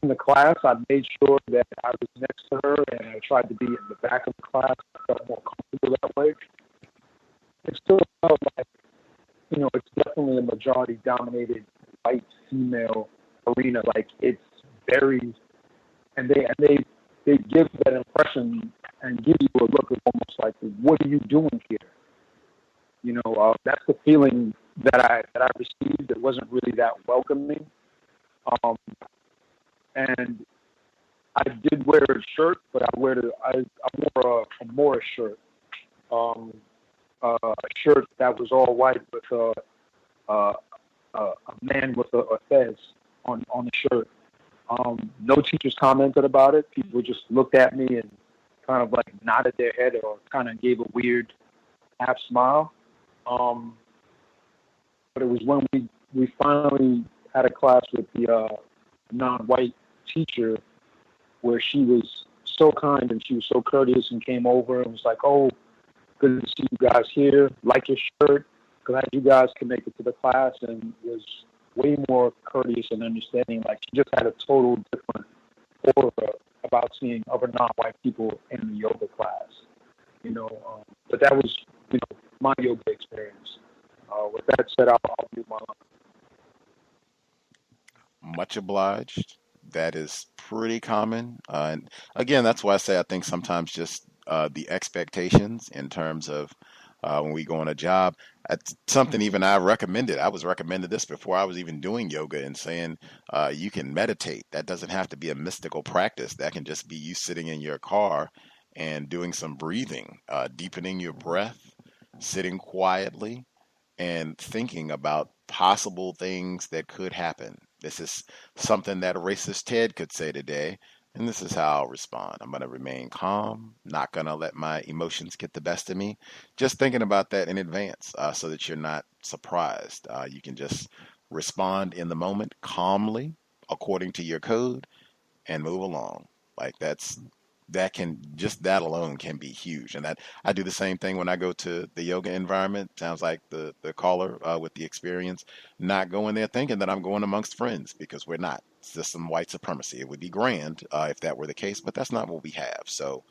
in the class, I made sure that I was next to her and I tried to be in the back of the class. I felt more comfortable that way. It still felt like, it's definitely a majority dominated white female arena. Like it's very, and they give that impression and give you a look of almost like, what are you doing here? That's the feeling that I received. It wasn't really that welcoming. And I did wear a shirt, but I wore a Morris shirt, a shirt that was all white with a man with a fez on the shirt. No teachers commented about it. People just looked at me and kind of like nodded their head or kind of gave a weird half smile. But it was when we finally had a class with the non-white teacher where she was so kind and she was so courteous and came over and was like, "Oh, good to see you guys here. Like your shirt. Glad you guys can make it to the class," and was way more courteous and understanding. Like she just had a total different aura about seeing other non-white people in the yoga class. But that was, my yoga experience. With that said, I'll Much obliged. That is pretty common. And again, that's why I say I think sometimes just the expectations in terms of when we go on a job. That's something even I recommended. I was recommended this before I was even doing yoga and saying you can meditate. That doesn't have to be a mystical practice. That can just be you sitting in your car and doing some breathing, deepening your breath, sitting quietly, and thinking about possible things that could happen. This is something that racist Ted could say today, and this is how I'll respond. I'm going to remain calm, not going to let my emotions get the best of me. Just thinking about that in advance so that you're not surprised. You can just respond in the moment calmly, according to your code, and move along. Like that alone can be huge. And that I do the same thing when I go to the yoga environment. Sounds like the caller with the experience, not going there thinking that I'm going amongst friends, because we're not. It's just some white supremacy. It would be grand if that were the case, but that's not what we have. So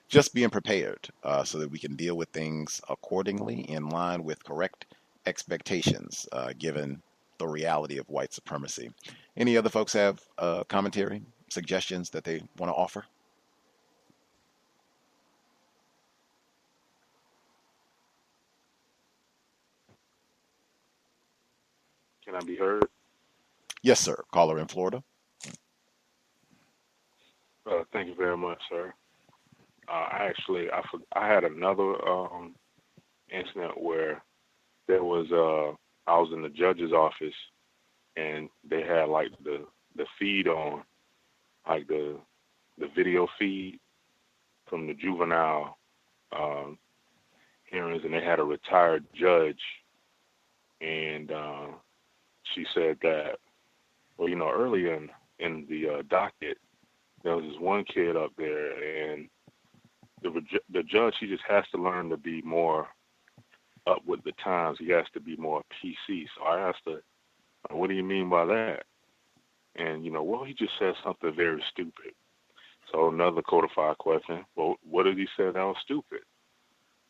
just being prepared so that we can deal with things accordingly in line with correct expectations given the reality of white supremacy. Any other folks have commentary, suggestions that they want to offer? Can I be heard? Yes, sir. Caller in Florida. Thank you very much, sir. I had another incident where there was I was in the judge's office and they had like the feed on, like the video feed from the juvenile hearings, and they had a retired judge, and she said that, well, early in the docket, there was this one kid up there, and the judge, he just has to learn to be more up with the times. He has to be more PC. So I asked her, what do you mean by that? And, well, he just said something very stupid. So another codified question, well, what did he say that was stupid?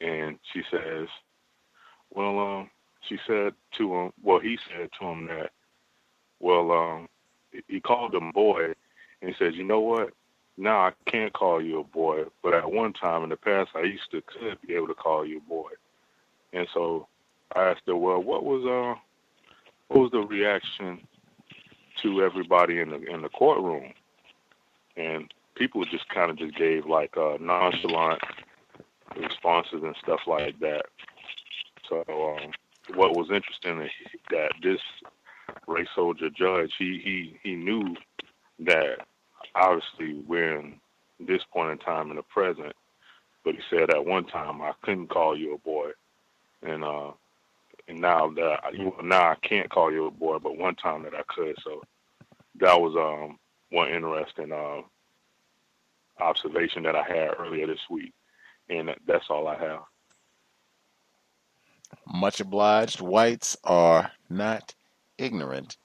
And she says, well, he said to him that, well, he called him boy, and he says, you know what? Now I can't call you a boy, but at one time in the past, I could be able to call you a boy. And so I asked her, well, what was the reaction to everybody in the courtroom? And people just kind of just gave like nonchalant responses and stuff like that. So what was interesting is that this race soldier judge, he knew that obviously we're in this point in time in the present, but he said at one time I couldn't call you a boy, and now I can't call you a boy, but one time that I could. So that was one interesting observation that I had earlier this week, and that's all I have. Much obliged. Whites are not ignorant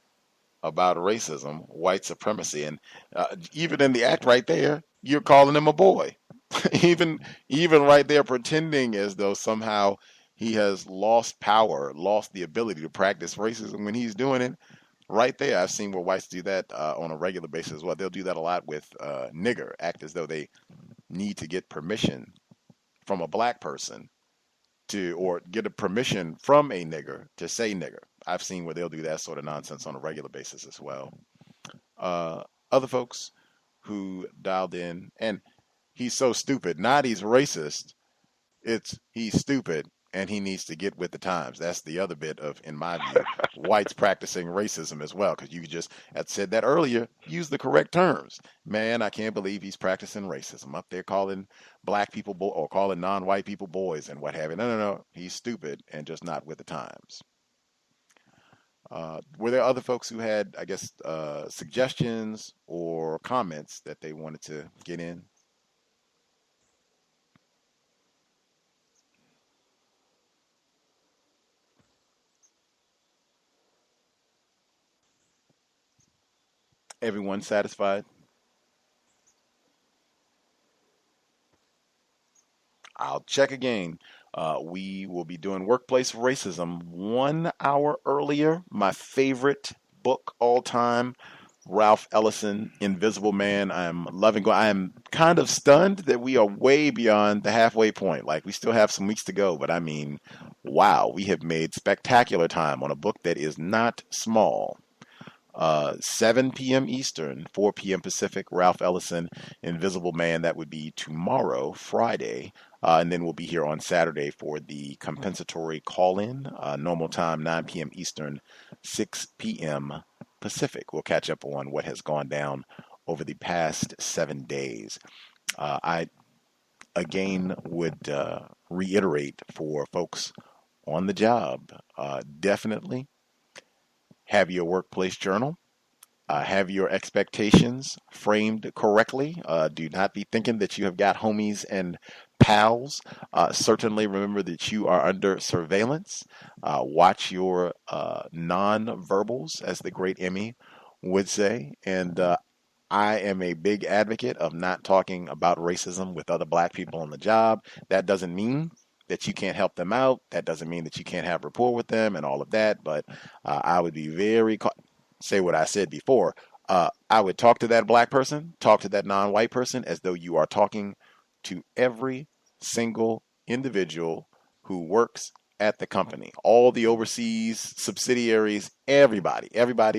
about racism, white supremacy, and even in the act right there, you're calling him a boy. even right there, pretending as though somehow he has lost power, lost the ability to practice racism when he's doing it. Right there, I've seen where whites do that on a regular basis as well. They'll do that a lot with nigger, act as though they need to get permission from a black person or get a permission from a nigger to say nigger. I've seen where they'll do that sort of nonsense on a regular basis as well. Other folks who dialed in, and he's so stupid, not he's racist, it's he's stupid and he needs to get with the times. That's the other bit of, in my view, whites practicing racism as well, because you just had said that earlier, use the correct terms. Man, I can't believe he's practicing racism up there calling black people or calling non-white people boys and what have you. No. He's stupid and just not with the times. Were there other folks who had, I guess, suggestions or comments that they wanted to get in? Everyone satisfied? I'll check again. We will be doing Workplace Racism 1 hour earlier. My favorite book all time, Ralph Ellison, Invisible Man. I'm loving going. I'm kind of stunned that we are way beyond the halfway point. Like, we still have some weeks to go, but I mean, wow, we have made spectacular time on a book that is not small. 7 p.m. Eastern, 4 p.m. Pacific, Ralph Ellison, Invisible Man. That would be tomorrow, Friday. And then we'll be here on Saturday for the compensatory call-in. Normal time, 9 p.m. Eastern, 6 p.m. Pacific. We'll catch up on what has gone down over the past 7 days. I, again, would reiterate for folks on the job, definitely have your workplace journal. Have your expectations framed correctly. Do not be thinking that you have got homies and pals. Certainly remember that you are under surveillance. Watch your non-verbals, as the great Emmy would say. And I am a big advocate of not talking about racism with other black people on the job. That doesn't mean that you can't help them out. That doesn't mean that you can't have rapport with them and all of that. But I would be very say what I said before. I would talk to that black person, talk to that non-white person as though you are talking to every single individual who works at the company, all the overseas subsidiaries, everybody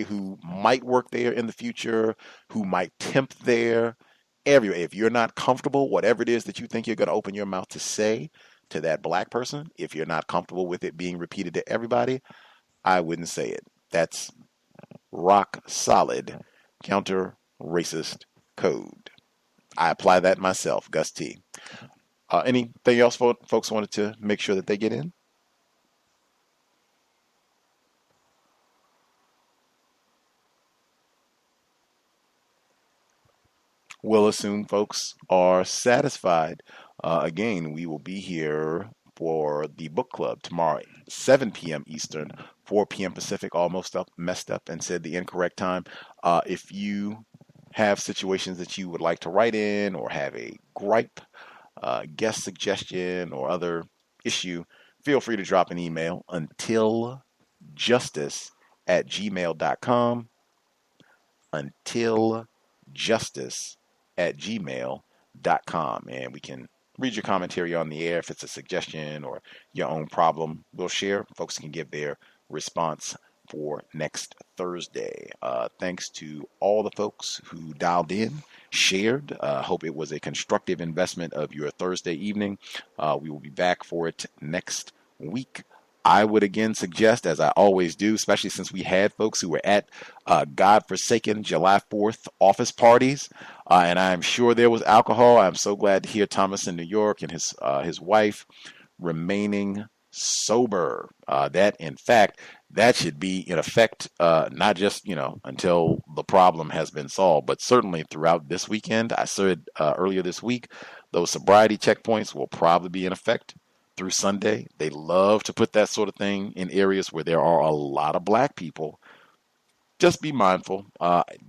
who might work there in the future, who might temp there. If you're not comfortable, whatever it is that you think you're going to open your mouth to say to that black person, if you're not comfortable with it being repeated to everybody, I wouldn't say it. That's rock solid counter racist code. I apply that myself, Gus T. Anything else folks wanted to make sure that they get in? We'll assume folks are satisfied. Again, we will be here for the book club tomorrow, 7 p.m. Eastern, 4 p.m. Pacific. Almost messed up and said the incorrect time. If you have situations that you would like to write in or have a gripe, guest suggestion, or other issue, feel free to drop an email untiljustice@gmail.com. untiljustice@gmail.com, and we can read your commentary on the air. If it's a suggestion or your own problem, we'll share. Folks can give their response for next Thursday. Thanks to all the folks who dialed in, shared. Hope it was a constructive investment of your Thursday evening. We will be back for it next week. I would again suggest, as I always do, especially since we had folks who were at godforsaken July 4th office parties, and I'm sure there was alcohol. I'm so glad to hear Thomas in New York and his wife remaining sober. That, in fact, that should be in effect, not just until the problem has been solved, but certainly throughout this weekend. I said earlier this week, those sobriety checkpoints will probably be in effect through Sunday. They love to put that sort of thing in areas where there are a lot of black people. Just be mindful.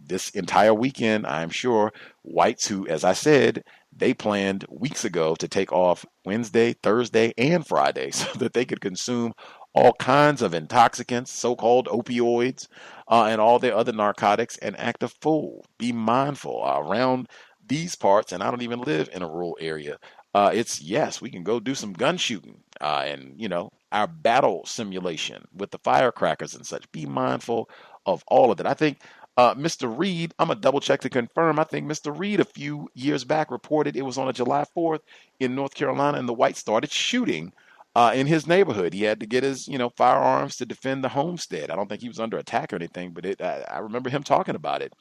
This entire weekend, I'm sure whites who, as I said, they planned weeks ago to take off Wednesday, Thursday, and Friday so that they could consume all kinds of intoxicants, so-called opioids, and all their other narcotics and act a fool. Be mindful around these parts, and I don't even live in a rural area. Yes, we can go do some gun shooting and, our battle simulation with the firecrackers and such. Be mindful of all of that. I think Mr. Reed, I'm going to double check to confirm. I think Mr. Reed a few years back reported it was on a July 4th in North Carolina, and the whites started shooting in his neighborhood. He had to get his, firearms to defend the homestead. I don't think he was under attack or anything, but I remember him talking about it.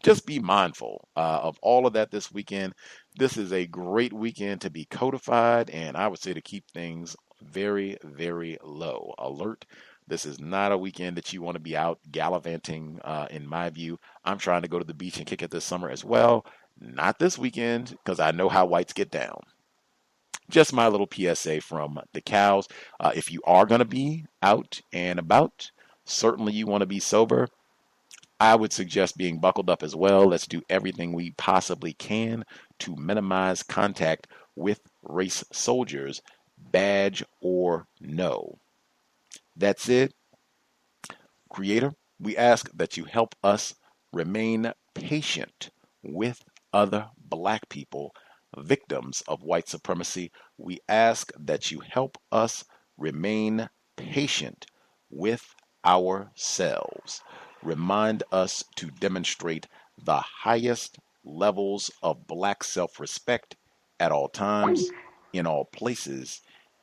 Just be mindful of all of that this weekend. This is a great weekend to be codified, and I would say to keep things very, very low. Alert. This is not a weekend that you want to be out gallivanting, in my view. I'm trying to go to the beach and kick it this summer as well. Not this weekend, because I know how whites get down. Just my little PSA from the cows. If you are going to be out and about, certainly you want to be sober. I would suggest being buckled up as well. Let's do everything we possibly can to minimize contact with race soldiers, badge or no. That's it. Creator, we ask that you help us remain patient with other black people, victims of white supremacy. We ask that you help us remain patient with ourselves. Remind us to demonstrate the highest levels of black self-respect at all times, in all places,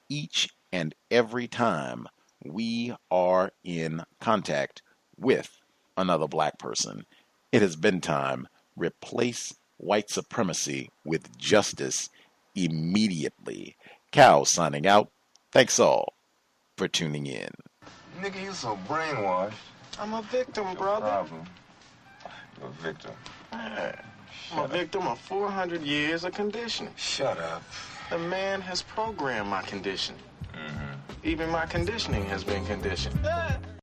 each and every time we are in contact with another black person. It has been time. Replace white supremacy with justice immediately. Cal signing out. Thanks all for tuning in. Nigga, you so brainwashed. I'm a victim, brother. Problem. You're a victim. Man, I'm a victim of 400 years of conditioning. Shut up. The man has programmed my conditioning. Even my conditioning has been conditioned.